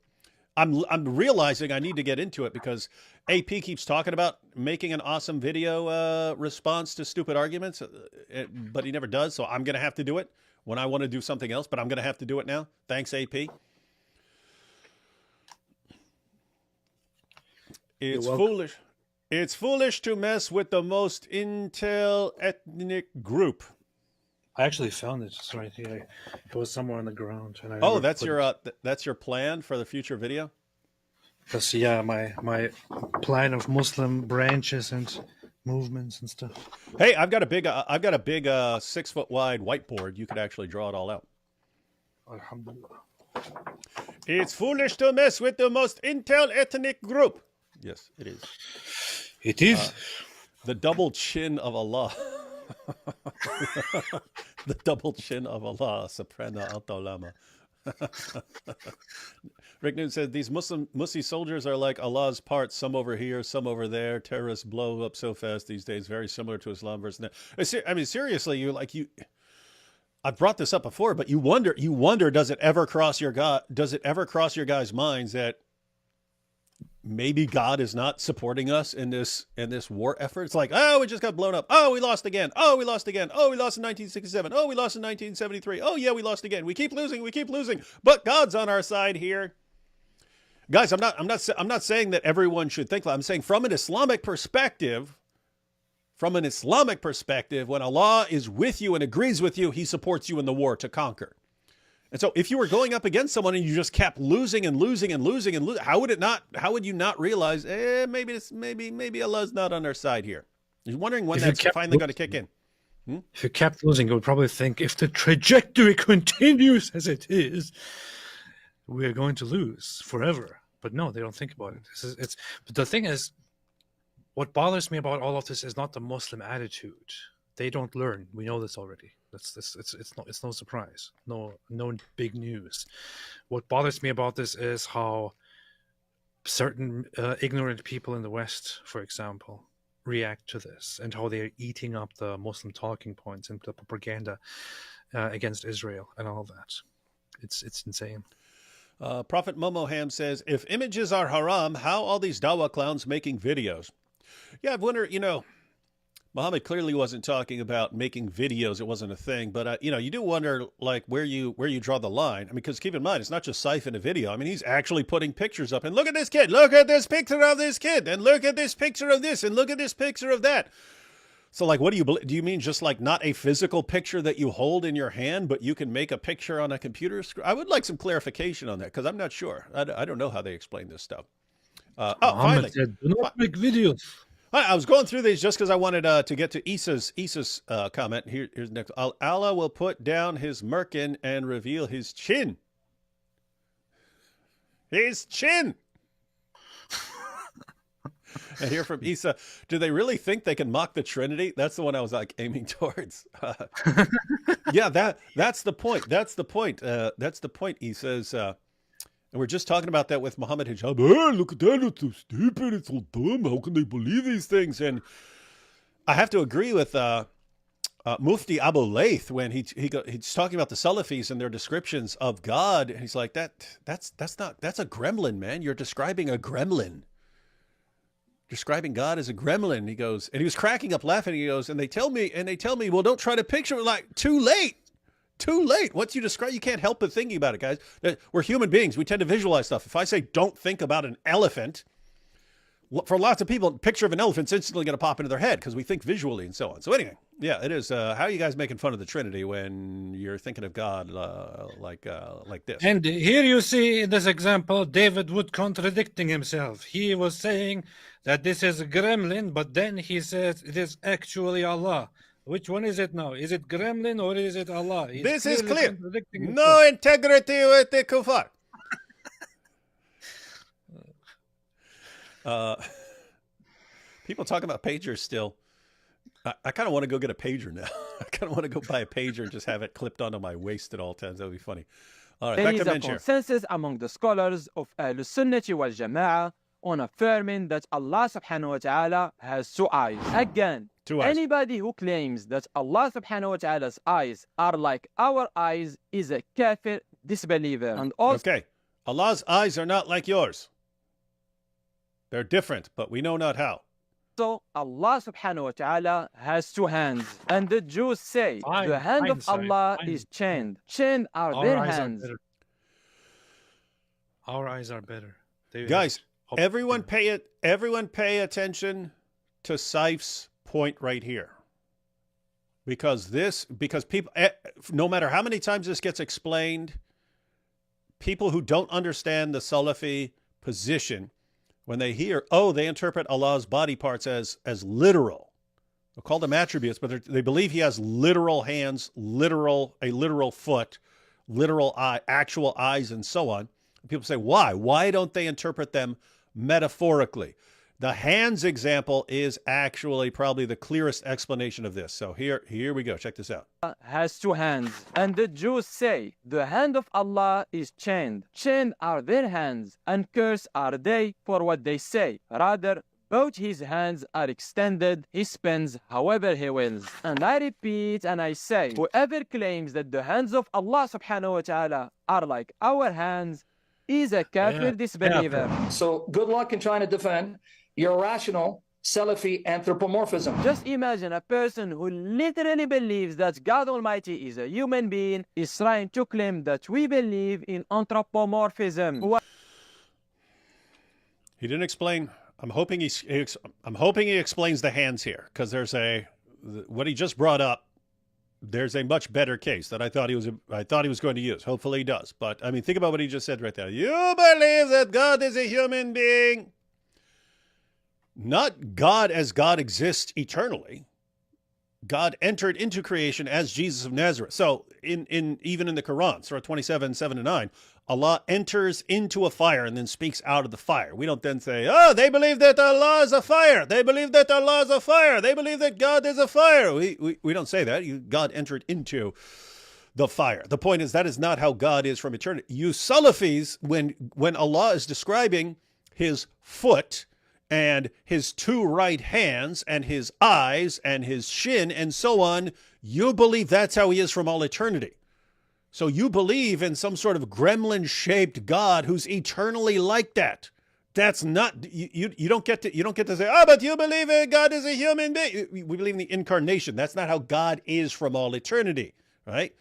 Speaker 4: I'm realizing I need to get into it because AP keeps talking about making an awesome video response to stupid arguments, but he never does. So I'm going to have to do it when I want to do something else, but I'm going to have to do it now. Thanks, AP. It's foolish. It's foolish to mess with the most intel ethnic group.
Speaker 5: I actually found it. It's right here. It was somewhere on the ground. And
Speaker 4: that's your plan for the future video?
Speaker 5: Because yeah, my plan of Muslim branches and movements and stuff.
Speaker 4: Hey, I've got a big 6 foot wide whiteboard. You could actually draw it all out.
Speaker 5: Alhamdulillah.
Speaker 4: It's foolish to mess with the most intel ethnic group. Yes, it is.
Speaker 5: It is.
Speaker 4: The double chin of Allah. The double chin of Allah, Soprano Alto Lama. Rick Newton said, these Muslim soldiers are like Allah's parts, some over here, some over there. Terrorists blow up so fast these days, very similar to Islam versus that. I mean, seriously, I've brought this up before, but you wonder, does it ever cross your guys' minds that maybe God is not supporting us in this war effort. It's like, oh, we just got blown up. Oh, we lost again. Oh, we lost again. Oh, we lost in 1967. Oh, we lost in 1973. Oh, yeah, we lost again. We keep losing. We keep losing. But God's on our side here. Guys, I'm not saying that everyone should think that. I'm saying from an Islamic perspective, when Allah is with you and agrees with you, he supports you in the war to conquer. And so if you were going up against someone and you just kept losing and losing and losing and losing, how would you not realize, maybe Allah's not on our side here? You're wondering when that's finally going to kick in.
Speaker 5: If you kept losing, you would probably think, if the trajectory continues as it is, we're going to lose forever. But no, they don't think about it. But the thing is, what bothers me about all of this is not the Muslim attitude. They don't learn. We know this already. It's no surprise. No big news. What bothers me about this is how certain ignorant people in the West, for example, react to this, and how they're eating up the Muslim talking points and the propaganda against Israel and all that. It's insane.
Speaker 4: Prophet Momoham says, if images are haram, how all these dawah clowns making videos? Yeah, I've wondered, Muhammad clearly wasn't talking about making videos. It wasn't a thing. But, you do wonder, like, where you draw the line. I mean, because keep in mind, it's not just siphon a video. I mean, he's actually putting pictures up. And look at this kid. Look at this picture of this kid. And look at this picture of this. And look at this picture of that. So, like, what do you mean just, like, not a physical picture that you hold in your hand, but you can make a picture on a computer screen? I would like some clarification on that, because I'm not sure. I don't know how they explain this stuff. Finally.
Speaker 5: Said, do not make videos.
Speaker 4: I was going through these just because I wanted to get to Issa's comment. Here's next. Allah will put down his merkin and reveal his chin. His chin. And here from Issa, do they really think they can mock the Trinity? That's the one I was like aiming towards. Yeah, that's the point. That's the point. That's the point. He says, and we're just talking about that with Muhammad Hijab. Hey, look at that. It's so stupid. It's so dumb. How can they believe these things? And I have to agree with Mufti Abu Layth when he's talking about the Salafis and their descriptions of God. And he's like, that's a gremlin, man. You're describing a gremlin. Describing God as a gremlin. He goes, and he was cracking up laughing. He goes, and they tell me, well, don't try to picture it. Like, too late. Once you describe, you can't help but thinking about it, guys. We're human beings. We tend to visualize stuff. If I say, don't think about an elephant, for lots of people, a picture of an elephant's instantly going to pop into their head because we think visually and so on. So anyway, yeah, it is. How are you guys making fun of the Trinity when you're thinking of God like this?
Speaker 5: And here you see in this example, David Wood contradicting himself. He was saying that this is a gremlin, but then he says it is actually Allah. Which one is it now? Is it gremlin or is it Allah?
Speaker 4: This is clear. No integrity with the kuffar. People talking about pagers still. I kind of want to go get a pager now. I kind of want to go buy a pager and just have it clipped onto my waist at all times. That would be funny. All right,
Speaker 3: there
Speaker 4: back
Speaker 3: is
Speaker 4: to
Speaker 3: a consensus among the scholars of Ahl-Sunnah wal Jama'ah on affirming that Allah subhanahu wa ta'ala has two eyes. Again, anybody who claims that Allah subhanahu wa ta'ala's eyes are like our eyes is a kafir disbeliever. And also,
Speaker 4: okay, Allah's eyes are not like yours. They're different, but we know not how.
Speaker 3: So Allah subhanahu wa ta'ala has two hands. And the Jews say the hand of Allah is chained. Chained are their hands.
Speaker 5: Our eyes are better.
Speaker 4: Guys, everyone pay attention to Saif's point right here. Because people, no matter how many times this gets explained, people who don't understand the Salafi position, when they hear, they interpret Allah's body parts as literal. They'll call them attributes, but they believe he has literal hands, a literal foot, literal eye, actual eyes, and so on. People say, why? Why don't they interpret them metaphorically? The hands example is actually probably the clearest explanation of this. So here we go. Check this out.
Speaker 3: Has two hands. And the Jews say the hand of Allah is chained. Chained are their hands, and cursed are they for what they say. Rather, both his hands are extended. He spends however he wills. And I repeat and I say, whoever claims that the hands of Allah subhanahu wa ta'ala are like our hands is a kafir disbeliever.
Speaker 2: So good luck in trying to defend your rational Salafi anthropomorphism.
Speaker 3: Just imagine a person who literally believes that God Almighty is a human being is trying to claim that we believe in anthropomorphism.
Speaker 4: He didn't explain. I'm hoping he explains the hands here, because there's what he just brought up. There's a much better case that I thought he was going to use. Hopefully he does. But I mean, think about what he just said right there. You believe that God is a human being. Not God as God exists eternally. God entered into creation as Jesus of Nazareth. So even in the Quran, Surah 27, 7-9, Allah enters into a fire and then speaks out of the fire. We don't then say, oh, they believe that Allah is a fire. They believe that Allah is a fire. They believe that God is a fire. We don't say that. God entered into the fire. The point is that is not how God is from eternity. You Salafis, when Allah is describing his foot and his two right hands and his eyes and his shin and so on, you believe that's how he is from all eternity. So you believe in some sort of gremlin-shaped God who's eternally like that. That's not, you don't get to say, oh, but you believe God is a human being. We believe in the incarnation. That's not how God is from all eternity, right?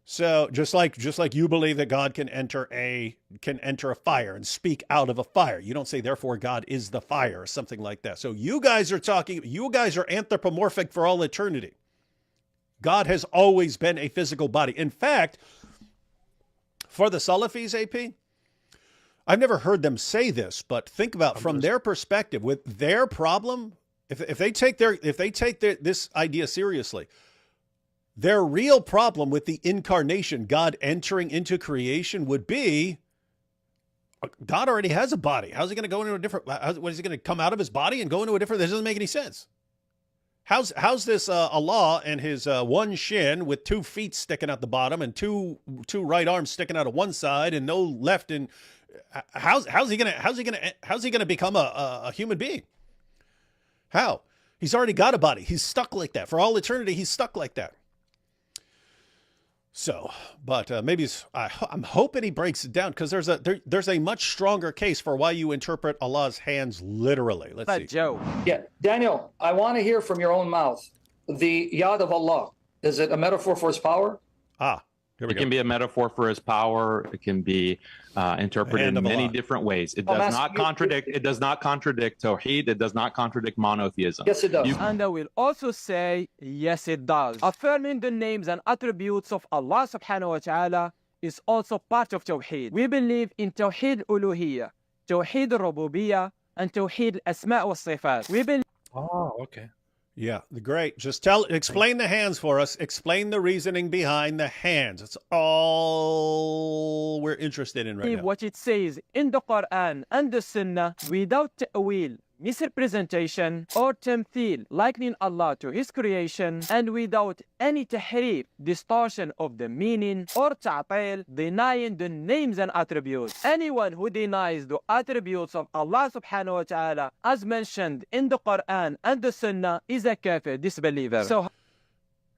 Speaker 4: So just like you believe that God can enter a fire and speak out of a fire. You don't say, therefore, God is the fire or something like that. So you guys are anthropomorphic for all eternity. God has always been a physical body. In fact, for the Salafis, AP, I've never heard them say this, but think about from their perspective, with their problem, if they take this idea seriously, their real problem with the incarnation, God entering into creation, would be God already has a body. How's he going to go into a different? What is he going to come out of his body and go into a different? This doesn't make any sense. How's this Allah and his one shin with 2 feet sticking out the bottom and two right arms sticking out of one side and no left? And how's he gonna become a human being? How? He's already got a body. He's stuck like that for all eternity. He's stuck like that. So, but maybe I'm hoping he breaks it down, because there's a much stronger case for why you interpret Allah's hands literally. Let's see.
Speaker 3: Joe.
Speaker 2: Yeah, Daniel, I want to hear from your own mouth. The Yad of Allah, is it a metaphor for his power?
Speaker 4: Here we
Speaker 7: It
Speaker 4: go.
Speaker 7: can be a metaphor for his power. It can be interpreted in many different ways. It does not contradict. It does not contradict Tawheed. It does not contradict monotheism.
Speaker 2: Yes, it does.
Speaker 3: And I will also say, yes, it does. Affirming the names and attributes of Allah subhanahu wa ta'ala is also part of Tawheed. We believe in Tawheed Uluhiyya, Tawheed Rububiyyah, and Tawheed Asma' wa Sifat. We believe.
Speaker 5: Oh, okay.
Speaker 4: Yeah, great. Just explain the hands for us. Explain the reasoning behind the hands. That's all we're interested in right now.
Speaker 3: What it says in the Quran and the Sunnah without ta'wil, misrepresentation, or tamthil, likening Allah to his creation, and without any tahrif, distortion of the meaning, or ta'til, denying the names and attributes. Anyone who denies the attributes of Allah subhanahu wa ta'ala, as mentioned in the Quran and the Sunnah, is a kafir, disbeliever. So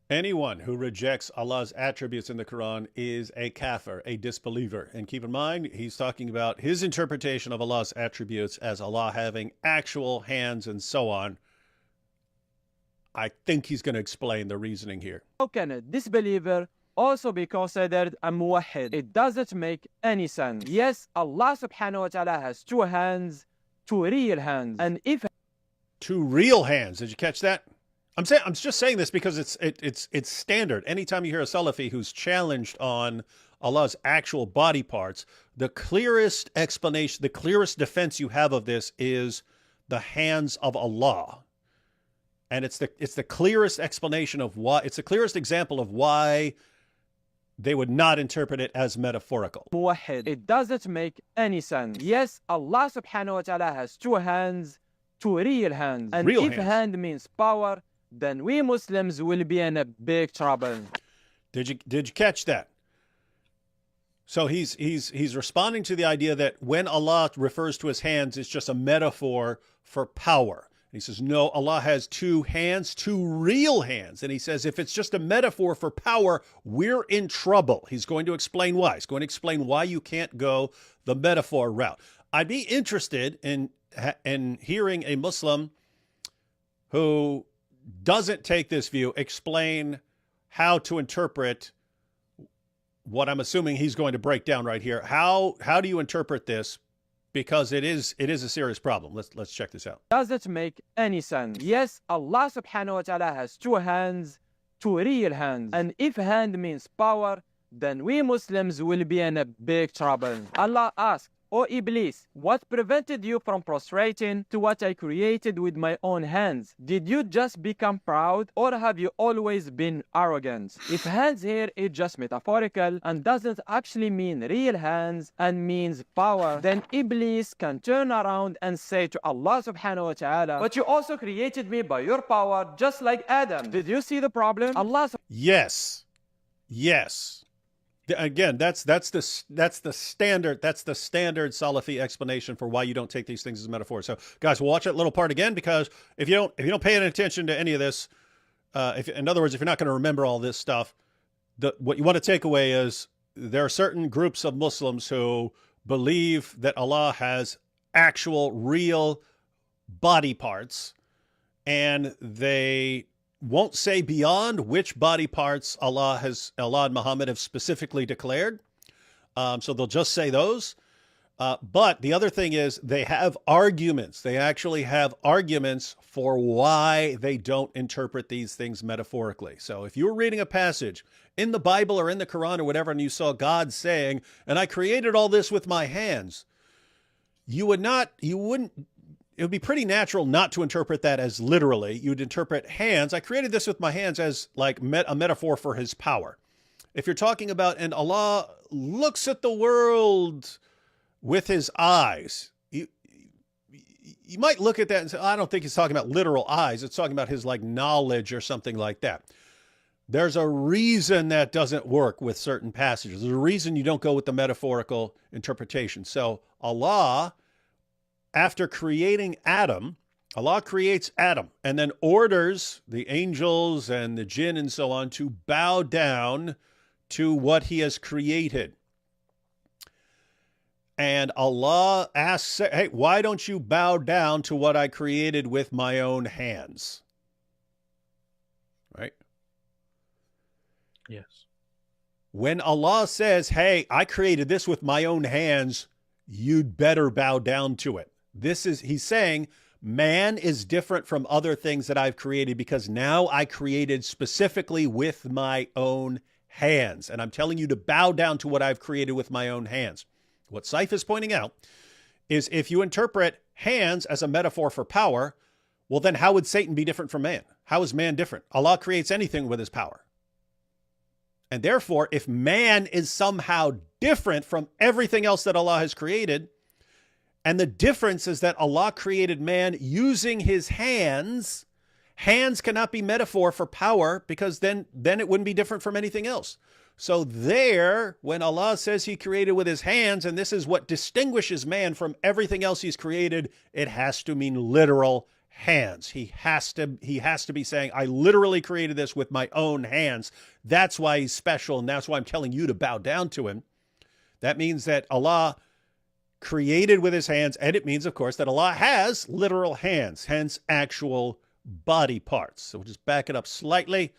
Speaker 4: anyone who rejects Allah's attributes in the Quran is a kafir, a disbeliever. And keep in mind, he's talking about his interpretation of Allah's attributes as Allah having actual hands and so on. I think he's going to explain the reasoning here.
Speaker 3: how can a disbeliever also be considered a muwahhid? It doesn't make any sense. Yes, Allah subhanahu wa ta'ala has 2 hands, 2 real hands. And if
Speaker 4: 2 real hands. Did you catch that? I'm just saying this because it's standard. Anytime you hear a Salafi who's challenged on Allah's actual body parts, the clearest explanation, the clearest defense you have of this is the hands of Allah. And it's the clearest explanation of why, it's the clearest example of why they would not interpret it as metaphorical.
Speaker 3: muwahhid, it doesn't make any sense. Yes, Allah subhanahu wa ta'ala has 2 hands, 2 real hands. And
Speaker 4: Real
Speaker 3: if
Speaker 4: hands.
Speaker 3: hand means power, then we Muslims will be in a big trouble.
Speaker 4: Did you catch that? So he's responding to the idea that when Allah refers to his hands, it's just a metaphor for power. And he says, no, Allah has 2 hands, 2 real hands. And he says, if it's just a metaphor for power, we're in trouble. He's going to explain why. He's going to explain why you can't go the metaphor route. I'd be interested in hearing a Muslim who doesn't take this view explain how to interpret what I'm assuming he's going to break down right here. How do you interpret this? Because it is a serious problem. Let's check this out.
Speaker 3: Does it make any sense? Yes, Allah subhanahu wa ta'ala has two hands, two real hands. And if hand means power, then we Muslims will be in a big trouble. Allah asked, "O Iblis, what prevented you from prostrating to what I created with my own hands? Did you just become proud, or have you always been arrogant?" If hands here is just metaphorical and doesn't actually mean real hands and means power, then Iblis can turn around and say to Allah subhanahu wa ta'ala, "But you also created me by your power, just like Adam." Did you see the problem? Allah
Speaker 4: Yes. Again, that's the standard Salafi explanation for why you don't take these things as metaphors. So, guys, we'll watch that little part again, because if you don't pay any attention to any of this, in other words, if you're not going to remember all this stuff, what you want to take away is there are certain groups of Muslims who believe that Allah has actual, real body parts, and they won't say beyond which body parts Allah and Muhammad have specifically declared. So they'll just say those. But the other thing is they have arguments. They actually have arguments for why they don't interpret these things metaphorically. So if you were reading a passage in the Bible or in the Quran or whatever, and you saw God saying, "And I created all this with my hands," it would be pretty natural not to interpret that as literally. You'd interpret hands. I created this with my hands as like a metaphor for his power. If you're talking about, and Allah looks at the world with his eyes, you might look at that and say, I don't think he's talking about literal eyes. It's talking about his like knowledge or something like that. There's a reason that doesn't work with certain passages. There's a reason you don't go with the metaphorical interpretation. So Allah, after creating Adam, Allah creates Adam and then orders the angels and the jinn and so on to bow down to what he has created. And Allah asks, "Hey, why don't you bow down to what I created with my own hands?" Right?
Speaker 5: Yes.
Speaker 4: When Allah says, "Hey, I created this with my own hands," you'd better bow down to it. He's saying, man is different from other things that I've created because now I created specifically with my own hands. And I'm telling you to bow down to what I've created with my own hands. What Saif is pointing out is if you interpret hands as a metaphor for power, well, then how would Satan be different from man? How is man different? Allah creates anything with his power. And therefore, if man is somehow different from everything else that Allah has created, and the difference is that Allah created man using his hands. Hands cannot be metaphor for power because then it wouldn't be different from anything else. So when Allah says he created with his hands, and this is what distinguishes man from everything else he's created, it has to mean literal hands. He has to be saying, I literally created this with my own hands. That's why he's special, and that's why I'm telling you to bow down to him. That means that Allah created with his hands, and it means, of course, that Allah has literal hands, hence actual body parts. So we'll just back it up slightly,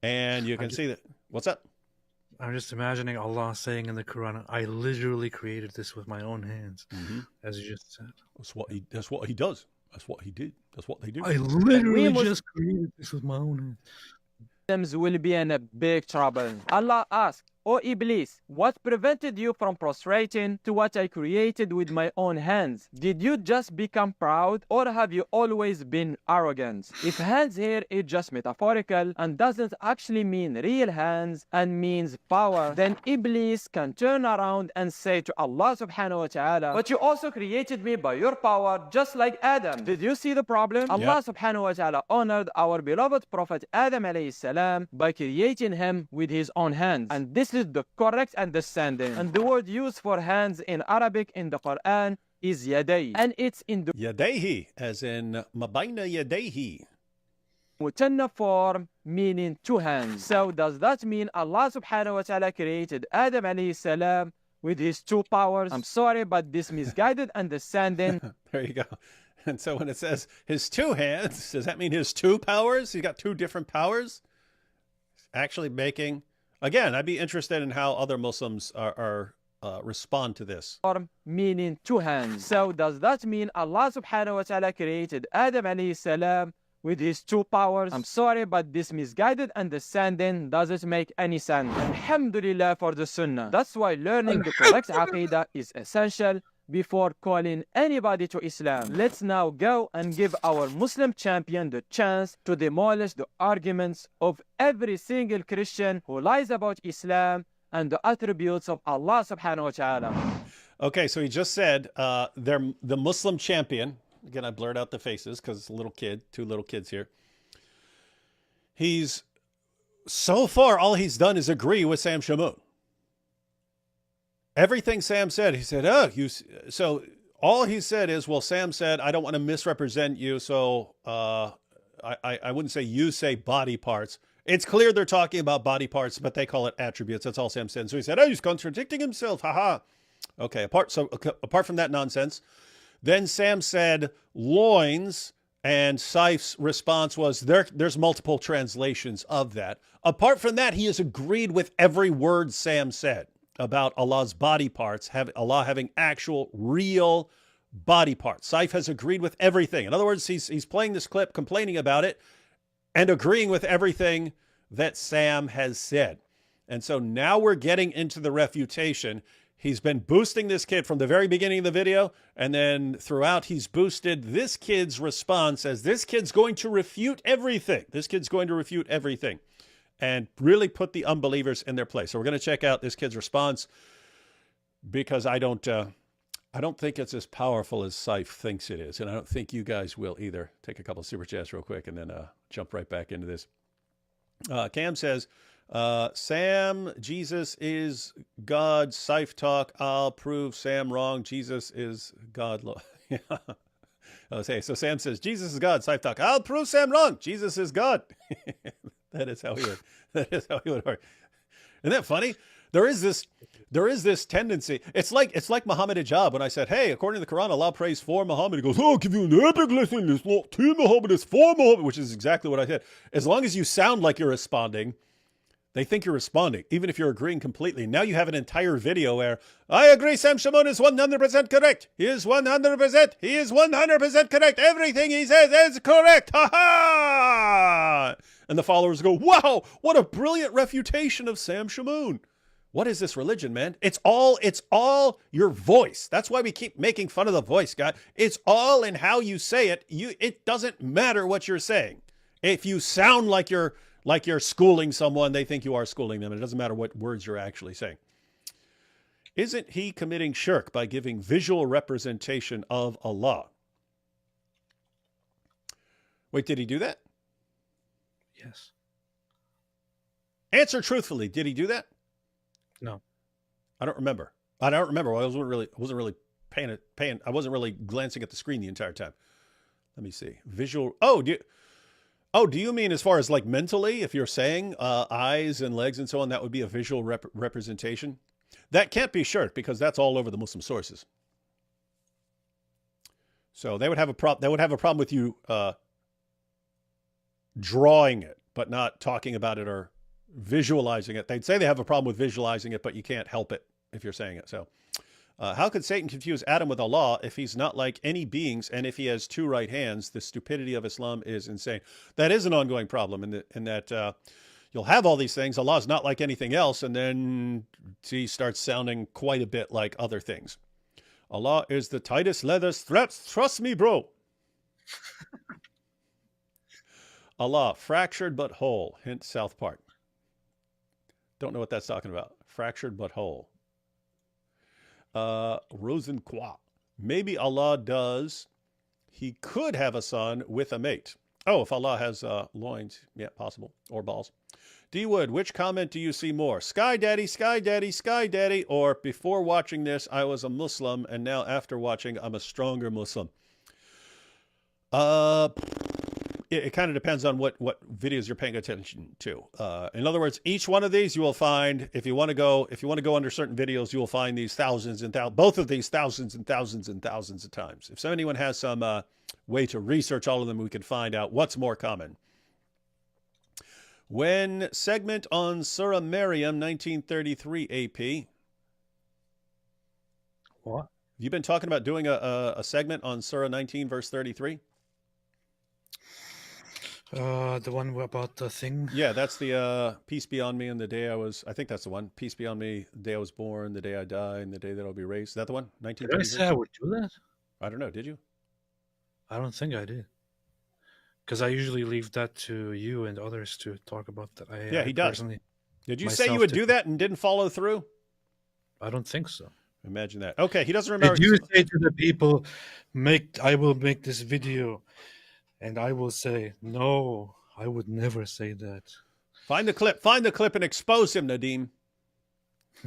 Speaker 4: and you can see that. What's up?
Speaker 5: I'm just imagining Allah saying in the Quran, "I literally created this with my own hands," as you just said.
Speaker 4: That's what he does. That's what he did. That's what they do.
Speaker 5: I literally just created this with my own hands.
Speaker 3: Muslims will be in a big trouble. Allah asked, "O Iblis, what prevented you from prostrating to what I created with my own hands? Did you just become proud, or have you always been arrogant?" If hands here is just metaphorical and doesn't actually mean real hands and means power, then Iblis can turn around and say to Allah subhanahu wa ta'ala, "But you also created me by your power, just like Adam." Did you see the problem? Allah subhanahu wa ta'ala honored our beloved Prophet Adam alayhi salam by creating him with his own hands. And this is the correct understanding. And the word used for hands in Arabic in the Quran is yaday. And it's in the
Speaker 4: Yadayhi, as in mabayna yadayhi.
Speaker 3: Mutanna form, meaning two hands. So does that mean Allah subhanahu wa ta'ala created Adam alayhi salam with his two powers. I'm sorry, but this misguided understanding.
Speaker 4: There you go. And so when it says his two hands, does that mean his two powers? He's got two different powers? Actually making... Again, I'd be interested in how other Muslims respond to this.
Speaker 3: Meaning two hands. So does that mean Allah subhanahu wa ta'ala created Adam alayhi salam with his two powers? I'm sorry, but this misguided understanding doesn't make any sense. Alhamdulillah for the Sunnah. That's why learning the correct Aqidah is essential before calling anybody to Islam. Let's now go and give our Muslim champion the chance to demolish the arguments of every single Christian who lies about Islam and the attributes of Allah subhanahu wa ta'ala.
Speaker 4: Okay, so he just said they're the Muslim champion. Again, I blurred out the faces because it's a little kid, two little kids here. So far, all he's done is agree with Sam Shamoun. Everything Sam said, he said, so all he said is, well, Sam said, I don't want to misrepresent you, so I wouldn't say you say body parts. It's clear they're talking about body parts, but they call it attributes. That's all Sam said. So he said, he's contradicting himself. Haha. Okay, apart from that nonsense, then Sam said loins, and Saif's response was there's multiple translations of that. Apart from that, he has agreed with every word Sam said about Allah's body parts, Allah having actual, real body parts. Saif has agreed with everything. In other words, he's playing this clip, complaining about it, and agreeing with everything that Sam has said. And so now we're getting into the refutation. He's been boosting this kid from the very beginning of the video, and then throughout he's boosted this kid's response as this kid's going to refute everything. This kid's going to refute everything and really put the unbelievers in their place. So we're going to check out this kid's response because I don't think it's as powerful as Saif thinks it is, and I don't think you guys will either. Take a couple of super chats real quick and then jump right back into this. Cam says, Sam, Jesus is God. Saif talk. I'll prove Sam wrong. Jesus is God. Yeah. Okay, so Sam says, Jesus is God. Saif talk. I'll prove Sam wrong. Jesus is God. That is how he would. That is how he would work. Isn't that funny? There is this tendency. It's like Muhammad Hijab when I said, hey, according to the Quran, Allah prays for Muhammad. He goes, I'll give you an epic lesson. It's not to Muhammad, it's for Muhammad, which is exactly what I said. As long as you sound like you're responding, they think you're responding, even if you're agreeing completely. Now you have an entire video where, I agree, Sam Shamoun is 100% correct. He is 100% correct. Everything he says is correct. Ha ha! And the followers go, wow, what a brilliant refutation of Sam Shamoun. What is this religion, man? It's all your voice. That's why we keep making fun of the voice, guy. It's all in how you say it. It doesn't matter what you're saying. If you sound like you're schooling someone, they think you are schooling them. And it doesn't matter what words you're actually saying. Isn't he committing shirk by giving visual representation of Allah? Wait, did he do that?
Speaker 5: Yes.
Speaker 4: Answer truthfully. Did he do that?
Speaker 5: No.
Speaker 4: I don't remember. I wasn't really paying. I wasn't really glancing at the screen the entire time. Let me see. Visual. Do you mean as far as like mentally, if you're saying eyes and legs and so on, that would be a visual representation? That can't be shirk because that's all over the Muslim sources. So they would have a problem with you drawing it, but not talking about it or visualizing it. They'd say they have a problem with visualizing it, but you can't help it if you're saying it. So how could Satan confuse Adam with Allah if he's not like any beings and if he has two right hands? The stupidity of Islam is insane. That is an ongoing problem in that you'll have all these things. Allah is not like anything else, and then he starts sounding quite a bit like other things. Allah is the tightest leather straps. Trust me, bro. Allah, fractured but whole. Hint South Park. Don't know what that's talking about. Fractured but whole. Rosenqua. Maybe Allah does. He could have a son with a mate. Oh, if Allah has loins. Yeah, possible. Or balls. D Wood, which comment do you see more? Sky Daddy, Sky Daddy, Sky Daddy, or before watching this, I was a Muslim, and now after watching, I'm a stronger Muslim. it kind of depends on what videos you're paying attention to. In other words, each one of these you will find, if you want to go under certain videos, you will find these thousands and both of these thousands and thousands and thousands of times. If anyone has some way to research all of them, we can find out what's more common. When segment on Surah Maryam, 1933 AP.
Speaker 5: What?
Speaker 4: You've been talking about doing a segment on Surah 19, verse 33?
Speaker 5: The one about the thing?
Speaker 4: Yeah, that's the peace be on me and the day I think that's the one. Peace be on me, the day I was born, the day I die, and the day that I'll be raised. Is that the one? 1933?
Speaker 5: Did I say I would do that?
Speaker 4: I don't know. Did you?
Speaker 5: I don't think I did. Because I usually leave that to you and others to talk about that.
Speaker 4: Yeah, he does. Did you say you would do that and didn't follow through?
Speaker 5: I don't think so.
Speaker 4: Imagine that. Okay, he doesn't remember.
Speaker 5: Did you say to the people, I will make this video, and I will say, no, I would never say that.
Speaker 4: Find the clip and expose him, Nadim.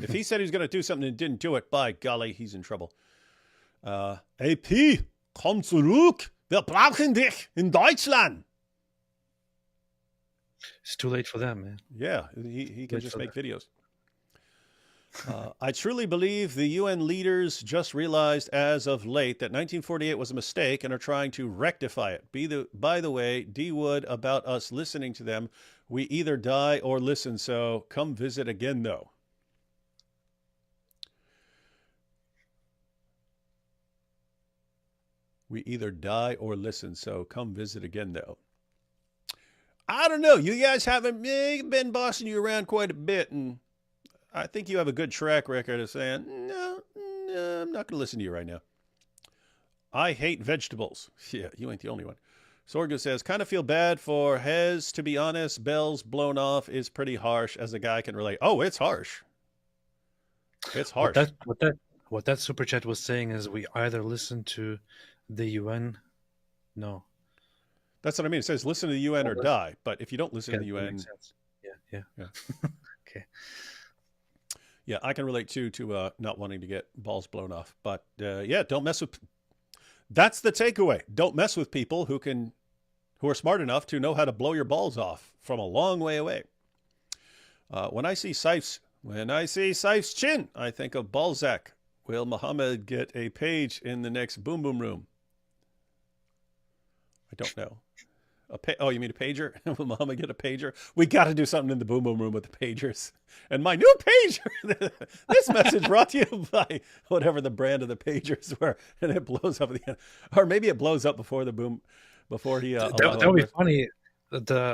Speaker 4: If he said he was going to do something and didn't do it, by golly, he's in trouble. AP, komm zurück. Wir brauchen dich in Deutschland.
Speaker 5: It's too late for them, man.
Speaker 4: Yeah, he can just make videos. I truly believe the UN leaders just realized as of late that 1948 was a mistake and are trying to rectify it. By the way, D. Wood, about us listening to them, we either die or listen, so come visit again, though. We either die or listen, so come visit again, though. I don't know. You guys haven't been bossing you around quite a bit, and I think you have a good track record of saying, no, I'm not going to listen to you right now. I hate vegetables. Yeah, you ain't the only one. Sorgo says, kind of feel bad for Hez, to be honest. Bells blown off is pretty harsh, as a guy can relate. Oh, it's harsh. It's harsh.
Speaker 5: What that super chat was saying is we either listen to the UN. No.
Speaker 4: That's what I mean. It says listen to the UN or die. But if you don't listen to the UN.
Speaker 5: Yeah. Okay.
Speaker 4: Yeah, I can relate too to not wanting to get balls blown off. But yeah, don't mess with. That's the takeaway. Don't mess with people who are smart enough to know how to blow your balls off from a long way away. When I see Saif's chin, I think of Balzac. Will Muhammad get a page in the next Boom Boom Room? I don't know. Oh, you mean a pager? Will Muhammad get a pager? We got to do something in the Boom Boom Room with the pagers. And my new pager. This message brought to you by whatever the brand of the pagers were, and it blows up at the end, or maybe it blows up before he.
Speaker 5: That would be funny.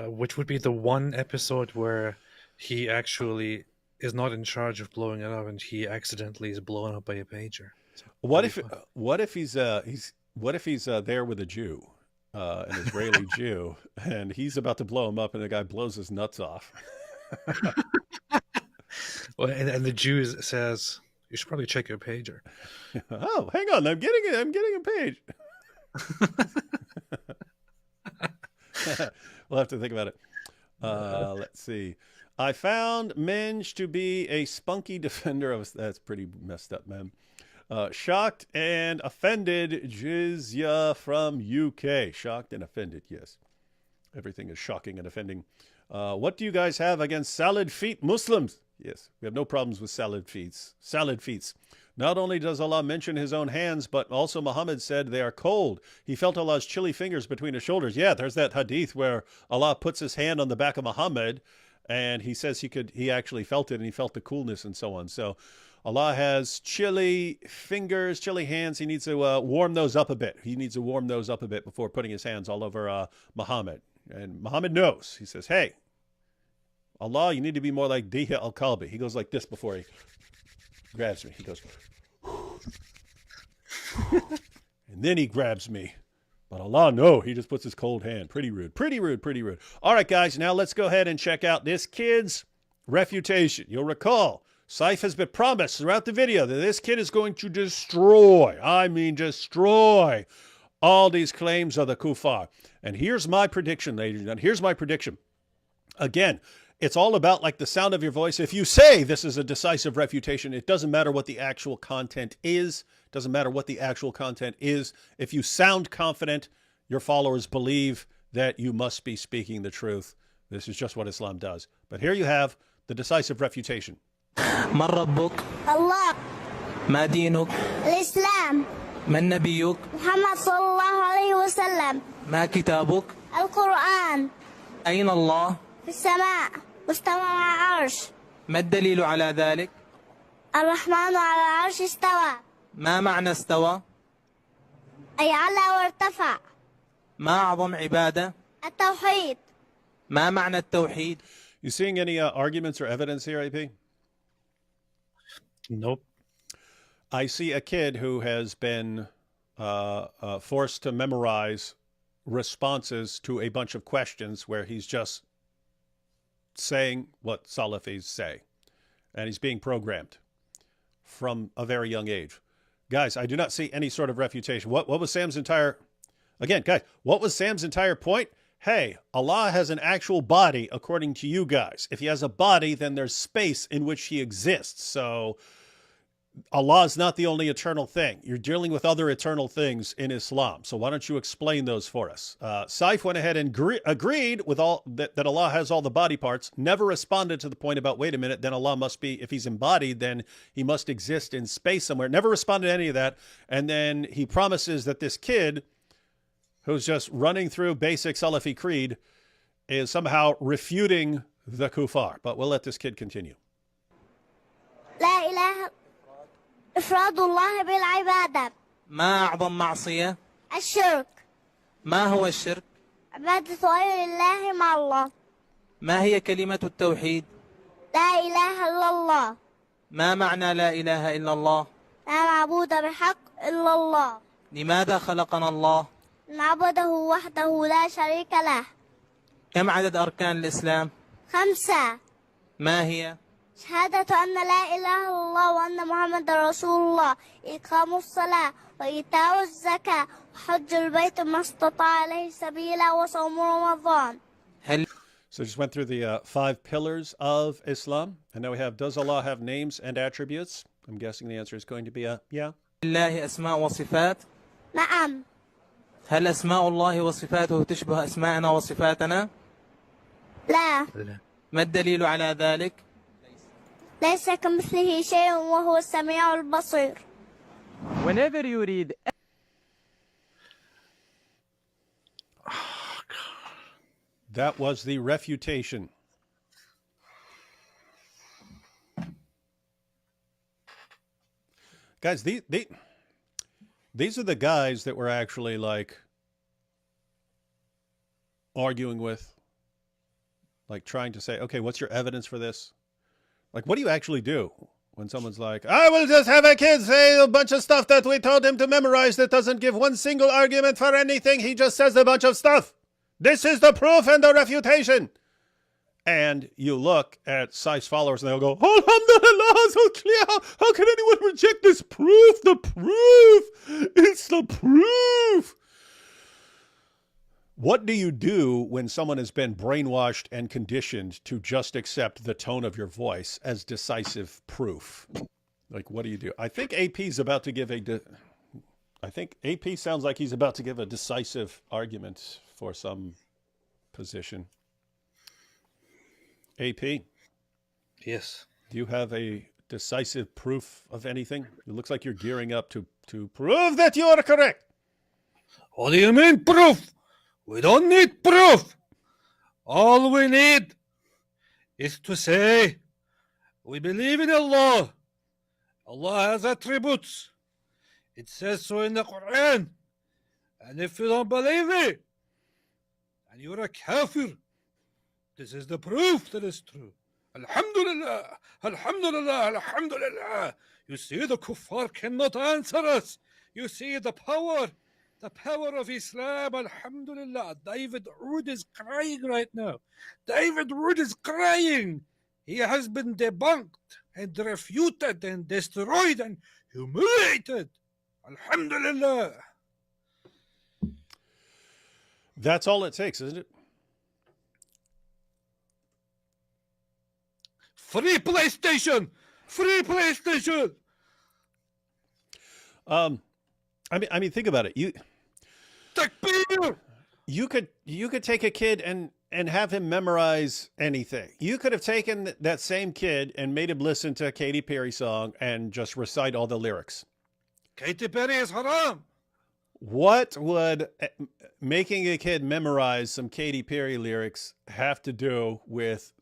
Speaker 5: Which would be the one episode where he actually is not in charge of blowing it up, and he accidentally is blown up by a pager. So what if he's there with a Jew? An Israeli Jew, and he's about to blow him up, and the guy blows his nuts off. Well, and the Jew says, "You should probably check your pager."
Speaker 4: Oh, hang on, I'm getting a page. We'll have to think about it. Let's see. I found Minge to be a spunky defender of. That's pretty messed up, man. Shocked and offended, Jizya from UK. Shocked and offended, yes. Everything is shocking and offending. What do you guys have against salad feet Muslims? Yes, we have no problems with salad feet. Salad feet. Not only does Allah mention his own hands, but also Muhammad said they are cold. He felt Allah's chilly fingers between his shoulders. Yeah, there's that hadith where Allah puts his hand on the back of Muhammad, and he says he actually felt it, and he felt the coolness and so on. So Allah has chilly fingers, chilly hands. He needs to warm those up a bit. He needs to warm those up a bit before putting his hands all over Muhammad. And Muhammad knows. He says, hey, Allah, you need to be more like Diha al-Kalbi. He goes like this before he grabs me. He goes, and then he grabs me. But Allah, no, he just puts his cold hand. Pretty rude, pretty rude, pretty rude. All right, guys, now let's go ahead and check out this kid's refutation. You'll recall, Saif has been promised throughout the video that this kid is going to destroy, all these claims of the kuffar. And here's my prediction, ladies and gentlemen. Here's my prediction. Again, it's all about like the sound of your voice. If you say this is a decisive refutation, it doesn't matter what the actual content is. It doesn't matter what the actual content is. If you sound confident, your followers believe that you must be speaking the truth. This is just what Islam does. But here you have the decisive refutation.
Speaker 8: من ربك؟
Speaker 9: الله.
Speaker 8: ما دينك؟
Speaker 9: الإسلام.
Speaker 8: من نبيك؟
Speaker 9: محمد صلى الله عليه وسلم.
Speaker 8: ما كتابك؟
Speaker 9: القرآن.
Speaker 8: أين الله؟
Speaker 9: في السماء مستوى على العرش.
Speaker 8: ما الدليل على ذلك؟
Speaker 9: الرحمن على العرش استوى.
Speaker 8: ما معنى استوى؟
Speaker 9: أي علا وارتفع.
Speaker 8: ما أعظم عبادة؟
Speaker 9: التوحيد.
Speaker 8: ما معنى التوحيد؟
Speaker 4: You seeing any arguments or evidence here, AP?
Speaker 5: Nope.
Speaker 4: I see a kid who has been forced to memorize responses to a bunch of questions where he's just saying what Salafis say. And he's being programmed from a very young age. Guys, I do not see any sort of refutation. What was Sam's entire... Again, guys, what was Sam's entire point? Hey, Allah has an actual body according to you guys. If he has a body, then there's space in which he exists. So Allah is not the only eternal thing. You're dealing with other eternal things in Islam. So why don't you explain those for us? Saif went ahead and agreed with all that Allah has all the body parts, never responded to the point about, wait a minute, then Allah must be, if he's embodied, then he must exist in space somewhere. Never responded to any of that. And then he promises that this kid who's just running through basic Salafi creed is somehow refuting the kuffar. But we'll let this kid continue.
Speaker 9: لا إله إفراد الله بالعبادة.
Speaker 8: ما أعظم معصية؟
Speaker 9: الشرك.
Speaker 8: ما هو الشرك؟
Speaker 9: عبادة غير الله مع الله.
Speaker 8: ما هي كلمة التوحيد؟
Speaker 9: لا إله إلا الله.
Speaker 8: ما معنى لا إله إلا الله؟
Speaker 9: لا معبود بحق إلا الله.
Speaker 8: لماذا خلقنا الله؟
Speaker 9: نعبده وحده لا شريك له.
Speaker 8: كم عدد أركان الإسلام؟
Speaker 9: 5.
Speaker 8: ما هي؟
Speaker 9: شهادة أن لا إله إلا الله وأن محمد رسول الله، إقام الصلاة وإيتاء الزكاة وحج البيت ما استطاع إليه سبيلا وصوم رمضان.
Speaker 4: So just went through the 5 pillars of Islam. And now we have, does Allah have names and attributes? I'm guessing the answer is going to be a yeah.
Speaker 8: لله أسماء وصفات؟
Speaker 9: نعم.
Speaker 8: هل أسماء الله وصفاته تشبه أسماءنا وصفاتنا؟
Speaker 9: لا.
Speaker 8: ما الدليل على ذلك؟
Speaker 9: ليس كمثله شيء وهو السميع البصير.
Speaker 3: Whenever you read
Speaker 4: That was the refutation. Guys, these are the guys that we're actually like arguing with, like trying to say, okay, what's your evidence for this? Like, what do you actually do when someone's like, I will just have a kid say a bunch of stuff that we told him to memorize that doesn't give one single argument for anything. He just says a bunch of stuff. This is the proof and the refutation. And you look at Saif's followers and they'll go, Alhamdulillah, so clear. How can anyone reject this proof? The proof. It's the proof. What do you do when someone has been brainwashed and conditioned to just accept the tone of your voice as decisive proof? Like, what do you do? I think AP's about to give I think AP sounds like he's about to give a decisive argument for some position. AP?
Speaker 5: Yes.
Speaker 4: Do you have a decisive proof of anything? It looks like you're gearing up to prove that you are correct.
Speaker 5: What do you mean, proof? We don't need proof. All we need is to say we believe in Allah. Allah has attributes. It says so in the Quran. And if you don't believe it, and you're a kafir, this is the proof that is true. Alhamdulillah, Alhamdulillah, Alhamdulillah. You see, the kuffar cannot answer us. You see the power of Islam, Alhamdulillah. David Wood is crying right now. David Wood is crying. He has been debunked and refuted and destroyed and humiliated. Alhamdulillah.
Speaker 4: That's all it takes, isn't it?
Speaker 5: Free PlayStation! Free PlayStation!
Speaker 4: I mean, think about it.
Speaker 5: Takbir!
Speaker 4: you could take a kid and have him memorize anything. You could have taken that same kid and made him listen to a Katy Perry song and just recite all the lyrics.
Speaker 5: Katy Perry is haram.
Speaker 4: What would making a kid memorize some Katy Perry lyrics have to do with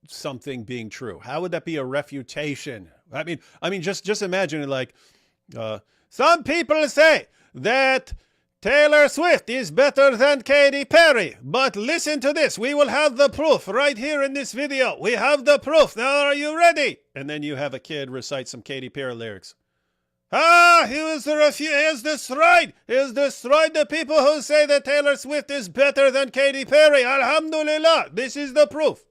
Speaker 4: something being true? How would that be a refutation? I mean, just imagine it like, some people say that Taylor Swift is better than Katy Perry, but listen to this. We will have the proof right here in this video. We have the proof. Now, are you ready? And then you have a kid recite some Katy Perry lyrics. Here's this right. Here's this right. The people who say that Taylor Swift is better than Katy Perry. Alhamdulillah. This is the proof.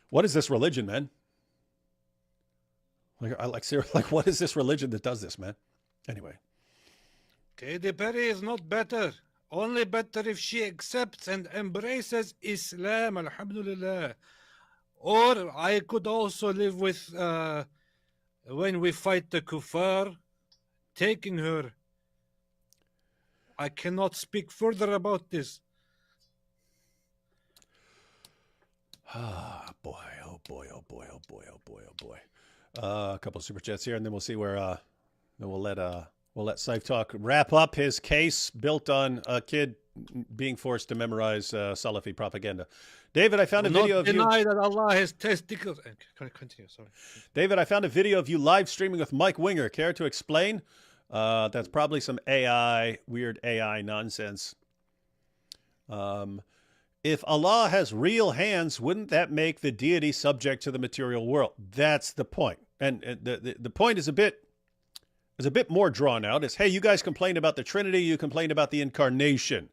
Speaker 4: What is this religion, man? Like, what is this religion that does this, man? Anyway.
Speaker 5: Katy Perry is not better. Only better if she accepts and embraces Islam. Alhamdulillah. Or I could also live with... when we fight the kuffar, taking her. I cannot speak further about this.
Speaker 4: Ah, boy, oh boy, oh boy, oh boy, oh boy, oh boy. A couple of super chats here, and then we'll see where. Then we'll let Saif Talk wrap up his case built on a kid being forced to memorize Salafi propaganda. David, I found a video of you.
Speaker 5: Deny that Allah has testicles. Continue. Sorry.
Speaker 4: David, I found a video of you live streaming with Mike Winger. Care to explain? That's probably some weird AI nonsense. If Allah has real hands, wouldn't that make the deity subject to the material world? That's the point. And the point is a bit more drawn out. Is, hey, you guys complain about the Trinity, you complain about the incarnation.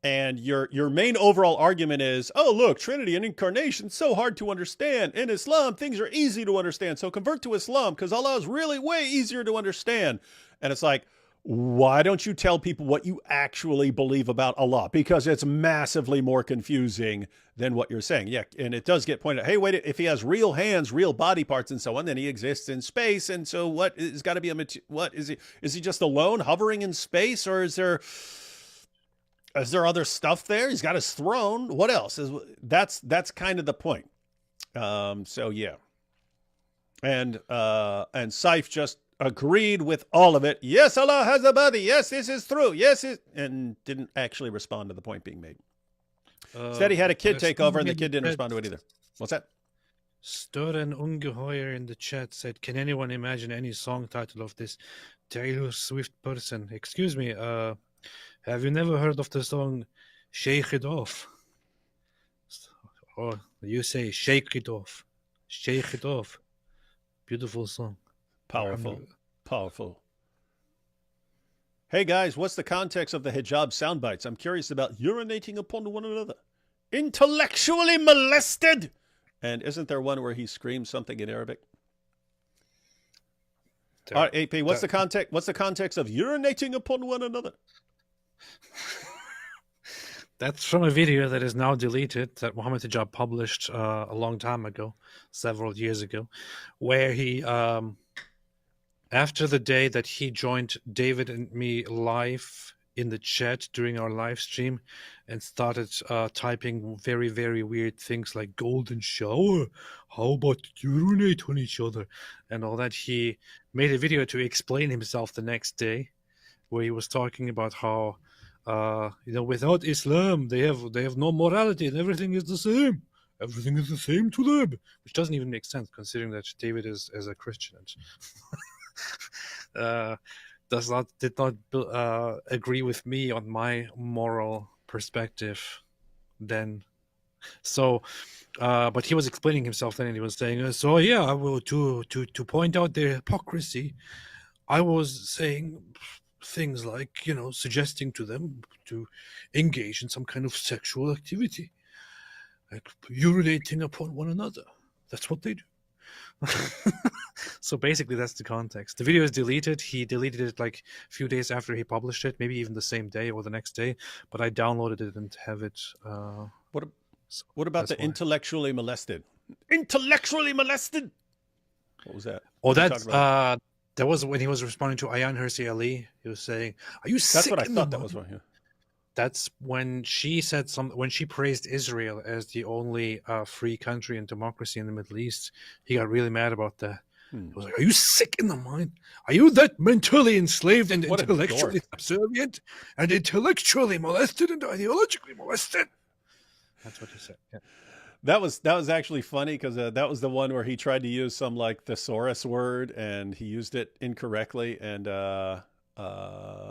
Speaker 4: And your main overall argument is, oh, look, Trinity and incarnation, so hard to understand. In Islam, things are easy to understand. So convert to Islam because Allah is really way easier to understand. And it's like, why don't you tell people what you actually believe about Allah? Because it's massively more confusing than what you're saying. Yeah, and it does get pointed out, hey, wait, if he has real hands, real body parts and so on, then he exists in space. And so what is got to be what is he? Is he just alone hovering in space, or is there other stuff there? He's got his throne. What else? That's kind of the point. So yeah. And Saif just agreed with all of it. Yes, Allah has a body. Yes, this is true. Yes, and didn't actually respond to the point being made. Instead, he had a kid take over, and the kid didn't respond to it either. What's that?
Speaker 5: Stören Ungeheuer in the chat said, can anyone imagine any song title of this Taylor Swift person? Excuse me, have you never heard of the song Shake It Off? Or you say Shake It Off. Shake It Off. Beautiful song.
Speaker 4: Powerful. Hey guys, what's the context of the hijab sound bites? I'm curious about urinating upon one another. Intellectually molested! And isn't there one where he screams something in Arabic? All right, AP, what's the context? What's the context of urinating upon one another?
Speaker 5: That's from a video that is now deleted that Muhammad Hijab published a long time ago, several years ago, where he, after the day that he joined David and me live in the chat during our live stream and started typing very, very weird things like golden shower, how about urinate on each other, and all that, he made a video to explain himself the next day, where he was talking about how without Islam they have no morality and everything is the same. Everything is the same to them, which doesn't even make sense considering that David is a Christian and did not agree with me on my moral perspective then. So, but he was explaining himself then, and he was saying, "So yeah, I will to point out their hypocrisy. I was saying things like, suggesting to them to engage in some kind of sexual activity, like urinating upon one another. That's what they do." So basically that's the context. The video is deleted. He deleted it like a few days after he published it, maybe even the same day or the next day, but I downloaded it and have it.
Speaker 4: What about the intellectually molested? Intellectually molested? What was that?
Speaker 5: Oh, that was when he was responding to Ayan Hirsi Ali. He was saying, "Are you sick?"
Speaker 4: That's what I thought that was one. Yeah.
Speaker 5: That's when she said when she praised Israel as the only free country and democracy in the Middle East. He got really mad about that. He was like, "Are you sick in the mind? Are you that mentally enslaved and intellectually subservient and intellectually molested and ideologically molested?" That's what he said. Yeah.
Speaker 4: That was actually funny because that was the one where he tried to use some like thesaurus word and he used it incorrectly, and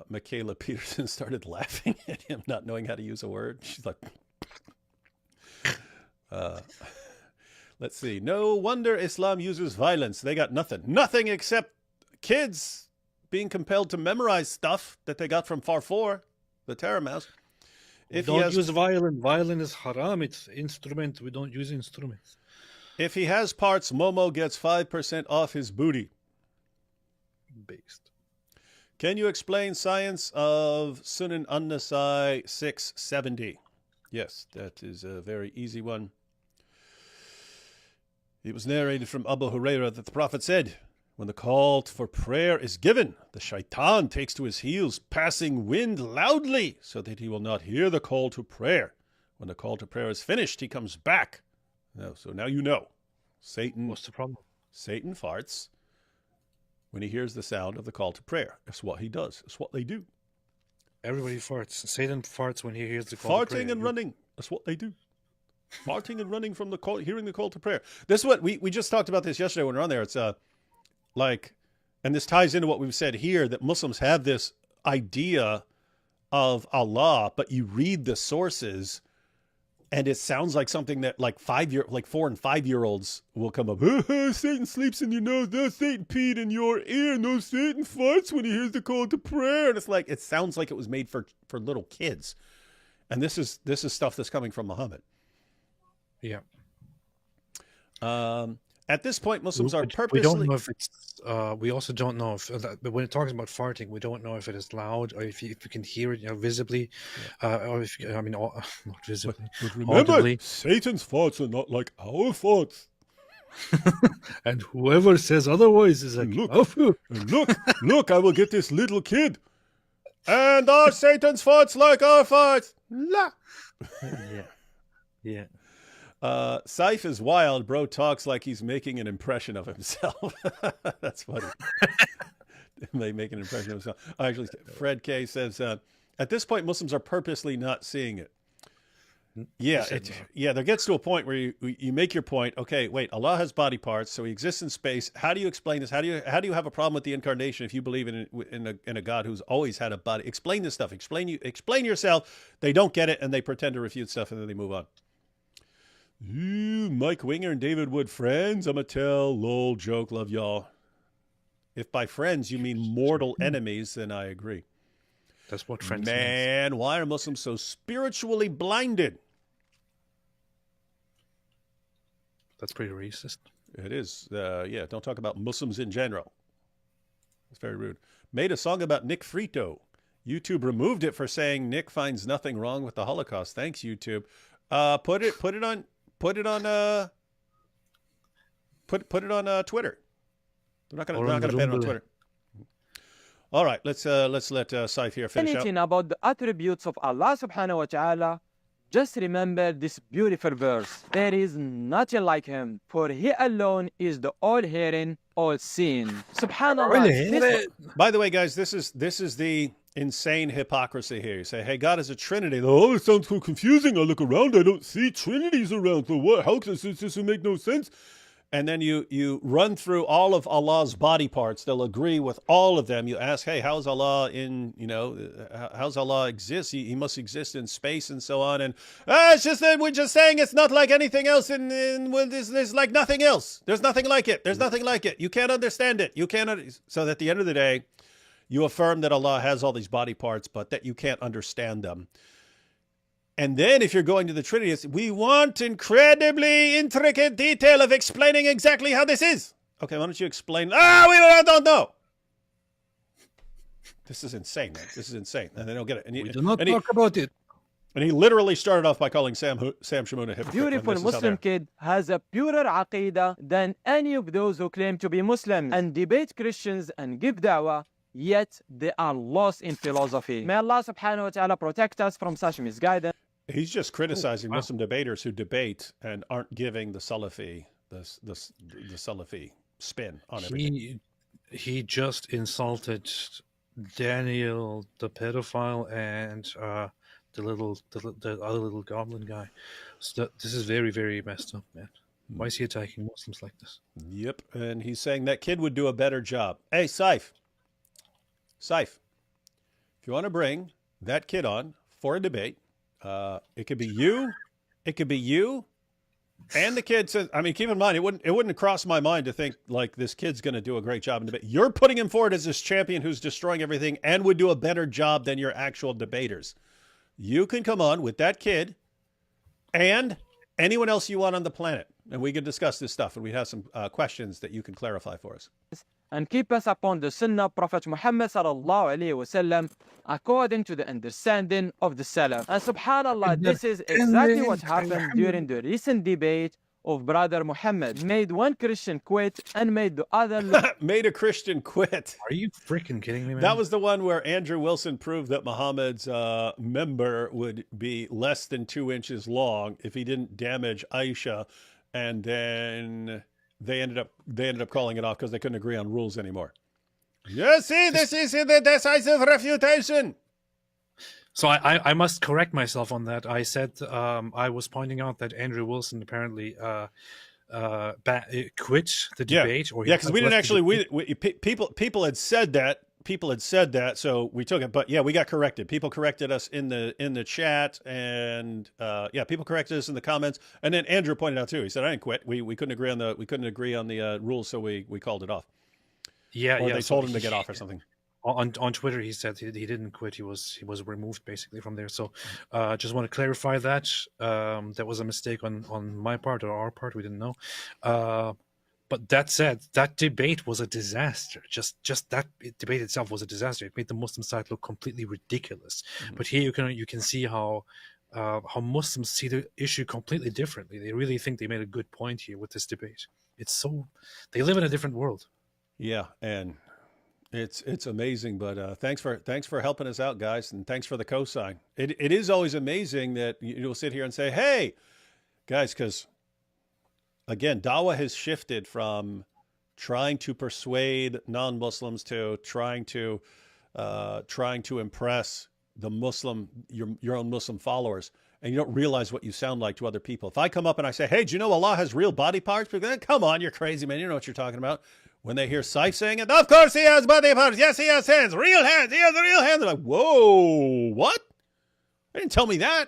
Speaker 4: Michaela Peterson started laughing at him not knowing how to use a word. She's like, let's see. No wonder Islam uses violence. They got nothing except kids being compelled to memorize stuff that they got from Farfor, the terror mouse.
Speaker 5: If don't use violence. Violence is haram. It's instrument. We don't use instruments.
Speaker 4: If he has parts, Momo gets 5% off his booty.
Speaker 5: Based.
Speaker 4: Can you explain science of Sunan An-Nasai 670? Yes, that is a very easy one. It was narrated from Abu Hurairah that the Prophet said, when the call for prayer is given, the shaitan takes to his heels, passing wind loudly, so that he will not hear the call to prayer. When the call to prayer is finished, he comes back. So now you know. Satan.
Speaker 5: What's the problem?
Speaker 4: Satan farts when he hears the sound of the call to prayer. That's what he does. That's what they do.
Speaker 5: Everybody farts. Satan farts when he hears the call to prayer.
Speaker 4: Farting and running. That's what they do. Farting and running from the call, hearing the call to prayer. This is what we just talked about this yesterday when we were on there. It's like, and this ties into what we've said here, that Muslims have this idea of Allah, but you read the sources and it sounds like something that like 4 and 5 year olds will come up. Satan sleeps in your nose. No, Satan peed in your ear. No, Satan farts when he hears the call to prayer. And it's like, it sounds like it was made for little kids. And this is stuff that's coming from Muhammad.
Speaker 5: Yeah.
Speaker 4: At this point, Muslims are purposely...
Speaker 5: We don't know if it's... we also don't know if... but when it talks about farting, we don't know if it is loud or if you can hear it, visibly. Yeah. Or if... I mean, not visibly.
Speaker 4: But remember, audibly. Satan's farts are not like our farts.
Speaker 5: And whoever says otherwise is like...
Speaker 4: Look, I will get this little kid. And our Satan's farts like our farts. La.
Speaker 5: Yeah.
Speaker 4: Saif is wild. Bro talks like he's making an impression of himself. That's funny. They make an impression of himself. Actually, Fred K says, at this point, Muslims are purposely not seeing it. Yeah, there gets to a point where you make your point. Okay, wait, Allah has body parts, so he exists in space. How do you explain this? How do you have a problem with the incarnation if you believe in a God who's always had a body? Explain this stuff. Explain yourself. They don't get it, and they pretend to refute stuff, and then they move on. Mike Winger and David Wood friends. I'm a tell, lol, joke, love y'all. If by friends you mean mortal enemies, then I agree.
Speaker 5: That's what friends
Speaker 4: means. Why are Muslims so spiritually blinded?
Speaker 5: That's pretty racist.
Speaker 4: It is. Yeah, don't talk about Muslims in general. It's very rude. Made a song about Nick Frito. YouTube removed it for saying Nick finds nothing wrong with the Holocaust. Thanks, YouTube. Put it on Twitter. They're not going to ban it on Twitter. All right, let's let Saif here finish
Speaker 3: anything about the attributes of Allah subhanahu wa ta'ala, just remember this beautiful verse. There is nothing like him, for he alone is the all-hearing, all-seeing. Subhanallah.
Speaker 4: By the way, guys, this is the insane hypocrisy here. You say, hey, God is a Trinity. Oh, it sounds so confusing. I look around, I don't see Trinities around. So what? How does this make no sense? And then you run through all of Allah's body parts. They'll agree with all of them. You ask, hey, how's Allah how's Allah exist? He must exist in space and so on. And it's just that we're just saying it's not like anything else. There's like nothing else. There's nothing like it. There's nothing like it. You can't understand it. You cannot. So at the end of the day, you affirm that Allah has all these body parts, but that you can't understand them. And then if you're going to the Trinity, it's, we want incredibly intricate detail of explaining exactly how this is. Okay, why don't you explain? We don't know. This is insane, man. This is insane. And they don't get it.
Speaker 5: We do not talk about it.
Speaker 4: And he literally started off by calling Sam Shamoun a hypocrite.
Speaker 3: Beautiful Muslim kid has a purer aqidah than any of those who claim to be Muslims and debate Christians and give da'wah. yet they are lost in philosophy. May Allah subhanahu wa ta'ala protect us from such misguidance.
Speaker 4: He's just criticizing Muslim debaters who debate and aren't giving the Salafi the Salafi spin on everything.
Speaker 5: He just insulted Daniel, the pedophile, and the other little goblin guy. So this is very, very messed up, man. Why is he attacking Muslims like this?
Speaker 4: Yep, and he's saying that kid would do a better job. Hey, Saif, if you want to bring that kid on for a debate, it could be you, and the kid says, I mean, keep in mind, it wouldn't cross my mind to think like this kid's going to do a great job in debate. You're putting him forward as this champion who's destroying everything and would do a better job than your actual debaters. You can come on with that kid and anyone else you want on the planet, and we can discuss this stuff, and we have some questions that you can clarify for us.
Speaker 3: And keep us upon the Sunnah of Prophet Muhammad sallallahu alaihi wasallam according to the understanding of the Salaf. And subhanallah, this is exactly what happened during the recent debate of Brother Muhammad. Made one Christian quit and made the other
Speaker 4: made a Christian quit.
Speaker 5: Are you freaking kidding me, man?
Speaker 4: That was the one where Andrew Wilson proved that Muhammad's member would be less than 2 inches long if he didn't damage Aisha, and then they ended up calling it off because they couldn't agree on rules anymore. You see, this is the decisive refutation.
Speaker 5: So I must correct myself on that. I said I was pointing out that Andrew Wilson apparently quit the debate.
Speaker 4: Yeah, because we didn't actually. People had said that. People had said that, so we took it. But yeah, we got corrected. People corrected us in the chat, and people corrected us in the comments. And then Andrew pointed out too. He said, "I didn't quit. We couldn't agree on the rules, so we called it off."
Speaker 5: Yeah,
Speaker 4: or they told him to get off or something.
Speaker 5: On Twitter, he said he didn't quit. He was removed basically from there. So, just want to clarify that that was a mistake on my part or our part. We didn't know. But that said, that debate was a disaster. Just that debate itself was a disaster. It made the Muslim side look completely ridiculous. Mm-hmm. But here you can see how Muslims see the issue completely differently. They really think they made a good point here with this debate. They live in a different world.
Speaker 4: Yeah, and it's amazing. But thanks for helping us out, guys, and thanks for the cosign. It is always amazing that you'll sit here and say, "Hey, guys," because again, dawah has shifted from trying to persuade non-Muslims to trying to impress the your own Muslim followers, and you don't realize what you sound like to other people. If I come up and I say, "Hey, do you know Allah has real body parts?" People go, "Come on, you're crazy, man. You know what you're talking about." When they hear Saif saying it, "Of course he has body parts. Yes, he has hands, real hands. He has a real hand." They're like, "Whoa, what? They didn't tell me that.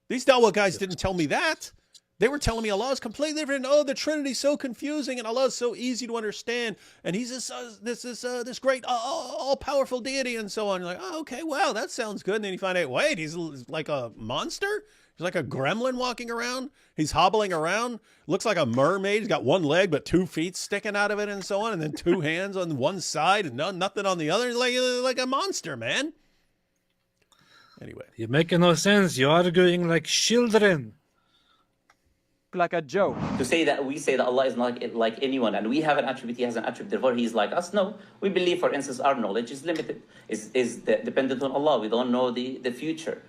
Speaker 4: These dawah guys didn't tell me that. They were telling me Allah is completely different. Oh, the Trinity's so confusing, and Allah is so easy to understand, and He's this great all-powerful deity, and so on." You're like, "Oh, okay, wow, that sounds good." And then you find out, wait, He's like a monster. He's like a gremlin walking around. He's hobbling around. Looks like a mermaid. He's got one leg but 2 feet sticking out of it, and so on, and then 2 hands on one side and nothing on the other. Like a monster, man. Anyway,
Speaker 5: you're making no sense. You're arguing like children.
Speaker 3: Like a joke.
Speaker 10: To say that we say that Allah is not like anyone and we have an attribute, He has an attribute, therefore He is like us. No, we believe, for instance, our knowledge is limited, is dependent on Allah. We don't know the future.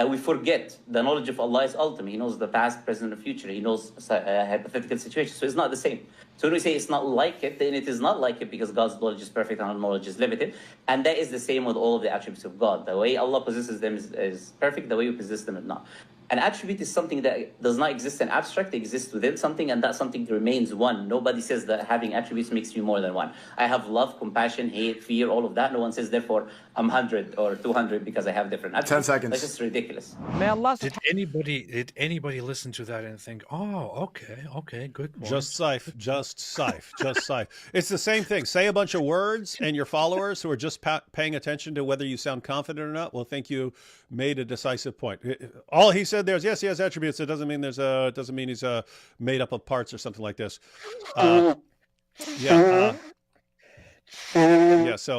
Speaker 10: We forget the knowledge of Allah is ultimate. He knows the past, present, and future. He knows hypothetical situations. So it's not the same. So when we say it's not like it, then it is not like it because God's knowledge is perfect and our knowledge is limited. And that is the same with all of the attributes of God. The way Allah possesses them is perfect. The way we possess them is not. An attribute is something that does not exist in abstract, it exists within something, and that something remains one. Nobody says that having attributes makes you more than one. I have love, compassion, hate, fear, all of that. No one says, therefore, I'm 100 or 200 because I have different attributes.
Speaker 11: 10 seconds.
Speaker 10: That's just ridiculous.
Speaker 3: May Allah
Speaker 5: Did anybody listen to that and think, "Oh, okay, good point."
Speaker 4: Just Saif. It's the same thing. Say a bunch of words, and your followers who are just paying attention to whether you sound confident or not will think you made a decisive point. All he said there is, yes, he has attributes. It doesn't mean he's made up of parts or something like this. So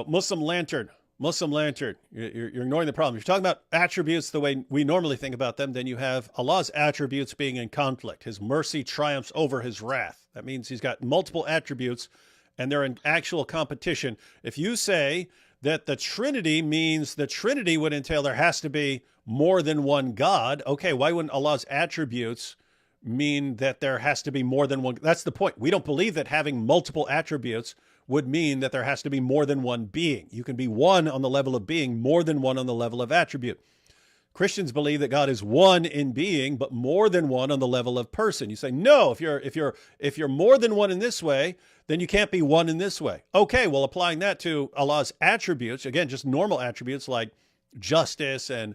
Speaker 4: Muslim Lantern, you're ignoring the problem. If you're talking about attributes the way we normally think about them, then you have Allah's attributes being in conflict. His mercy triumphs over His wrath. That means He's got multiple attributes, and they're in actual competition. If you say that the Trinity means the Trinity would entail there has to be more than one God. Okay, why wouldn't Allah's attributes mean that there has to be more than one? That's the point. We don't believe that having multiple attributes would mean that there has to be more than one being. You can be one on the level of being, more than one on the level of attribute. Christians believe that God is one in being, but more than one on the level of person. You say, no, if you're more than one in this way, then you can't be one in this way. Okay, well, applying that to Allah's attributes, again, just normal attributes like justice and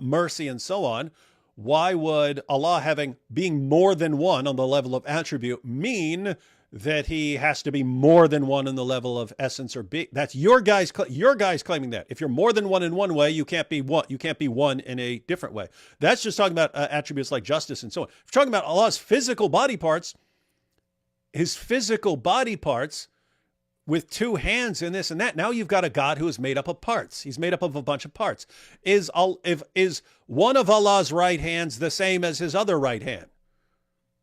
Speaker 4: mercy and so on, why would Allah being more than one on the level of attribute mean that he has to be more than one on the level of essence or being? That's your guys claiming that. If you're more than one in one way, you can't be one. You can't be one in a different way. That's just talking about attributes like justice and so on. If you're talking about Allah's physical body parts, his physical body parts with two hands and this and that, now you've got a God who is made up of parts. He's made up of a bunch of parts. Is one of Allah's right hands the same as his other right hand?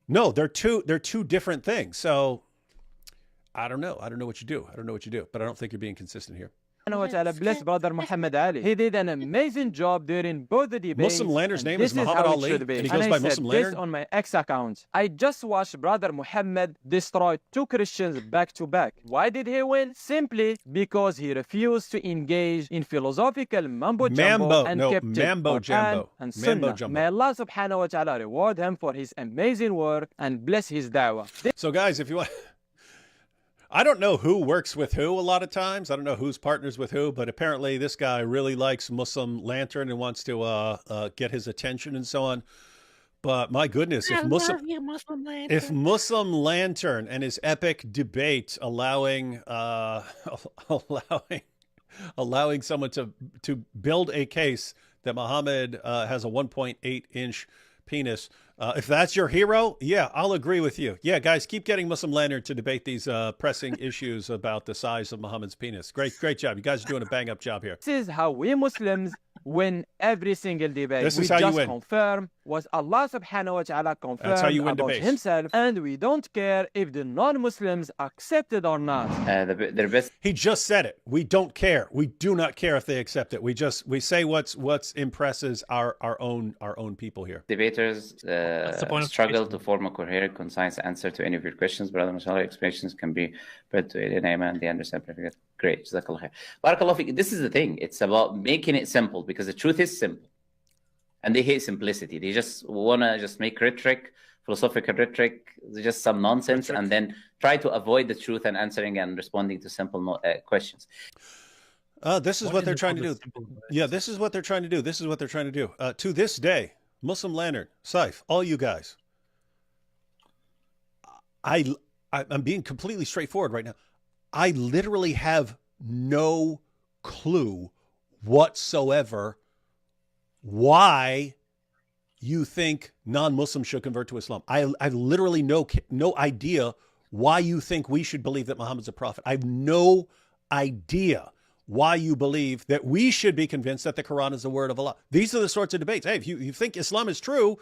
Speaker 4: No, they're two different things. So I don't know. I don't know what you do. But I don't think you're being consistent here.
Speaker 3: Bless Brother Muhammad Ali. He did an amazing job during both the debates.
Speaker 4: Muslim Lanter's name is Muhammad Ali, and he goes by Muslim Lantern.
Speaker 3: This on my X account. I just watched Brother Muhammad destroy 2 Christians back to back. Why did he win? Simply because he refused to engage in philosophical mambo jumbo and kept
Speaker 4: mambo jumbo
Speaker 3: and sunnah. May Allah subhanahu wa ta'ala reward him for his amazing work and bless his da'wah.
Speaker 4: So guys, if you want, I don't know who works with who a lot of times. I don't know who's partners with who, but apparently this guy really likes Muslim Lantern and wants to get his attention and so on. But my goodness, if Muslim Lantern and his epic debate allowing someone to build a case that Muhammad has a 1.8-inch penis. If that's your hero, yeah, I'll agree with you. Yeah, guys, keep getting Muslim Lantern to debate these pressing issues about the size of Muhammad's penis. Great job. You guys are doing a bang-up job here.
Speaker 3: This is how we Muslims win every single debate.
Speaker 4: This is how you win.
Speaker 3: Confirm what Allah subhanahu wa ta'ala confirmed about
Speaker 4: debates.
Speaker 3: himself, and we don't care if the non-Muslims accept it or not.
Speaker 4: He just said it. We don't care. We do not care if they accept it. We say what's impresses our own people here.
Speaker 10: Debaters struggle to form a coherent, concise answer to any of your questions. Brother Mashallah, explanations can be put to it in Ayman. They understand perfectly. Great. Jazakallah khair. Barakallah fiqh. This is the thing. It's about making it simple, because the truth is simple. And they hate simplicity. They just want to make rhetoric, philosophical rhetoric, just some nonsense, and then try to avoid the truth and answering and responding to simple questions.
Speaker 4: This is what they're trying to do. Yeah, this is what they're trying to do. To this day, Muslim Lantern, Saif, all you guys, I'm being completely straightforward right now. I literally have no clue whatsoever why you think non-Muslims should convert to Islam. I literally no idea why you think we should believe that Muhammad's a prophet. I have no idea why you believe that we should be convinced that the Quran is the word of Allah. These are the sorts of debates. Hey, if you think Islam is true,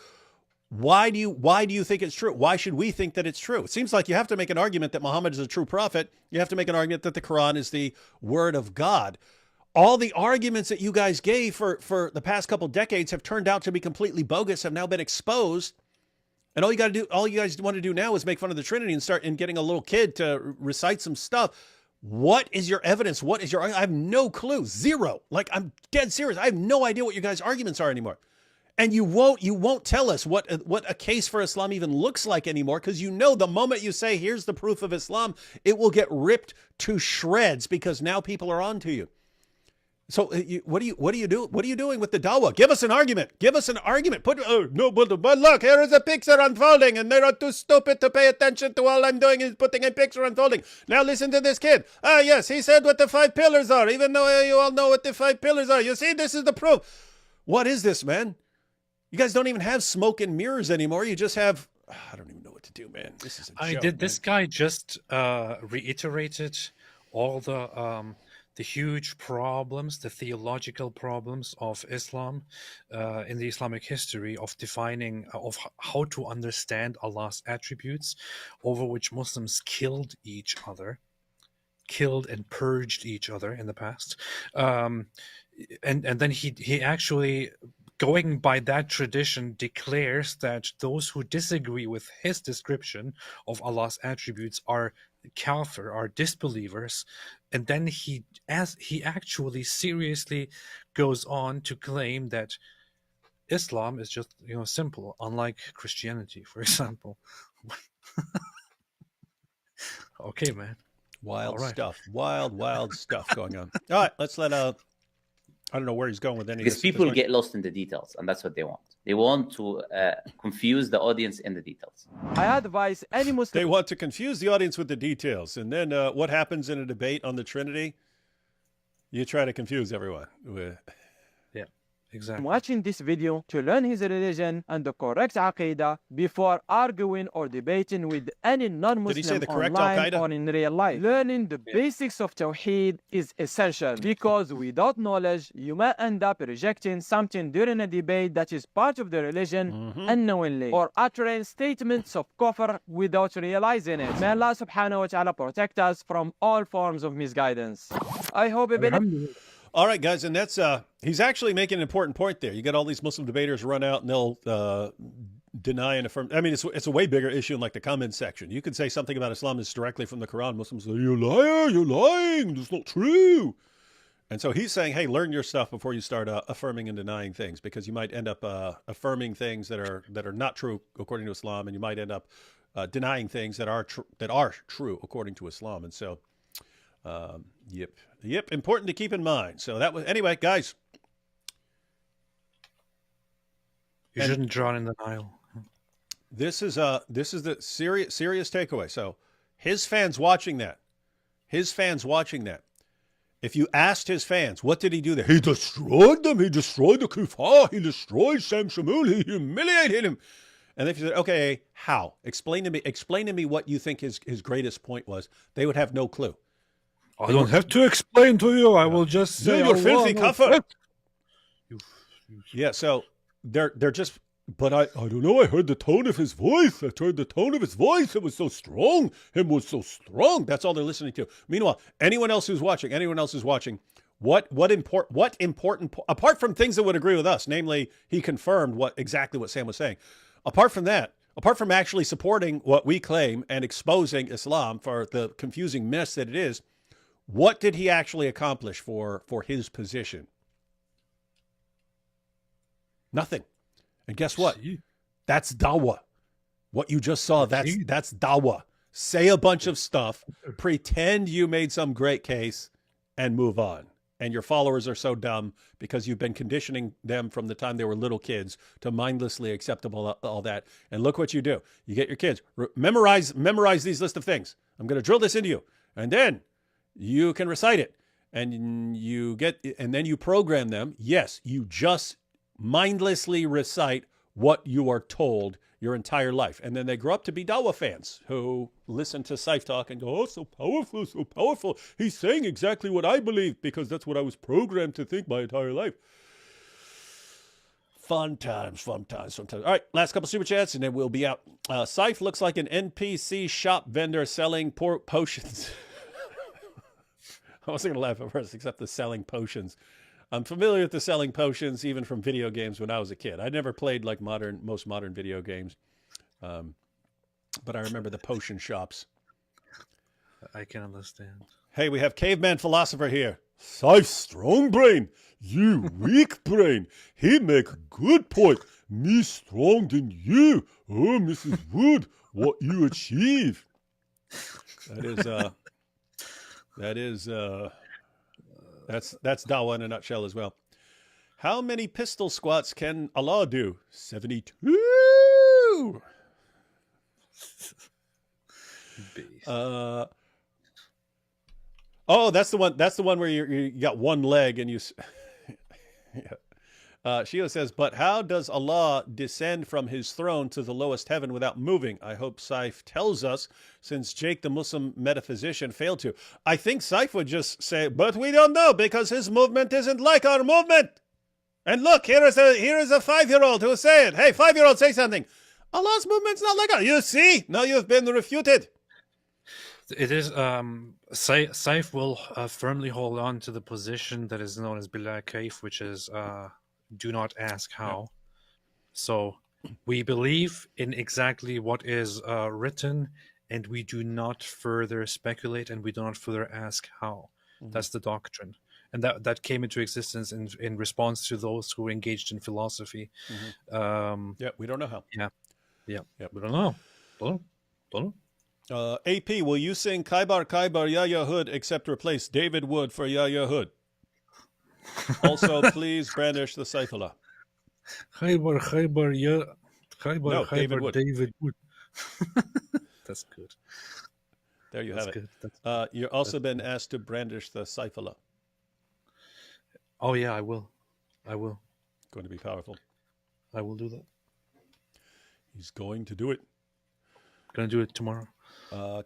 Speaker 4: why do you think it's true? Why should we think that it's true? It seems like you have to make an argument that Muhammad is a true prophet. You have to make an argument that the Quran is the word of God. All the arguments that you guys gave for the past couple decades have turned out to be completely bogus, have now been exposed. And all you guys want to do now is make fun of the Trinity and start getting a little kid to recite some stuff. What is your evidence? I have no clue. Zero. Like, I'm dead serious. I have no idea what your guys' arguments are anymore. And you won't tell us what a case for Islam even looks like anymore, because you know the moment you say, here's the proof of Islam, it will get ripped to shreds, because now people are on to you. So what are you doing with the dawah? Give us an argument. But look, here is a picture unfolding, and they're too stupid to pay attention to all I'm doing is putting a picture unfolding. Now listen to this kid. Yes, he said what the 5 pillars are, even though you all know what the 5 pillars are. You see, this is the proof. What is this, man? You guys don't even have smoke and mirrors anymore. You just have, I don't even know what to do, man. This is a joke.
Speaker 5: This guy just reiterated all the huge problems, the theological problems of Islam in the Islamic history, of defining, of how to understand Allah's attributes, over which Muslims killed each other. killed and purged each other in the past. And then he actually, going by that tradition, declares that those who disagree with his description of Allah's attributes are kafir, are disbelievers. And then he actually seriously goes on to claim that Islam is just, simple, unlike Christianity, for example. Okay, man.
Speaker 4: Wild stuff. Wild stuff going on. All right, let's let I don't know where he's going with any of
Speaker 10: Because
Speaker 4: this.
Speaker 10: people get lost in the details, and that's what they want. They want to confuse the audience in the details.
Speaker 3: I advise any Muslim.
Speaker 4: They want to confuse the audience with the details. And then what happens in a debate on the Trinity? You try to confuse everyone.
Speaker 5: Yeah, exactly.
Speaker 3: Watching this video to learn his religion and the correct aqidah before arguing or debating with any non-Muslim online or in real life. Learning the basics of Tawheed is essential, because without knowledge, you may end up rejecting something during a debate that is part of the religion unknowingly, or uttering statements of kufr without realizing it. May Allah subhanahu wa ta'ala protect us from all forms of misguidance. I hope
Speaker 4: All right, guys, and that's he's actually making an important point there. You got all these Muslim debaters run out and they'll deny and affirm. I mean, it's a way bigger issue in like the comments section. You could say something about Islam that's directly from the Quran. Muslims say, "You liar, you're lying. That's not true." And so he's saying, "Hey, learn your stuff before you start affirming and denying things, because you might end up affirming things that are not true according to Islam, and you might end up denying things that are true according to Islam." And so. Yep. Important to keep in mind. So that was, anyway, guys.
Speaker 5: You shouldn't drown in the Nile.
Speaker 4: This is the serious takeaway. So his fans watching that. If you asked his fans, what did he do there? He destroyed them. He destroyed the Kuffar. He destroyed Sam Shamul. He humiliated him. And if you said, okay, how? Explain to me what you think his greatest point was. They would have no clue.
Speaker 5: I don't have to explain to you. I will just say,
Speaker 4: you're filthy kafir. Yeah, so they're just, but I don't know. I heard the tone of his voice. It was so strong. That's all they're listening to. Meanwhile, anyone else who's watching, what important, apart from things that would agree with us, namely he confirmed exactly what Sam was saying. Apart from that, apart from actually supporting what we claim and exposing Islam for the confusing mess that it is, what did he actually accomplish for his position? Nothing. And guess what? That's dawah. What you just saw, that's dawah. Say a bunch of stuff, pretend you made some great case, and move on. And your followers are so dumb because you've been conditioning them from the time they were little kids to mindlessly accept all that. And look what you do. You get your kids, memorize these list of things. I'm going to drill this into you. And then you can recite it, and then you program them. Yes, you just mindlessly recite what you are told your entire life. And then they grow up to be dawah fans who listen to Saif talk and go, "Oh, so powerful, so powerful. He's saying exactly what I believe because that's what I was programmed to think my entire life." Fun times. All right, last couple super chats, and then we'll be out. Saif looks like an NPC shop vendor selling potions. I wasn't going to laugh at first, except the selling potions. I'm familiar with the selling potions, even from video games when I was a kid. I never played like most modern video games, but I remember the potion shops.
Speaker 5: I can understand.
Speaker 4: Hey, we have Caveman Philosopher here. Saif strong brain, you weak brain. He make good point. Me strong than you. Oh, Mrs. Wood, what you achieve. That's dawah in a nutshell as well. How many pistol squats can Allah do? 72. That's the one. That's the one where you got one leg and you. Yeah. Sheila says, but how does Allah descend from his throne to the lowest heaven without moving? I hope Saif tells us, since Jake, the Muslim metaphysician, failed to. I think Saif would just say, but we don't know because his movement isn't like our movement. And look, here is a 5-year-old who is saying, hey, 5-year-old, say something. Allah's movement's not like ours. You see? Now you've been refuted.
Speaker 5: It is. Saif will firmly hold on to the position that is known as Bila Kaif, which is do not ask how. So we believe in exactly what is written, and we do not further speculate, and we do not further ask how. That's the doctrine, and that came into existence in response to those who engaged in philosophy.
Speaker 4: We don't know how.
Speaker 5: We don't know. Don't know.
Speaker 4: AP, will you sing Kaibar Kaibar Yahya Hood except replace David Wood for Yahya Hood? Also, please brandish the Saifullah.
Speaker 5: Khaybar, yeah.
Speaker 4: No, David Wood.
Speaker 5: David Wood. That's good.
Speaker 4: There you have it. You've also been asked to brandish the Saifullah.
Speaker 5: Oh, yeah, I will.
Speaker 4: Going to be powerful.
Speaker 5: I will do that.
Speaker 4: He's going to do it.
Speaker 5: Going to do it tomorrow.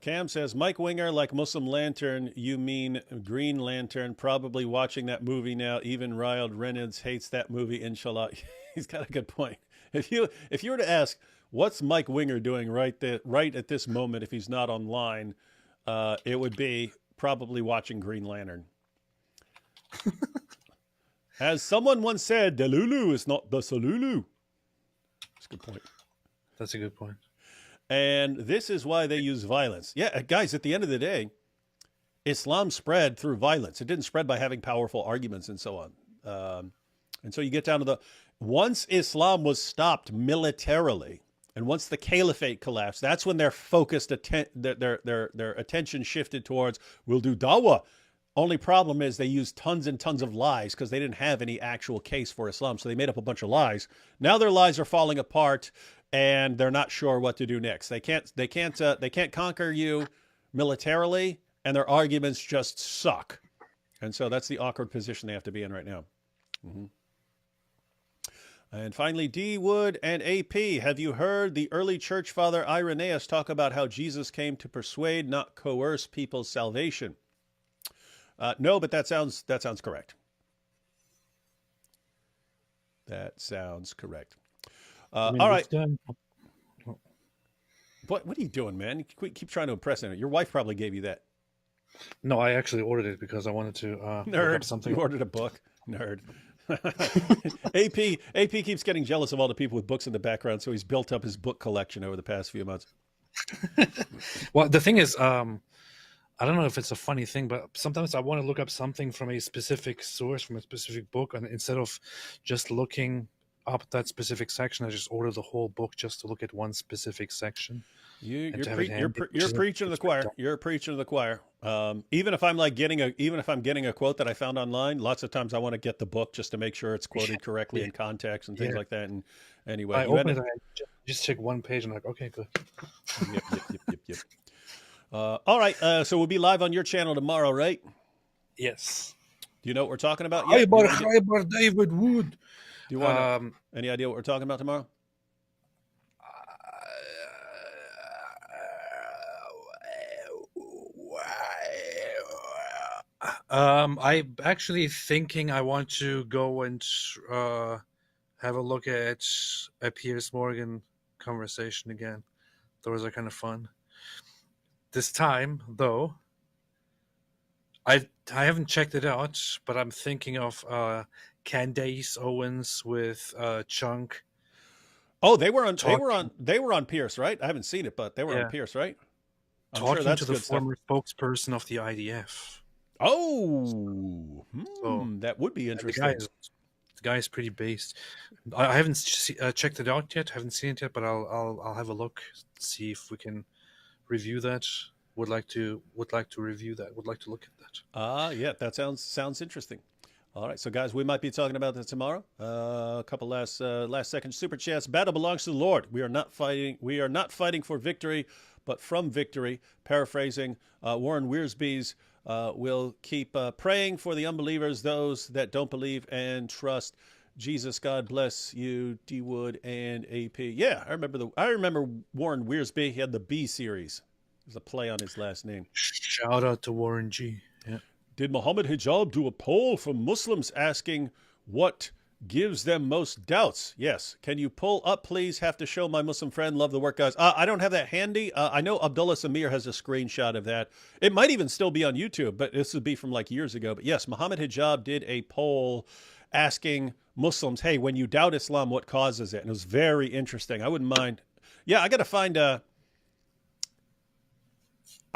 Speaker 4: Cam says, Mike Winger, like Muslim Lantern, you mean Green Lantern. Probably watching that movie now. Even Riled Reynolds hates that movie, inshallah. He's got a good point. If you were to ask, what's Mike Winger doing right at this moment if he's not online, it would be probably watching Green Lantern. As someone once said, Delulu is not the Salulu. That's a good point.
Speaker 5: That's a good point.
Speaker 4: And this is why they use violence. Yeah, guys, at the end of the day, Islam spread through violence. It didn't spread by having powerful arguments and so on. And so you get down to once Islam was stopped militarily, and once the caliphate collapsed, that's when their focused their attention shifted towards, we'll do dawah. Only problem is they used tons and tons of lies because they didn't have any actual case for Islam. So they made up a bunch of lies. Now their lies are falling apart, and they're not sure what to do next. They can't conquer you militarily, and their arguments just suck. And so that's the awkward position they have to be in right now. And finally, D. Wood and AP, have you heard the early church father Irenaeus talk about how Jesus came to persuade, not coerce people's salvation? No, but that sounds correct. That sounds correct. All right. What are you doing, man? You keep trying to impress him. Your wife probably gave you that.
Speaker 5: No, I actually ordered it because I wanted to
Speaker 4: nerd.
Speaker 5: Look up something.
Speaker 4: You ordered a book, nerd. AP keeps getting jealous of all the people with books in the background, so he's built up his book collection over the past few months.
Speaker 5: Well, the thing is, I don't know if it's a funny thing, but sometimes I want to look up something from a specific source, from a specific book, and instead of just looking up that specific section, I just order the whole book just to look at one specific section.
Speaker 4: You're preaching to the choir. You're preaching to the choir. Even if I'm getting a quote that I found online, lots of times I want to get the book just to make sure it's quoted correctly in context and things like that. And anyway,
Speaker 5: I open it, I just check one page and I'm like, okay, good.
Speaker 4: Yep. All right, so we'll be live on your channel tomorrow, right?
Speaker 5: Yes.
Speaker 4: Do you know what we're talking about?
Speaker 5: Khaybar, David Wood.
Speaker 4: Do you want any idea what we're talking about tomorrow?
Speaker 5: I'm actually thinking I want to go and have a look at a Piers Morgan conversation again. Those are kind of fun. This time, though, I haven't checked it out, but I'm thinking of Candace Owens with Chunk.
Speaker 4: Oh, they were on Pierce, right? I haven't seen it, but they were on Pierce, right?
Speaker 5: Talking to the former spokesperson of the IDF.
Speaker 4: Oh, that would be interesting.
Speaker 5: The guy is pretty based. I haven't checked it out yet. Haven't seen it yet, but I'll have a look, see if we can review that. Would like to review that. Would like to look at that.
Speaker 4: Yeah, that sounds interesting. All right, so guys, we might be talking about that tomorrow. A couple last second super chats. Battle belongs to the Lord. We are not fighting for victory, but from victory. Paraphrasing Warren Wiersbe's, we'll keep praying for the unbelievers, those that don't believe and trust Jesus. God bless you, D Wood and AP. Yeah, I remember Warren Wiersbe. He had the B series. There's a play on his last name.
Speaker 5: Shout out to Warren G. Yeah.
Speaker 4: Did Muhammad Hijab do a poll from Muslims asking what gives them most doubts. Yes. Can you pull up, please? Have to show my Muslim friend. Love the work, guys. I don't have that handy. I know Abdullah Samir has a screenshot of that. It might even still be on YouTube, but this would be from like years ago. But yes, Muhammad Hijab did a poll asking Muslims, hey, when you doubt Islam, what causes it? And it was very interesting. I wouldn't mind. Yeah, I got to find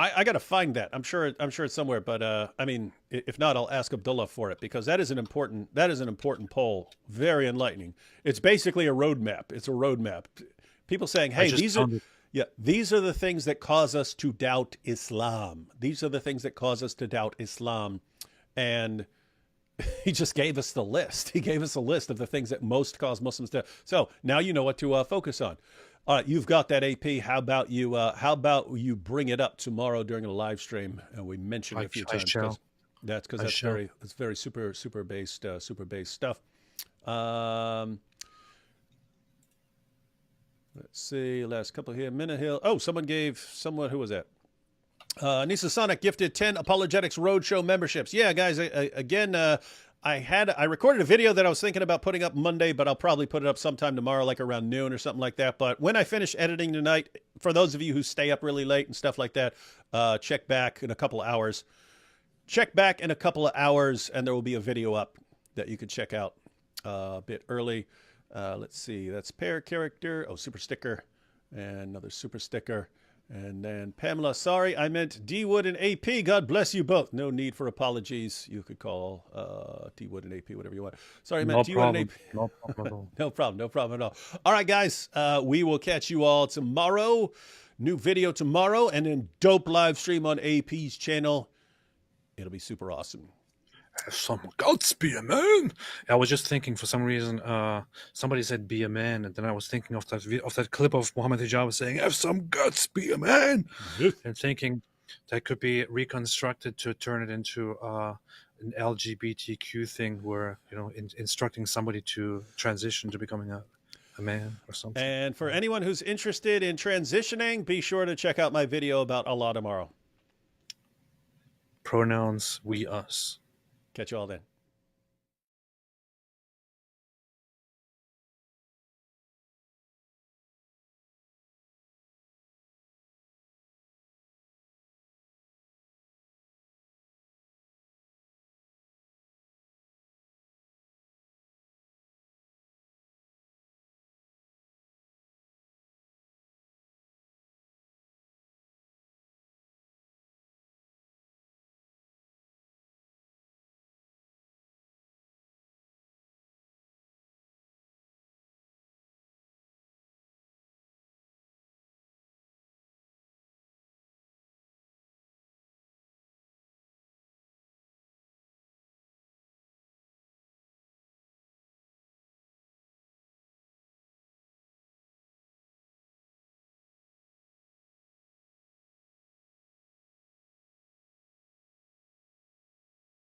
Speaker 4: I got to find that. I'm sure it's somewhere, but I mean, if not, I'll ask Abdullah for it, because that is an important poll. Very enlightening. It's basically a roadmap. It's a roadmap. People saying, "Hey, these are the things that cause us to doubt Islam. These are the things that cause us to doubt Islam," and he just gave us the list. He gave us a list of the things that most cause Muslims to. So now you know what to focus on. All right, you've got that, AP. How about you bring it up tomorrow during a live stream, and we mentioned it a few times. That's very super based stuff. Let's see, last couple here. Minahill. Oh, someone who was that? Nisa Sonic gifted 10 Apologetics Roadshow memberships. Yeah, guys. Again, I recorded a video that I was thinking about putting up Monday, but I'll probably put it up sometime tomorrow, like around noon or something like that. But when I finish editing tonight, for those of you who stay up really late and stuff like that, check back in a couple of hours. Check back in a couple of hours, and there will be a video up that you can check out a bit early. Let's see. That's pair character. Oh, super sticker. And another super sticker. And then Pamela, sorry, I meant D Wood and AP. God bless you both. No need for apologies. You could call D Wood and AP, whatever you want. Sorry, I meant D Wood and AP.
Speaker 5: No problem at all.
Speaker 4: No problem at all. All right, guys, we will catch you all tomorrow. New video tomorrow, and then dope live stream on AP's channel. It'll be super awesome.
Speaker 5: Have some guts, be a man. I was just thinking, for some reason, somebody said "be a man," and then I was thinking of that clip of Muhammad Hijab saying "have some guts, be a man," and thinking that could be reconstructed to turn it into an LGBTQ thing, where instructing somebody to transition to becoming a man or something.
Speaker 4: And for anyone who's interested in transitioning, be sure to check out my video about Allah tomorrow.
Speaker 5: Pronouns we us.
Speaker 4: Catch you all then.